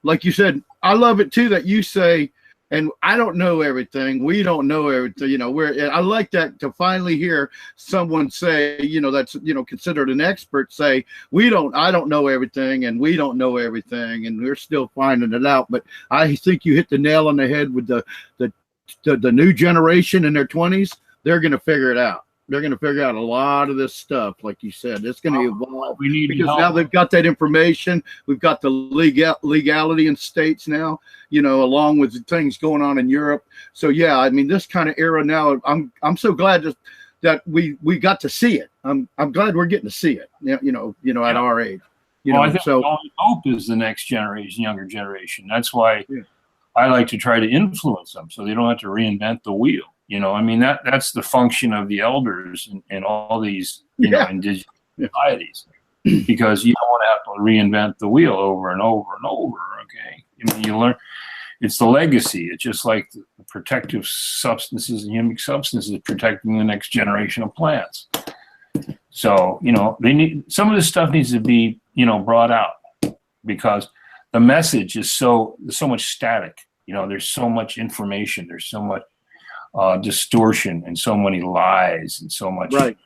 like you said, I love it too that you say, and I don't know everything. We don't know everything. I like that to finally hear someone say, that's, considered an expert say, I don't know everything and we don't know everything and we're still finding it out. But I think you hit the nail on the head with the new generation in their 20s. They're going to figure it out. They're going to figure out a lot of this stuff, like you said. It's going to evolve because now they've got that information. We've got the legality in states now, along with the things going on in Europe. So yeah, I mean, this kind of era now, I'm so glad that we got to see it. I'm glad we're getting to see it. At our age. I think the only hope is the next generation, younger generation. That's why I like to try to influence them so they don't have to reinvent the wheel. That's the function of the elders in all these indigenous societies, because you don't want to have to reinvent the wheel over and over and over. Okay, you learn. It's the legacy. It's just like the protective substances and humic substances protecting the next generation of plants. So they need some of this stuff needs to be brought out because the message is so much static. There's so much information. There's so much distortion and so many lies and so much, right.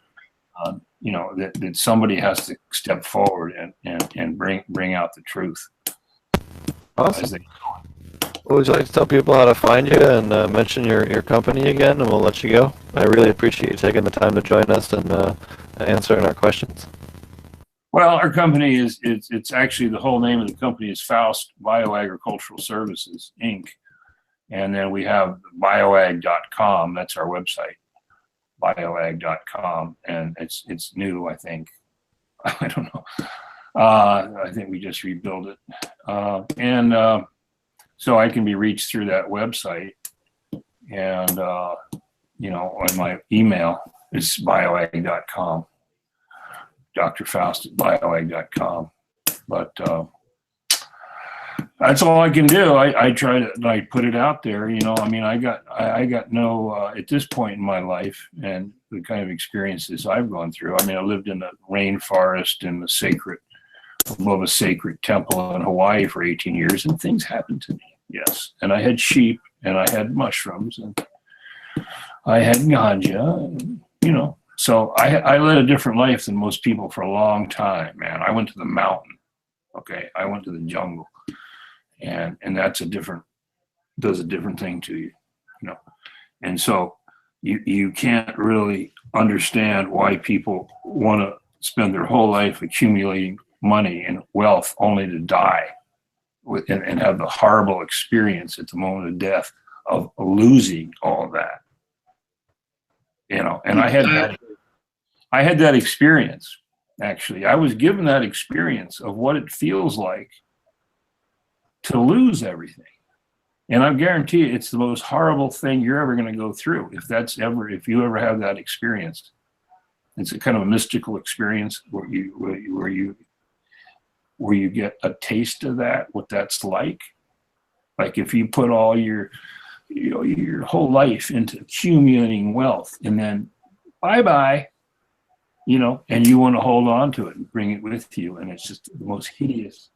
That somebody has to step forward and bring out the truth. Awesome. Would you like to tell people how to find you and mention your company again, and we'll let you go? I really appreciate you taking the time to join us and answering our questions. Well, our company it's actually the whole name of the company is Faust Bioagricultural Services, Inc. And then we have BioAg.com. That's our website, BioAg.com. And it's new, I think. I don't know. I think we just rebuilt it. So I can be reached through that website. And on my email is bioag.com, Dr. Faust at bioag.com. But that's all I can do. I try to put it out there. I got no at this point in my life and the kind of experiences I've gone through. I lived in the rainforest in above a sacred temple in Hawaii for 18 years, and things happened to me. Yes, and I had sheep, and I had mushrooms, and I had ganja, and, so I led a different life than most people for a long time, man. I went to the mountain. Okay, I went to the jungle, and that's does a different thing to you, and so you can't really understand why people want to spend their whole life accumulating money and wealth only to die and have the horrible experience at the moment of death of losing all of that. And I had that experience. Actually, I was given that experience of what it feels like to lose everything. And I guarantee you, it's the most horrible thing you're ever going to go through. If you ever have that experience, it's a kind of a mystical experience where you get a taste of that, what that's like. Like if you put all your whole life into accumulating wealth, and then bye-bye, and you want to hold on to it and bring it with you, and it's just the most hideous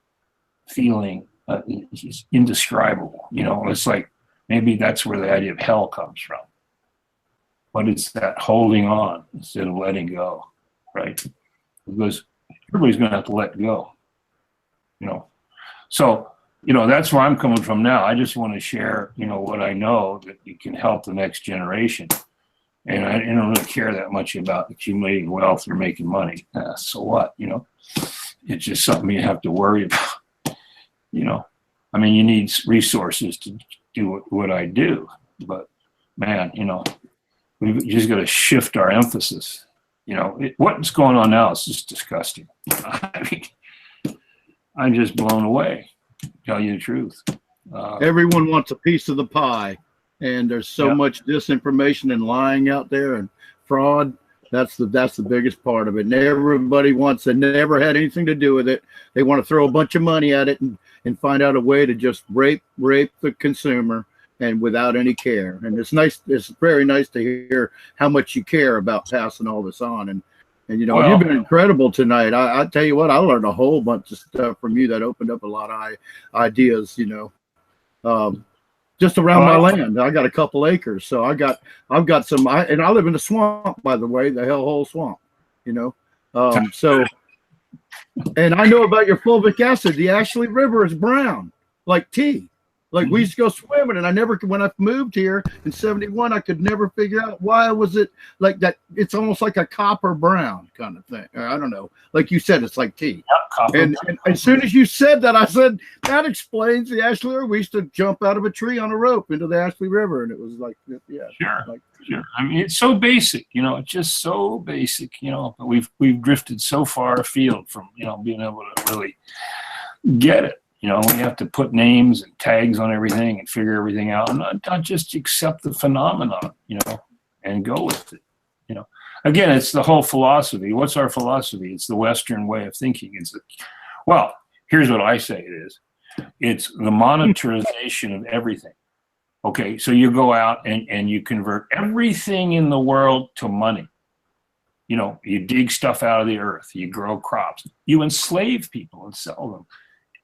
feeling. It's just indescribable. It's like maybe that's where the idea of hell comes from. But it's that holding on instead of letting go, right? Because everybody's going to have to let go. So that's where I'm coming from now. I just want to share what I know that it can help the next generation, and I don't really care that much about accumulating wealth or making money. So what? It's just something you have to worry about. You need resources to do what I do, but man, we've just got to shift our emphasis. What's going on now is just disgusting. I'm just blown away, to tell you the truth. Everyone wants a piece of the pie, and there's so much disinformation and lying out there and fraud. That's the biggest part of it. And everybody wants to never had anything to do with it. They want to throw a bunch of money at it and find out a way to just rape the consumer, and without any care. And it's nice. It's very nice to hear how much you care about passing all this on. And you've been incredible tonight. I tell you what, I learned a whole bunch of stuff from you that opened up a lot of ideas. Just around my land, I got a couple acres, so I've got some. And I live in a swamp, by the way, the hellhole swamp. So, and I know about your fulvic acid. The Ashley River is brown, like tea. Like we used to go swimming, and when I moved here in '71, I could never figure out why was it like that. It's almost like a copper brown kind of thing. I don't know. Like you said, it's like tea. Yep, and as soon as you said that, I said that explains the Ashley River. We used to jump out of a tree on a rope into the Ashley River, and it was like, sure. It's so basic, it's just so basic, but we've drifted so far afield from being able to really get it. We have to put names and tags on everything and figure everything out, and not just accept the phenomenon, and go with it. Again, it's the whole philosophy. What's our philosophy? It's the Western way of thinking. Here's what I say it is. It's the monetization of everything. Okay, so you go out and you convert everything in the world to money. You dig stuff out of the earth. You grow crops. You enslave people and sell them.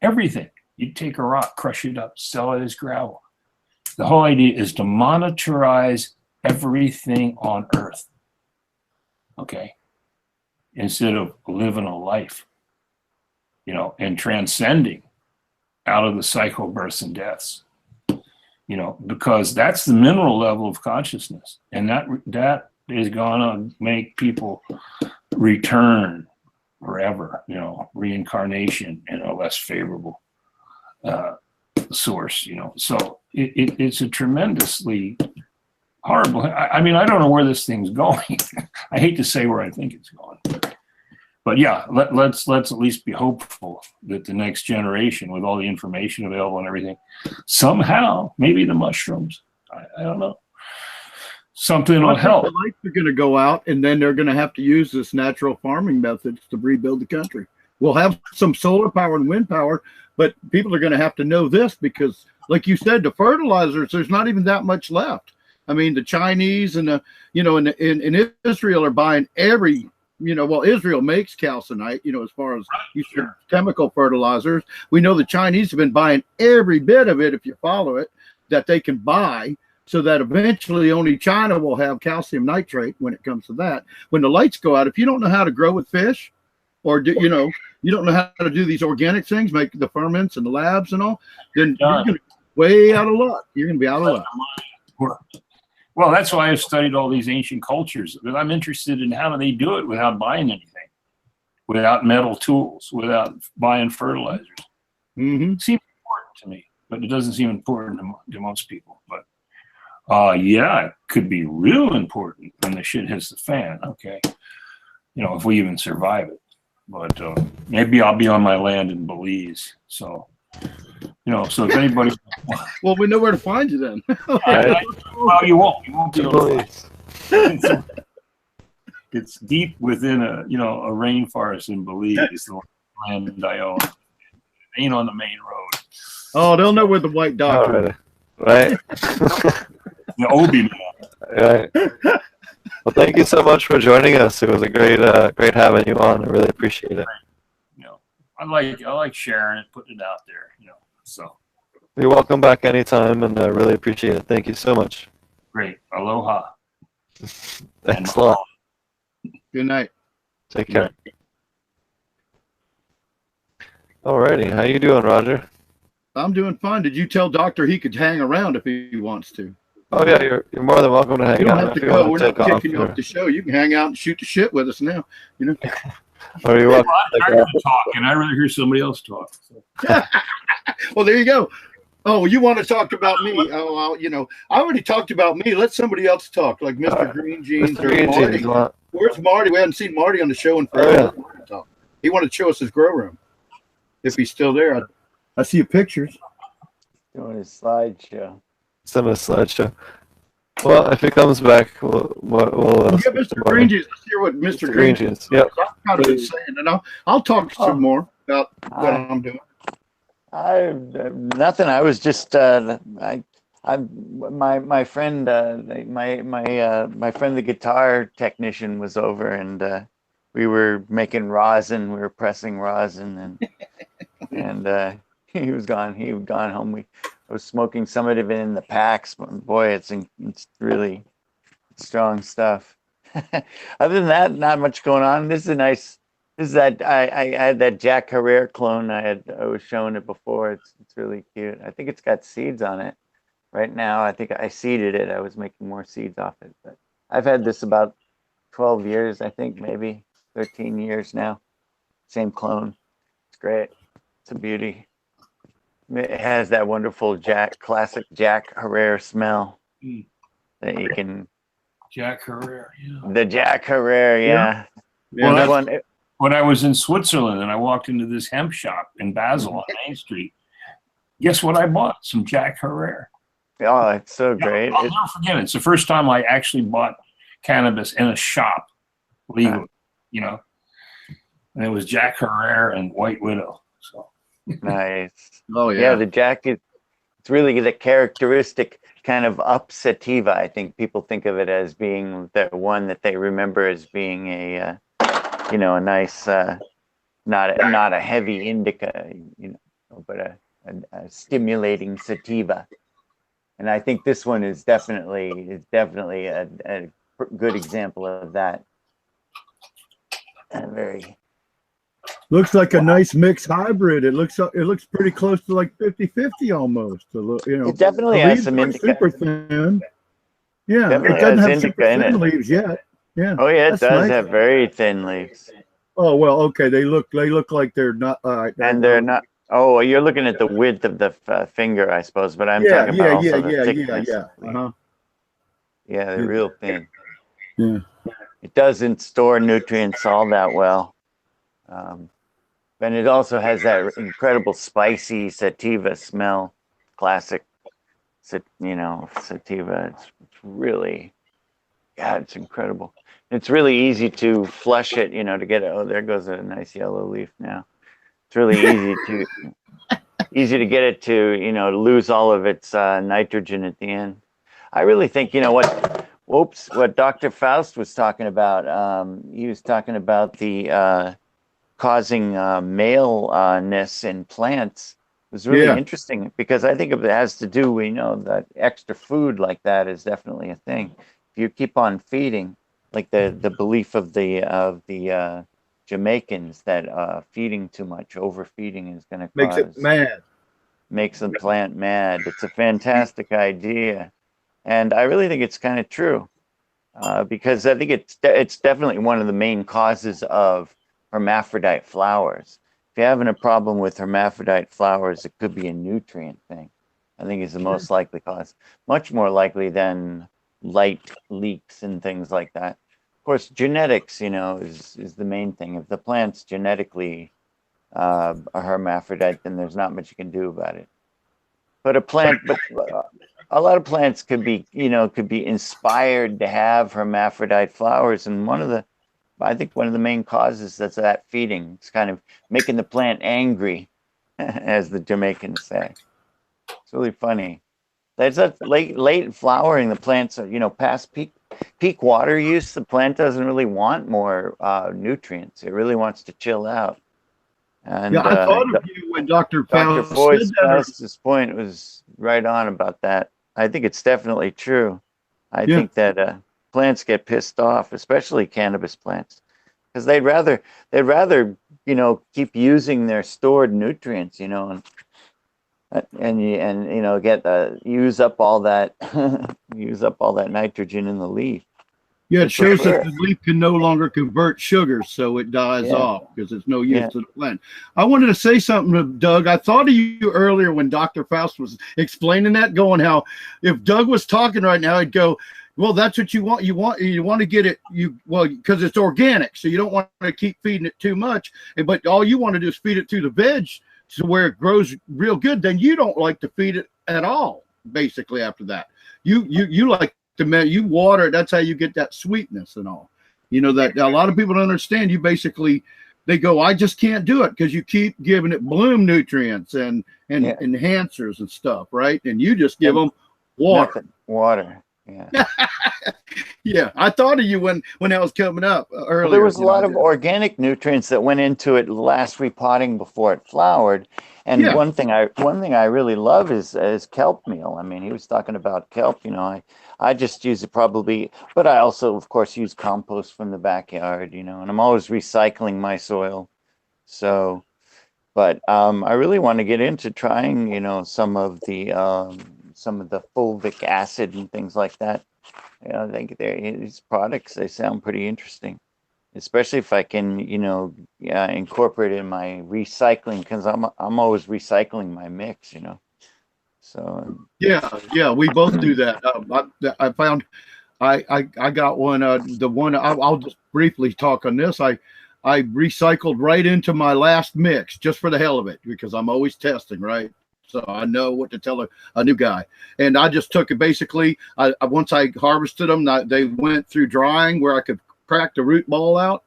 Everything. You take a rock, crush it up, sell it as gravel. The whole idea is to monetize everything on earth. Okay? Instead of living a life, and transcending out of the cycle of births and deaths. Because that's the mineral level of consciousness. And that is going to make people return forever, reincarnation in a less favorable source, So it's a tremendously horrible. I don't know where this thing's going. I hate to say where I think it's going. But yeah, let's at least be hopeful that the next generation, with all the information available and everything, somehow, maybe the mushrooms, I don't know, something will The help. lights are going to go out, and then they're going to have to use this natural farming methods to rebuild the country. We'll have some solar power and wind power, but people are going to have to know this because, like you said, the fertilizers, there's not even that much left. I mean, the Chinese and the, in Israel are buying every, well, Israel makes calcinite, as far as chemical fertilizers. We know the Chinese have been buying every bit of it, if you follow it, that they can buy, so that eventually only China will have calcium nitrate when it comes to that. When the lights go out, if you don't know how to grow with fish, or you don't know how to do these organic things, make the ferments and the labs and all, then you're going to be way out of luck. You're going to be out of luck. Well, that's why I've studied all these ancient cultures, because I'm interested in how do they do it without buying anything, without metal tools, without buying fertilizers. Mm-hmm. It seems important to me, but it doesn't seem important to most people. But yeah, it could be real important when the shit hits the fan. Okay, if we even survive it. But maybe I'll be on my land in Belize. So, so if anybody... Well, we know where to find you then. Well, you won't. You won't be able to find it. It's deep within a rainforest in Belize, the land I own. It ain't on the main road. Oh, they'll know where the white doctor is. Right. The Obi man. Right. Well, thank you so much for joining us. It was a great having you on. I really appreciate it. I like sharing it, putting it out there. So you're welcome back anytime, and I really appreciate it. Thank you so much. Great. Aloha. Thanks a lot. Good night. Take care. Alrighty, how you doing, Roger? I'm doing fine. Did you tell Doctor he could hang around if he wants to? Oh yeah, you're more than welcome to hang out. You don't have to go. We're not kicking you off off the show. You can hang out and shoot the shit with us now. Oh, you're welcome. I'm tired of talking. I'd rather hear somebody else talk. So. Well, there you go. Oh, you want to talk about me? Oh, I already talked about me. Let somebody else talk, like Mr. Green Jeans or Marty. Where's Marty? We haven't seen Marty on the show in forever. Oh, yeah. He wanted to show us his grow room. If he's still there, I see pictures. Doing his slideshow. Send a slideshow. Well, if he comes back, we'll get Mr. Green Jeans. Let's hear what Mr. Green Jeans. Yep. I'm kind of saying, and I'll talk some more about what I'm doing. Nothing. I was just my friend my friend the guitar technician was over, and we were making rosin. We were pressing rosin, and he was gone. He had gone home. I was smoking some of it in the packs. But boy, it's really strong stuff. Other than that, not much going on. This is nice. This is that I had that Jack Herrera clone. I was showing it before. It's really cute. I think it's got seeds on it right now. I think I seeded it. I was making more seeds off it, but I've had this about 12 years. I think maybe 13 years now. Same clone. It's great. It's a beauty. It has that wonderful classic Jack Herrera smell that you can. Jack Herrera, yeah. The Jack Herrera, yeah. Well, when I was in Switzerland and I walked into this hemp shop in Basel on Main Street, guess what I bought? Some Jack Herrera. Oh, it's so great. I'll never forget it. It's the first time I actually bought cannabis in a shop legally, and it was Jack Herrera and White Widow. So. Nice. Oh yeah. Yeah, the Jack it's really the characteristic kind of up sativa. I think people think of it as being the one that they remember as being a nice not a heavy indica, but a stimulating sativa. And I think this one is definitely a good example of that. And very looks like a nice mixed hybrid. It looks pretty close to like 50-50 almost. It definitely has some indica. Super thin. Yeah, definitely it doesn't has have super indica thin in it. leaves yet. Yeah. Oh yeah, it does nice. have very thin leaves. Oh well, okay. They look like they're not. And they're not. Oh, you're looking at the width of the finger, I suppose. But I'm talking about also the thickness. Yeah, they're real thin. Yeah. It doesn't store nutrients all that well. And it also has that incredible spicy sativa smell, classic, sativa. It's really God, it's incredible. It's really easy to flush it, you know, to get it. Oh, there goes a nice yellow leaf now. It's really easy to get it to, you know, to lose all of its nitrogen at the end. I really think, you know, what Dr. Faust was talking about, he was talking about the causing maleness in plants was really interesting, because I think it has to do, we know that extra food like that is definitely a thing. If you keep on feeding, like the belief of the Jamaicans that feeding too much, overfeeding is going to Makes it mad. makes the plant mad. It's a fantastic idea, and I really think it's kind of true, because I think it's definitely one of the main causes of hermaphrodite flowers. If you're having a problem with hermaphrodite flowers, it could be a nutrient thing. I think is the most likely cause, much more likely than light leaks and things like that. Of course, genetics, you know, is the main thing. If the plant's genetically a hermaphrodite, then there's not much you can do about it. But a lot of plants could be, you know, could be inspired to have hermaphrodite flowers, and I think one of the main causes that's that feeding. It's kind of making the plant angry, as the Jamaicans say. It's really funny. That's that late flowering. The plants are, you know, past peak water use. The plant doesn't really want more nutrients. It really wants to chill out. And Yeah, I thought of you when Dr. Dr. Faust Faust's said that. point was right on about that. I think it's definitely true. I think that plants get pissed off, especially cannabis plants, because they'd rather you know, keep using their stored nutrients, you know, and you know, get use up all that nitrogen in the leaf. Yeah, it shows that the leaf can no longer convert sugars, so it dies off because it's no use to the plant. I wanted to say something to Doug. I thought of you earlier when Dr. Faust was explaining that, going how if Doug was talking right now, he'd go, well, that's what you want. You want to get it, because it's organic, so you don't want to keep feeding it too much. But all you want to do is feed it to the veg to where it grows real good. Then you don't like to feed it at all. Basically, after that, you like you water it. That's how you get that sweetness and all. You know that a lot of people don't understand. You basically, they go, I just can't do it because you keep giving it bloom nutrients and enhancers and stuff, right? And you just give them water. Water. Yeah. Yeah, I thought of you when that was coming up earlier. Well, there was a lot of organic nutrients that went into it last repotting before it flowered. And one thing I really love is kelp meal. I mean, he was talking about kelp. You know, I just use it probably, but I also, of course, use compost from the backyard. You know, and I'm always recycling my soil. So, but I really want to get into trying, you know, some of the fulvic acid and things like that. You know, I think these products, they sound pretty interesting, especially if I can, you know, incorporate in my recycling, because I'm always recycling my mix, you know. So yeah, we both do that. I found I got one. The one I'll just briefly talk on this. I recycled right into my last mix just for the hell of it, because I'm always testing, right? So I know what to tell a new guy. And I just took it basically. Once I harvested them, they went through drying where I could crack the root ball out.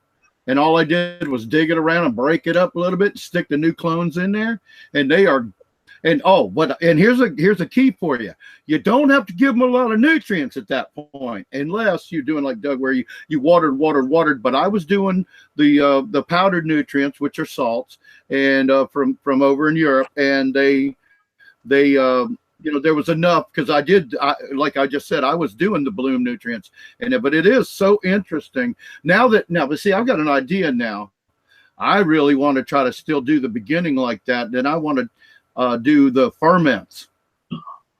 And all I did was dig it around and break it up a little bit, stick the new clones in there. And they are, and here's a key for you. You don't have to give them a lot of nutrients at that point, unless you're doing like Doug, where you watered. But I was doing the powdered nutrients, which are salts, and from over in Europe, and they you know, there was enough, because like I just said, I was doing the bloom nutrients, but it is so interesting but see, I've got an idea now. I really want to try to still do the beginning like that. Then I want to do the ferments.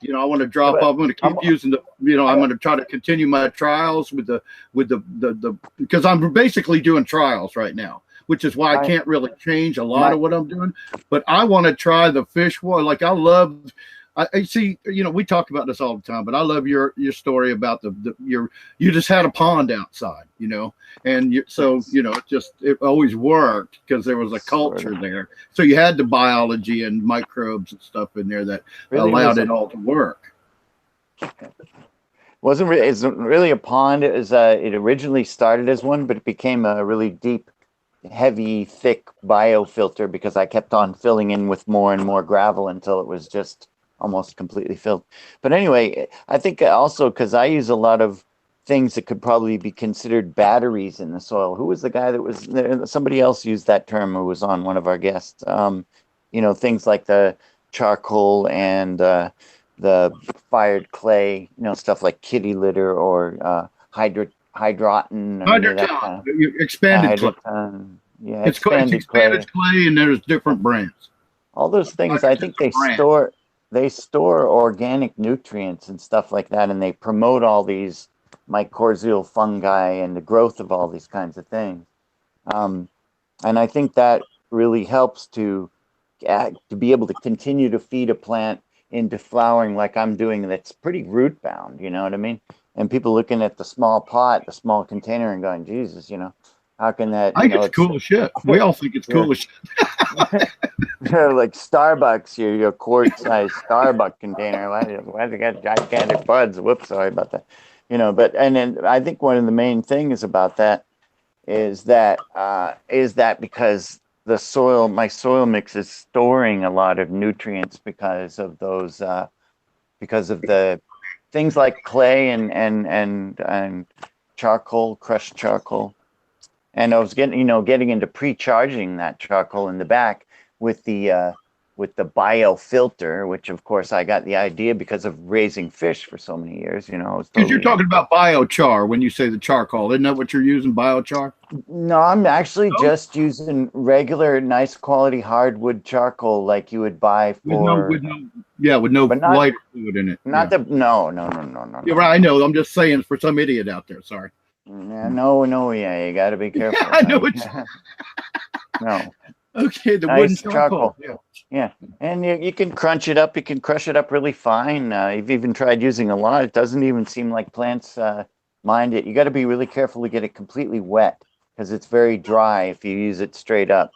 You know, I want to drop off. I'm going to keep using the, you know, I'm going to try to continue my trials with the because I'm basically doing trials right now, which is why I can't really change a lot of what I'm doing. But I want to try the fish water. Like I see, you know, we talk about this all the time, but I love your story about you just had a pond outside, you know, and so, you know, it always worked because there was a culture there. So you had the biology and microbes and stuff in there that allowed it all to work. It's really a pond. It originally started as one, but it became a really deep, heavy, thick biofilter because I kept on filling in with more and more gravel until it was just almost completely filled. But anyway, I think also because I use a lot of things that could probably be considered batteries in the soil. Who was the guy that was there? Somebody else used that term who was on one of our guests. Things like the charcoal and the fired clay, stuff like kitty litter or hydroton or any of that kind of Expanded clay. hydroton. Yeah, It's expanded clay, and there's different brands. All those things, I think they store organic nutrients and stuff like that, and they promote all these mycorrhizal fungi and the growth of all these kinds of things. And I think that really helps to be able to continue to feed a plant into flowering like I'm doing that's pretty root bound, you know what I mean? And people looking at the small pot, the small container and going, Jesus, how can that? I think it's cool as shit. We all think it's cool as shit. Like Starbucks, your quart-sized Starbucks container. Why do you got gigantic buds? Whoops, sorry about that. And then I think one of the main things about that is that because my soil mix is storing a lot of nutrients because of those because of the things like clay and charcoal, crushed charcoal. And I was getting into pre-charging that charcoal in the back with the biofilter, which of course I got the idea because of raising fish for so many years. Because you're talking about biochar when you say the charcoal, isn't that what you're using, biochar? No, I'm actually just using regular, nice quality hardwood charcoal like you would buy for. With no lighter fluid in it. No. You're right. I know. I'm just saying for some idiot out there. Sorry. Yeah, no, you got to be careful. Yeah, I know it's no. Okay, the nice wooden charcoal. Yeah, and you can crunch it up. You can crush it up really fine. You've even tried using a lot. It doesn't even seem like plants mind it. You got to be really careful to get it completely wet because it's very dry if you use it straight up.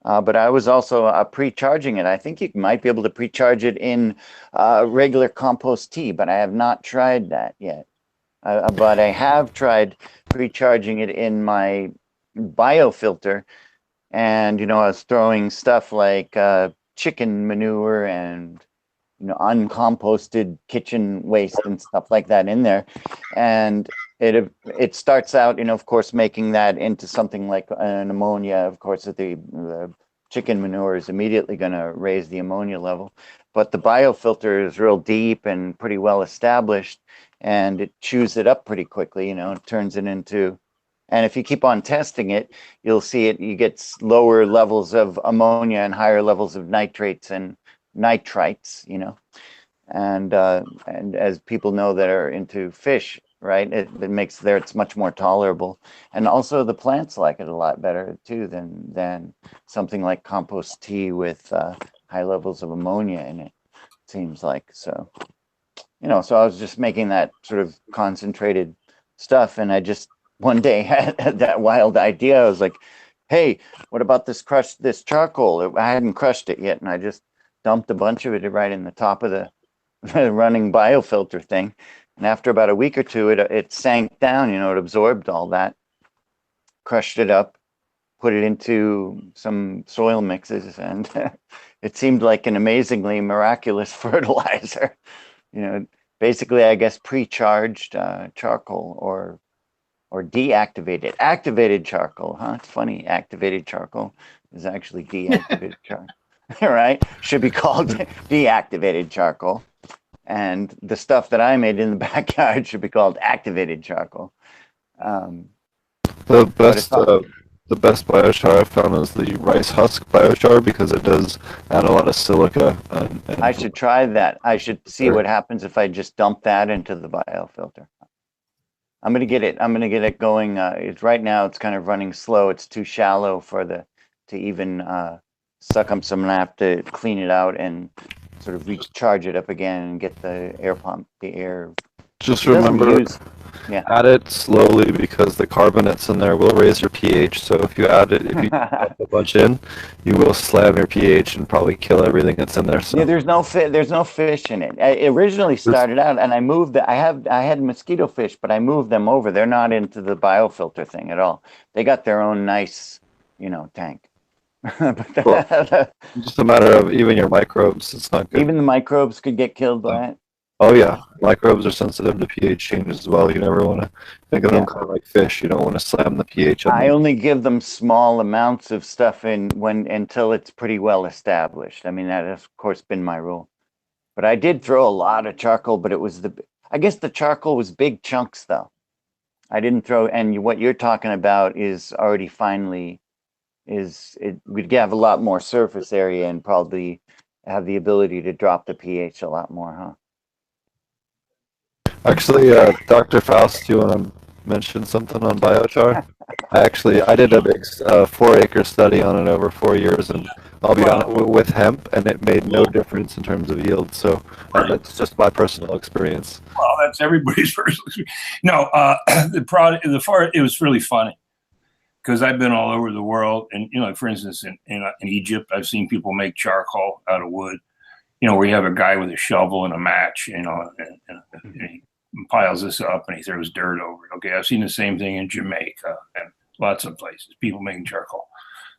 But I was also pre-charging it. I think you might be able to pre-charge it in regular compost tea, but I have not tried that yet. But I have tried pre-charging it in my biofilter, and I was throwing stuff like chicken manure and uncomposted kitchen waste and stuff like that in there, and it starts out, of course, making that into something like an ammonia. Of course, the chicken manure is immediately going to raise the ammonia level, but the biofilter is real deep and pretty well established. And it chews it up pretty quickly, it turns it into, and if you keep on testing it, you'll see you get lower levels of ammonia and higher levels of nitrates and nitrites, and as people know that are into fish, right, it makes it's much more tolerable. And also the plants like it a lot better too than something like compost tea with high levels of ammonia in it, seems like. So so I was just making that sort of concentrated stuff, and I just one day had that wild idea. I was like, hey, what about this charcoal? I hadn't crushed it yet, and I just dumped a bunch of it right in the top of the running biofilter thing. And after about a week or two, it sank down, it absorbed all that, crushed it up, put it into some soil mixes, and it seemed like an amazingly miraculous fertilizer. Basically, I guess pre-charged charcoal or activated charcoal, huh? It's funny. Activated charcoal is actually deactivated charcoal, right? Should be called deactivated charcoal. And the stuff that I made in the backyard should be called activated charcoal. The best biochar I've found is the rice husk biochar because it does add a lot of silica. And I should try that. I should see what happens if I just dump that into the biofilter. I'm gonna get it going. It's right now. It's kind of running slow. It's too shallow to even suck up some. I have to clean it out and sort of recharge it up again and get the air Just It doesn't remember, use. Yeah. add it slowly because the carbonates in there will raise your pH. So if you add it, if you dump a bunch in, you will slam your pH and probably kill everything that's in there. So Yeah, there's no fish in it. I originally started out, and I moved. I had mosquito fish, but I moved them over. They're not into the biofilter thing at all. They got their own nice, tank. Well, just a matter of even your microbes. It's not good. Even the microbes could get killed by it. Oh yeah, microbes are sensitive to pH changes as well. You never want to think of them kind of like fish. You don't want to slam the pH on I them. only give them small amounts of stuff until it's pretty well established. I mean, that has of course been my rule. But I did throw a lot of charcoal, but I guess the charcoal was big chunks though. I didn't throw, and what you're talking about is already we'd have a lot more surface area and probably have the ability to drop the pH a lot more, huh? Actually, Dr. Faust, do you want to mention something on biochar? I did a big 4-acre study on it over 4 years, and I'll be honest, with hemp, and it made no difference in terms of yield. So that's just my personal experience. Well, that's everybody's personal experience. No, it was really funny because I've been all over the world, and for instance, in Egypt, I've seen people make charcoal out of wood. Where you have a guy with a shovel and a match, and he piles this up and he throws dirt over it. Okay, I've seen the same thing in Jamaica and lots of places, people making charcoal.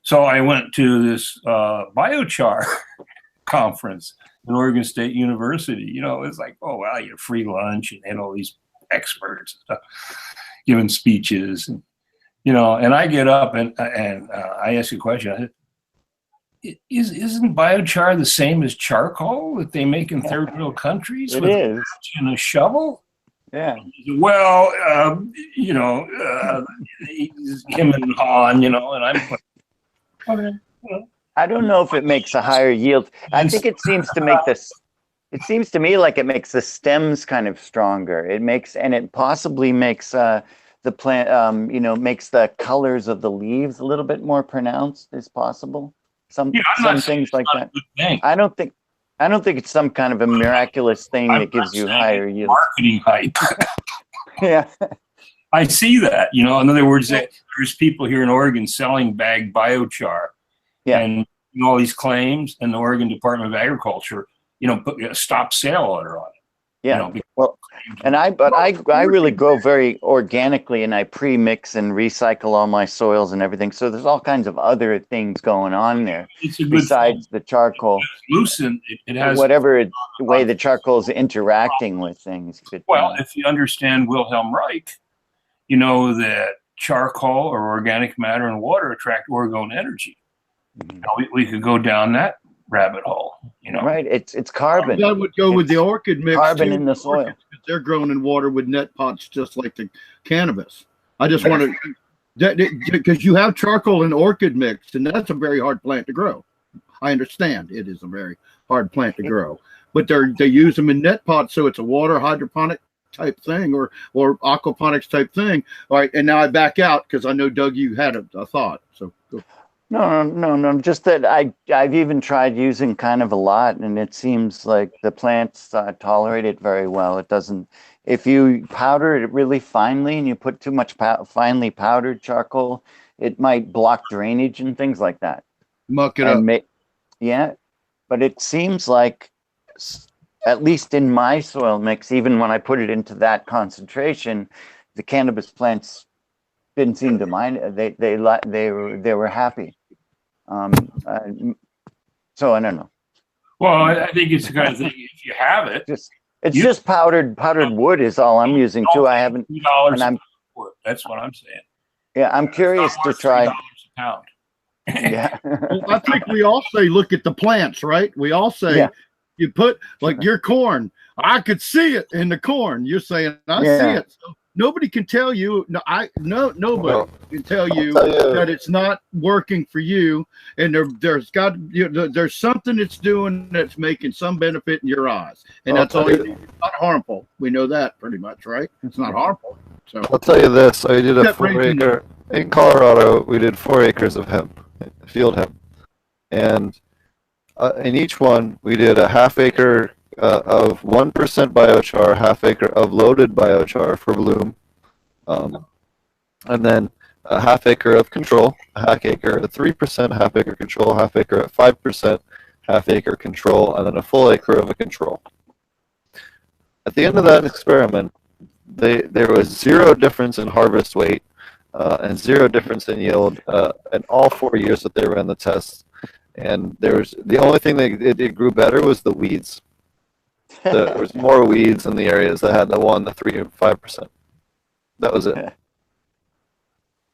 So I went to this biochar conference at Oregon State University. It's like, oh, wow, you have free lunch and all these experts and stuff, giving speeches. And, and I get up and I ask a question. I said, isn't biochar the same as charcoal that they make in third world countries? It with is. a match and a shovel? Yeah. Well, he's him and Han, and I'm like, okay. I don't know if it makes a higher yield. I think it seems to make this. It seems to me like it makes the stems kind of stronger. It possibly makes the plant, makes the colors of the leaves a little bit more pronounced. Is possible. Some things like that. I don't think it's some kind of a miraculous thing that gives you higher yield. Marketing hype. Yeah. I see that. In other words, there's people here in Oregon selling bagged biochar, and all these claims, and the Oregon Department of Agriculture, put a stop sale order on it. Yeah. I really grow very organically, and I pre-mix and recycle all my soils and everything. So there's all kinds of other things going on there besides the charcoal. Loosen, it has whatever way the charcoal is interacting with things. Well, if you understand Wilhelm Reich, you know that charcoal or organic matter and water attract orgone energy. Mm-hmm. We could go down that rabbit hole, Right, it's carbon. That would go with the orchid mix. Carbon in the soil. They're grown in water with net pots, just like the cannabis. I just want to, because you have charcoal and orchid mix, and that's a very hard plant to grow. I understand it is a very hard plant to grow, but they use them in net pots, so it's a water hydroponic type thing or aquaponics type thing. All right, and now I back out because I know, Doug, you had a thought. So go. No. Just that I've even tried using kind of a lot, and it seems like the plants tolerate it very well. It doesn't. If you powder it really finely and you put too much finely powdered charcoal, it might block drainage and things like that. Muck it up. Yeah, but it seems like, at least in my soil mix, even when I put it into that concentration, the cannabis plants didn't seem to mind. They were happy. So I don't know. Well, I think it's the kind of thing. If you have it, just powdered wood is all I'm using too. I haven't. That's what I'm saying. Yeah, I'm curious to try. $3 a pound. Yeah. Well, I think we all say look at the plants, right? We all say you put like your corn. I could see it in the corn. You're saying I see it. So nobody can tell you. Nobody can tell you that it's not working for you. And there's something it's doing that's making some benefit in your eyes, and that's all. It's not harmful. We know that pretty much, right? It's not harmful. So I'll tell you this: I did a 4-acre in Colorado. We did 4 acres of hemp, field hemp, and in each one we did a half-acre of 1% biochar, half acre of loaded biochar for bloom, and then a half acre of control, a half acre at 3%, half acre control, half acre at 5%, half acre control, and then a full acre of a control. At the end of that experiment, there was zero difference in harvest weight and zero difference in yield in all 4 years that they ran the tests. And there was the only thing that it grew better was the weeds. There was more weeds in the areas that had the 1, the 3, and 5%. That was it.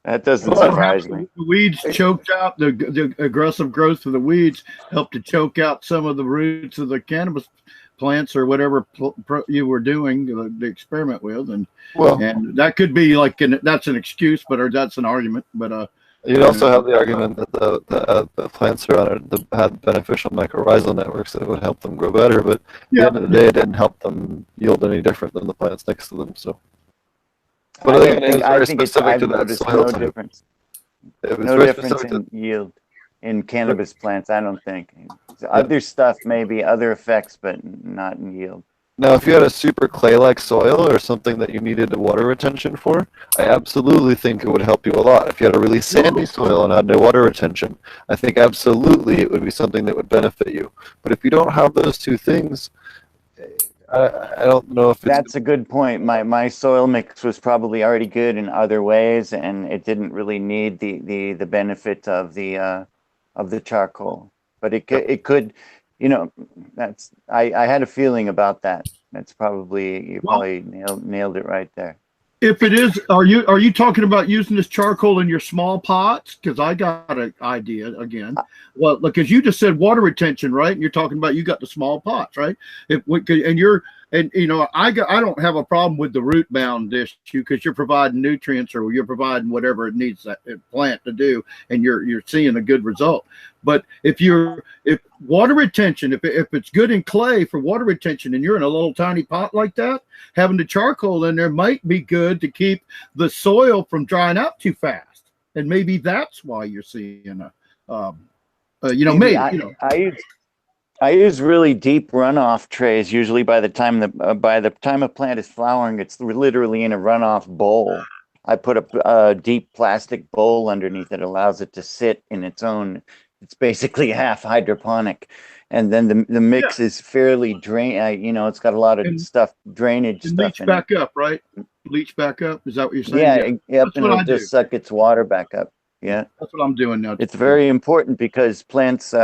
That doesn't Well, surprise me. the weeds choked out the aggressive growth of the weeds, helped to choke out some of the roots of the cannabis plants or whatever you were doing the experiment with, and that could be like that's an excuse, but or that's an argument. But you'd also have the argument that the plants around it had beneficial mycorrhizal networks that would help them grow better, but at the end of the day, it didn't help them yield any different than the plants next to them. So. But I think I've noticed no difference. No difference in yield in cannabis plants, I don't think. Other stuff, maybe other effects, but not in yield. Now, if you had a super clay-like soil or something that you needed the water retention for, I absolutely think it would help you a lot. If you had a really sandy soil and had no water retention, I think absolutely it would be something that would benefit you. But if you don't have those two things, I don't know if that's a good point. My soil mix was probably already good in other ways, and it didn't really need the benefit of the charcoal. But it could, you know, that's I had a feeling about that. That's probably you probably nailed it right there. If it is, are you talking about using this charcoal in your small pots? Because I got an idea again. Well, because you just said water retention, right? And you're talking about you got the small pots, right? And you know, I don't have a problem with the root bound issue because you're providing nutrients or you're providing whatever it needs that plant to do, and you're seeing a good result. But if water retention, if it's good in clay for water retention, and you're in a little tiny pot like that, having the charcoal in there might be good to keep the soil from drying out too fast, and maybe that's why you're seeing I use really deep runoff trays. Usually, by the time a plant is flowering, it's literally in a runoff bowl. I put a deep plastic bowl underneath it, allows it to sit in its own. It's basically half hydroponic, and then the mix is fairly drain. It's got a lot of drainage stuff. Leach back up, right? Leach back up. Is that what you're saying? Yeah. And it'll just suck its water back up. Yeah, that's what I'm doing now. It's very important because plants.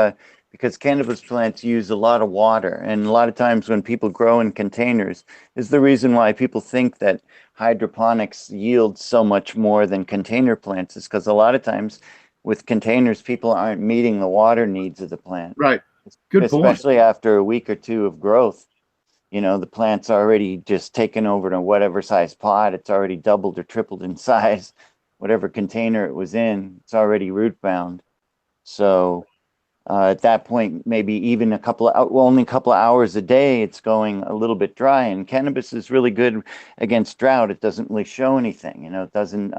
Because cannabis plants use a lot of water, and a lot of times when people grow in containers is the reason why people think that hydroponics yields so much more than container plants, is because a lot of times with containers people aren't meeting the water needs of the plant. Right. Good point. Especially after a week or two of growth. The plant's already just taken over to whatever size pot. It's already doubled or tripled in size. Whatever container it was in, it's already root bound. So at that point, maybe even only a couple of hours a day, it's going a little bit dry. And cannabis is really good against drought. It doesn't really show anything. It doesn't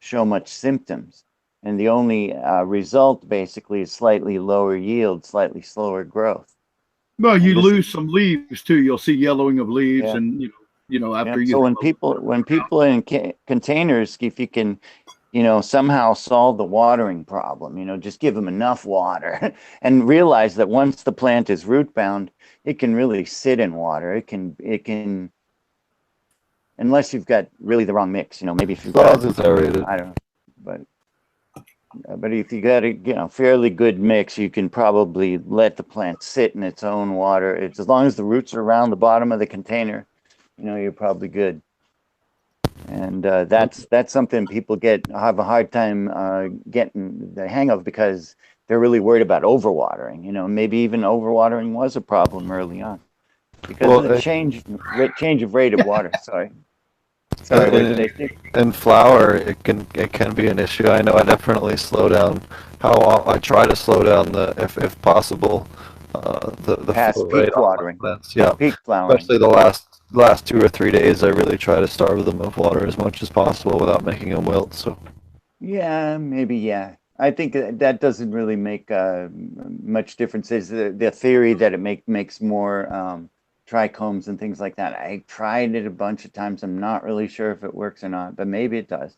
show much symptoms. And the only result basically is slightly lower yield, slightly slower growth. Well, you lose some leaves too. You'll see yellowing of leaves, and after you. So when people in containers, if you can. Somehow solve the watering problem, just give them enough water and realize that once the plant is root bound, it can really sit in water. It can, unless you've got really the wrong mix, maybe if you've got, I don't know, but if you got a, fairly good mix, you can probably let the plant sit in its own water. It's as long as the roots are around the bottom of the container, you're probably good. And that's something people have a hard time getting the hang of because they're really worried about overwatering. Maybe even overwatering was a problem early on because of the change of rate of water. Sorry. In flower, it can be an issue. I know I definitely slow down. I try to slow down if possible the past peak watering. Peak flowering. Especially the last 2 or 3 days, I really try to starve them of water as much as possible without making them wilt. So, maybe. I think that doesn't really make much difference. Is the theory that it makes more trichomes and things like that. I tried it a bunch of times. I'm not really sure if it works or not, but maybe it does.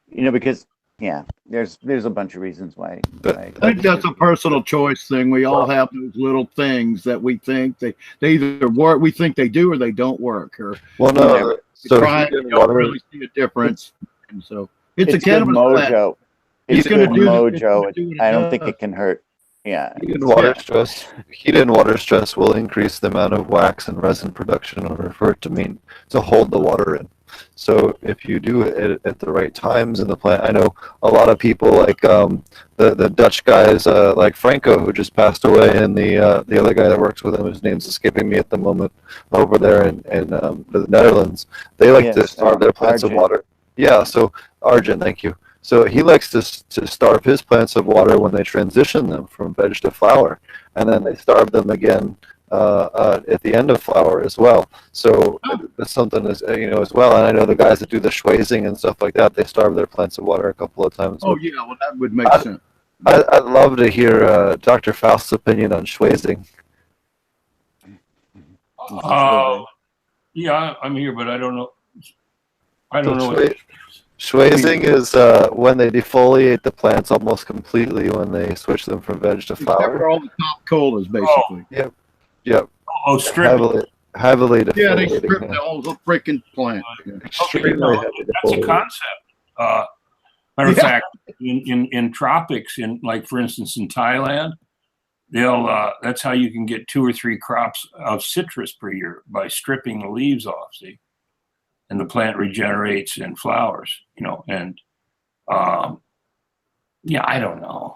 Because there's a bunch of reasons why. I think that's a personal choice thing. We all have those little things that we think they either work, we think they do, or they don't work. Or So you don't really see a difference. And so it's a cannabis mojo. plant. It's good mojo. I don't think it can hurt. Yeah. Heat and water stress will increase the amount of wax and resin production in order for it to hold the water in. So if you do it at the right times in the plant, I know a lot of people like the Dutch guys like Franco, who just passed away, and the other guy that works with him, his name's escaping me at the moment, over there in the Netherlands. They like to starve their plants of water. Yeah, so Argent, thank you. So he likes to starve his plants of water when they transition them from veg to flower, and then they starve them again at the end of flower as well. So that's something as well. And I know the guys that do the schwazing and stuff like that, they starve their plants of water a couple of times. Oh yeah, well that would make sense. I'd love to hear Dr. Faust's opinion on schwazing. Yeah, I'm here, but I don't know. I don't know. Schwazing is when they defoliate the plants almost completely when they switch them from veg to flower. Except for all the top colas, basically. Yep. Oh, strip. Heavily defoliating. Yeah, they strip the whole freaking plant. Extremely heavy that's a concept. Matter of fact, in tropics, like for instance in Thailand, that's how you can get 2 or 3 crops of citrus per year, by stripping the leaves off. See. And the plant regenerates and flowers, and I don't know,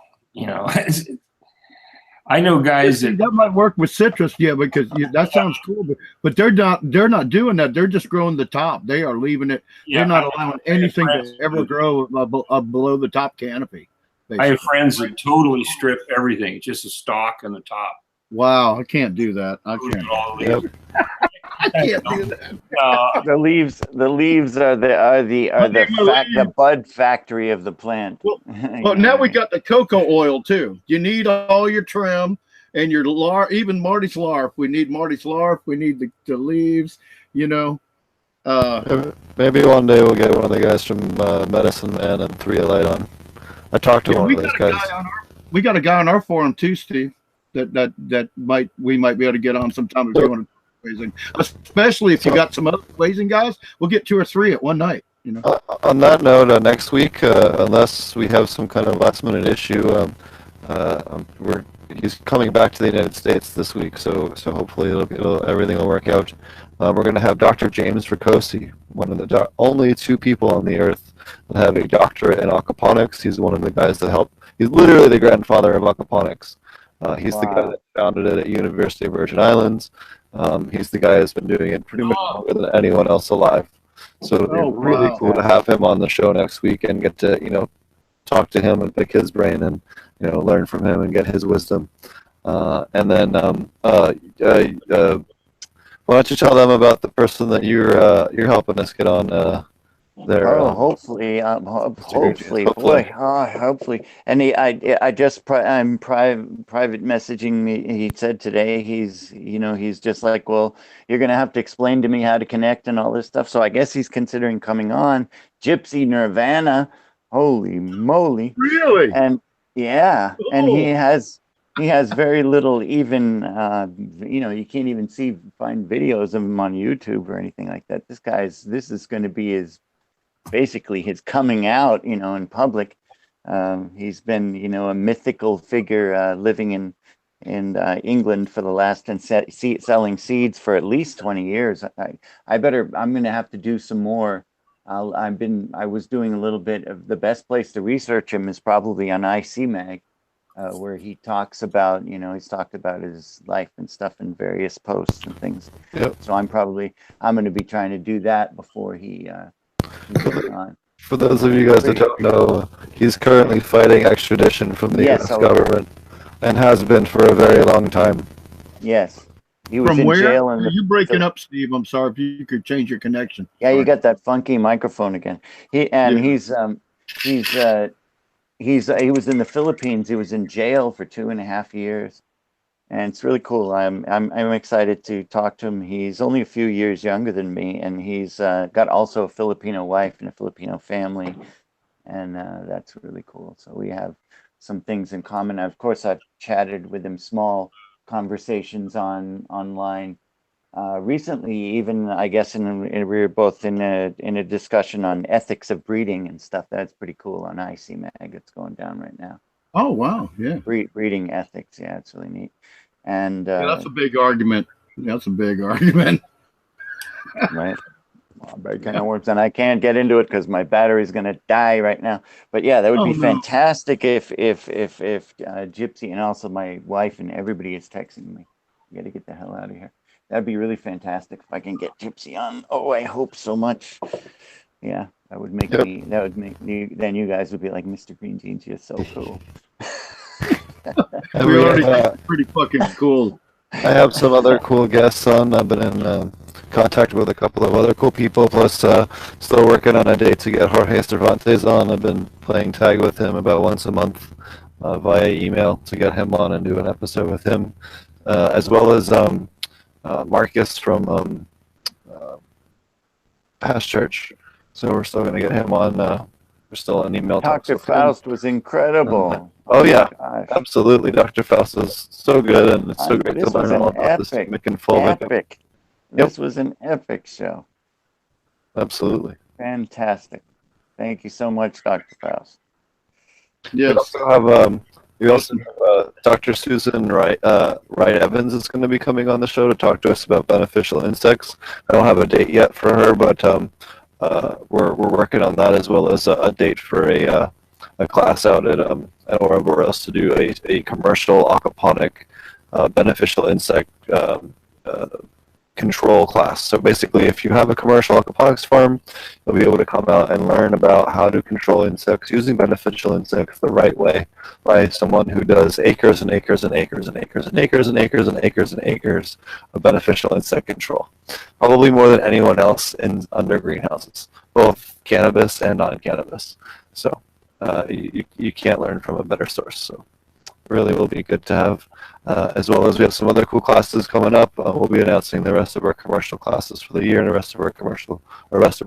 I know guys that might work with citrus, because that sounds cool, but they're not doing that. They're just growing the top. They are leaving it. They're not allowing anything to ever grow below the top canopy. Basically. I have friends that totally strip everything. It's just a stalk on the top. Wow, I can't do that. I can't. I can't do that. The leaves are the bud factory of the plant. Well, now we got the cocoa oil too. You need all your trim and your even Marty's larf. We need Marty's larf. We need the leaves. Maybe one day we'll get one of the guys from Medicine Man and 3 Light on. I talked to one of those guys. We got a guy on our forum too, Steve. That we might be able to get on sometime if you want to. Especially if you got some other blazing guys, we'll get 2 or 3 at one night. On that note, next week, unless we have some kind of last minute issue, he's coming back to the United States this week, so hopefully everything will work out. We're going to have Dr. James Ricosi, one of the only 2 people on the earth that have a doctorate in aquaponics. He's one of the guys that helped. He's literally the grandfather of aquaponics. He's the guy that founded it at University of Virgin Islands. He's the guy that's been doing it pretty much longer than anyone else alive. So it'd be really cool to have him on the show next week and get to, talk to him and pick his brain and, learn from him and get his wisdom. And then why don't you tell them about the person that you're helping us get on there? Hopefully. And I'm private messaging me. He said today he's just like, well, you're gonna have to explain to me how to connect and all this stuff. So I guess he's considering coming on. Gypsy Nirvana, holy moly! Really? And and he has very little. Even you can't even find videos of him on YouTube or anything like that. This is going to be basically his coming out, in public. He's been, a mythical figure living in England for the last and selling seeds for at least 20 years. I'm going to have to do some more. I was doing a little bit of the best place to research him is probably on ICMag, where he talks about, he's talked about his life and stuff in various posts and things. Yep. So I'm going to be trying to do that before he For those of you guys that don't know, he's currently fighting extradition from the U.S. government and has been for a very long time. Yes. He was From in where? jail. Are you breaking up, Steve? I'm sorry. If you could change your connection. Yeah, you got that funky microphone again. He was in the Philippines. He was in jail for 2.5 years. and it's really cool. I'm excited to talk to him. He's only a few years younger than me, and he's got also a Filipino wife and a Filipino family, and that's really cool. So we have some things in common. Of course, I've chatted with him, small conversations online. Recently, even I guess we were both in a discussion on ethics of breeding and stuff. That's pretty cool on ICMag. It's going down right now. Oh wow, yeah. Breeding ethics, yeah, it's really neat. And Yeah, that's a big argument. That's a big argument. right. Well, big can of worms, and I can't get into it because my battery's gonna die right now. But yeah, that would be fantastic if Gypsy and also my wife and everybody is texting me. You got to get the hell out of here. That'd be really fantastic if I can get Gypsy on. Oh, I hope so much. Yeah, that would make me. That would make me. Then you guys would be like, Mr. Green Jeans, you're so cool. We already think pretty fucking cool. I have some other cool guests on. I've been in contact with a couple of other cool people, plus still working on a date to get Jorge Cervantes on. I've been playing tag with him about once a month via email to get him on and do an episode with him, as well as Marcus from Past Church. So we're still going to get him on. We're still on email. Dr. Faust was incredible. Oh yeah, absolutely. Dr. Faust is so good, and it's so great to learn all about this Mick and Fulvic. Epic. This was an epic show. Absolutely. Fantastic. Thank you so much, Dr. Faust. Yes. We also have Dr. Susan Wright Evans is going to be coming on the show to talk to us about beneficial insects. I don't have a date yet for her, but we're working on that, as well as a date for a class out at Ouroboros to do a commercial aquaponic beneficial insect control class. So basically, if you have a commercial aquaponics farm, you'll be able to come out and learn about how to control insects using beneficial insects the right way by someone who does acres and acres and acres and acres and acres and acres and acres and acres of beneficial insect control. Probably more than anyone else under greenhouses, both cannabis and non-cannabis. So you can't learn from a better source. So really will be good to have, as well as we have some other cool classes coming up. We'll be announcing the rest of our commercial classes for the year and the rest of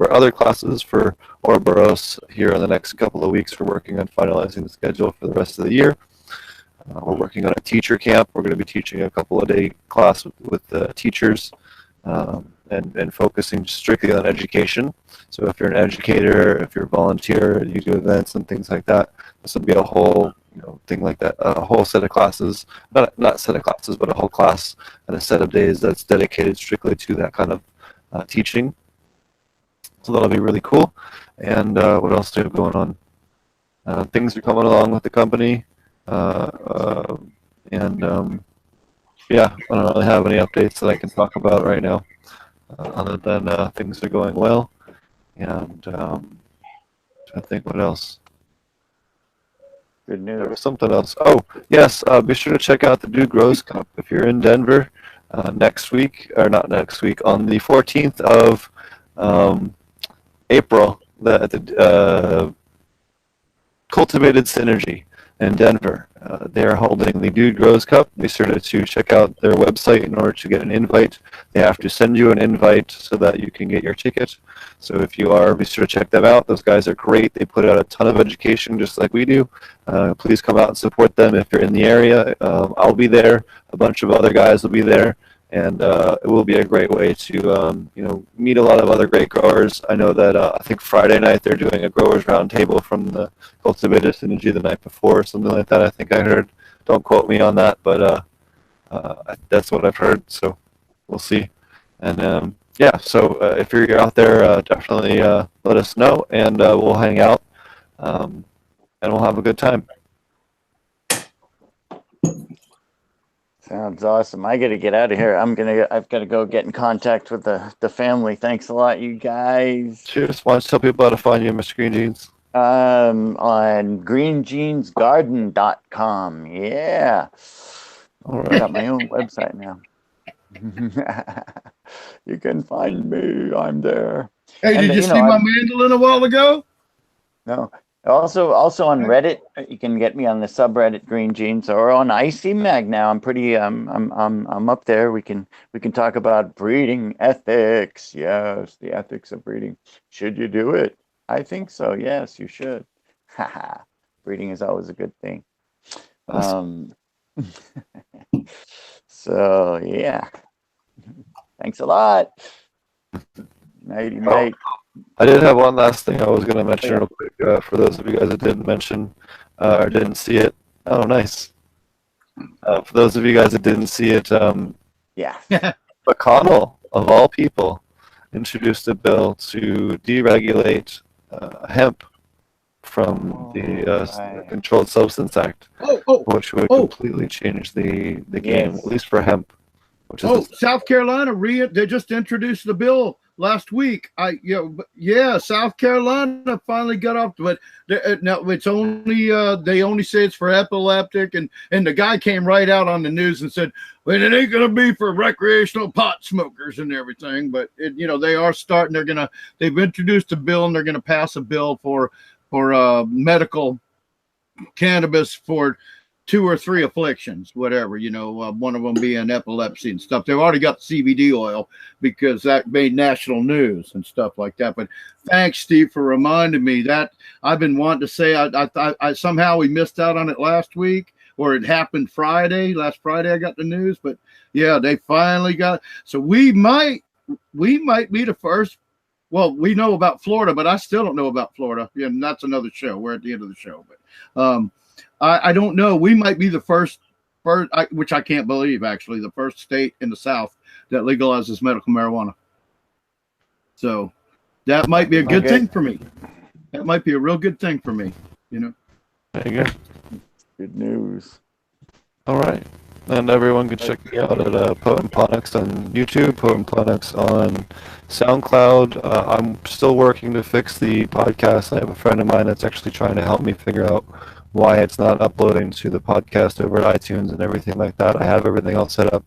our other classes for Ouroboros here in the next couple of weeks. We're working on finalizing the schedule for the rest of the year. We're working on a teacher camp. We're going to be teaching a couple of day class with teachers and focusing strictly on education. So if you're an educator, if you're a volunteer, you do events and things like that, this will be a whole thing like that, a whole set of classes, not set of classes, but a whole class and a set of days that's dedicated strictly to that kind of teaching. So that'll be really cool. And what else do we have going on? Things are coming along with the company. Yeah, I don't really have any updates that I can talk about right now, other than things are going well. And I think what else? Good news. There was something else. Oh, yes. Be sure to check out the Dude Grows Cup if you're in Denver next week, or not next week, on the 14th of April. The Cultivated Synergy in Denver. They are holding the Dude Grows Cup. Be sure to check out their website in order to get an invite. They have to send you an invite so that you can get your ticket. So if you are, be sure to check them out. Those guys are great. They put out a ton of education just like we do. Please come out and support them if you're in the area. I'll be there. A bunch of other guys will be there. And it will be a great way to meet a lot of other great growers. I know that I think Friday night they're doing a growers roundtable from the Cultivated Synergy the night before, something like that. I think I heard. Don't quote me on that, but that's what I've heard. So we'll see. And yeah, so if you're out there, definitely let us know, and we'll hang out, and we'll have a good time. Sounds awesome. I got to get out of here. I've got to go get in contact with the family. Thanks a lot, you guys. Cheers. Why don't you tell people how to find you, Mr. Green Jeans? On greenjeansgarden.com. Yeah. All right. I got my own website now. You can find me. I'm there. Hey, And, did you see my mandolin a while ago? No. Also on Reddit, you can get me on the subreddit Green Jeans or on ICMag now. I'm pretty I'm up there. We can talk about breeding ethics. Yes, the ethics of breeding. Should you do it? I think so. Yes, you should. Haha. Breeding is always a good thing. So yeah. Thanks a lot. Nighty night. I did have one last thing I was going to mention Yeah. real quick for those of you guys that didn't mention or didn't see it. Oh, nice. For those of you guys that didn't see it, Yeah. McConnell, of all people, introduced a bill to deregulate hemp from the right. Controlled Substance Act, which would Oh. completely change the game, Yes. at least for hemp. Which is South Carolina, they just introduced the bill last week. South Carolina finally got off, but now it's only they only say it's for epileptic, and the guy came right out on the news and said, well, it ain't gonna be for recreational pot smokers and everything, but they are starting. They've introduced a bill, and they're gonna pass a bill for medical cannabis for 2 or 3 afflictions, whatever, one of them being epilepsy and stuff. They've already got CBD oil because that made national news and stuff like that. But thanks, Steve, for reminding me that I've been wanting to say. I somehow we missed out on it last week, or it happened last Friday I got the news, but yeah, they finally got. So we might be the first. Well, we know about Florida, but I still don't know about Florida. Yeah, and that's another show. We're at the end of the show, but I don't know. We might be the first, which I can't believe, actually, the first state in the South that legalizes medical marijuana. So that might be a good thing for me. That might be a real good thing for me, There you go. Good news. All right. And everyone can check me out at Potent Ponics on YouTube, Potent Ponics on SoundCloud. I'm still working to fix the podcast. I have a friend of mine that's actually trying to help me figure out why it's not uploading to the podcast over at iTunes and everything like that. I have everything else set up.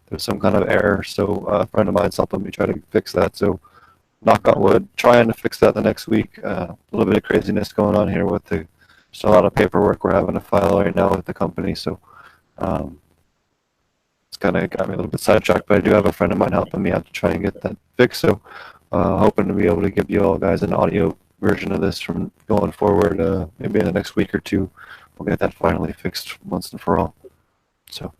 There's some kind of error, so a friend of mine's helping me try to fix that. So knock on wood, trying to fix that the next week. A little bit of craziness going on here with just a lot of paperwork we're having to file right now with the company. So it's kind of got me a little bit sidetracked, but I do have a friend of mine helping me out to try and get that fixed. So hoping to be able to give you all guys an audio version of this from going forward. Maybe in the next week or two, we'll get that finally fixed once and for all. So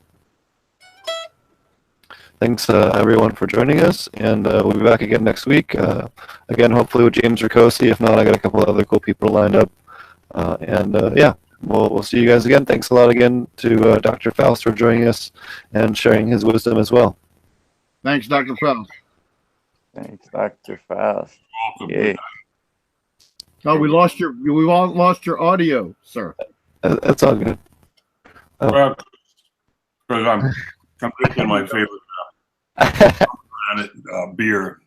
thanks everyone for joining us, and we'll be back again next week. Again, hopefully with James Ricosi. If not, I got a couple of other cool people lined up. Yeah, we'll see you guys again. Thanks a lot again to Dr. Faust for joining us and sharing his wisdom as well. Thanks, Dr. Faust. Thanks, Dr. Faust. Welcome. Yeah. Oh, we all lost your audio, sir. That's all good. Well, because I'm drinking my favorite beer.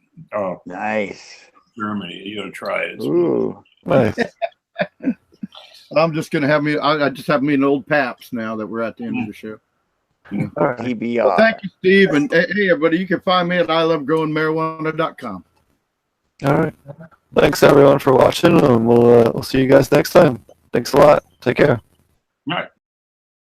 Nice. Germany. You gotta try it. Ooh. Nice. I'm just gonna have me. I just have me an old Paps now that we're at the end of the show. All right. TBR. Well, thank you, Steve, and hey, everybody, you can find me at ilovegrowingmarijuana.com. All right. Thanks everyone for watching, and we'll see you guys next time. Thanks a lot. Take care. All right.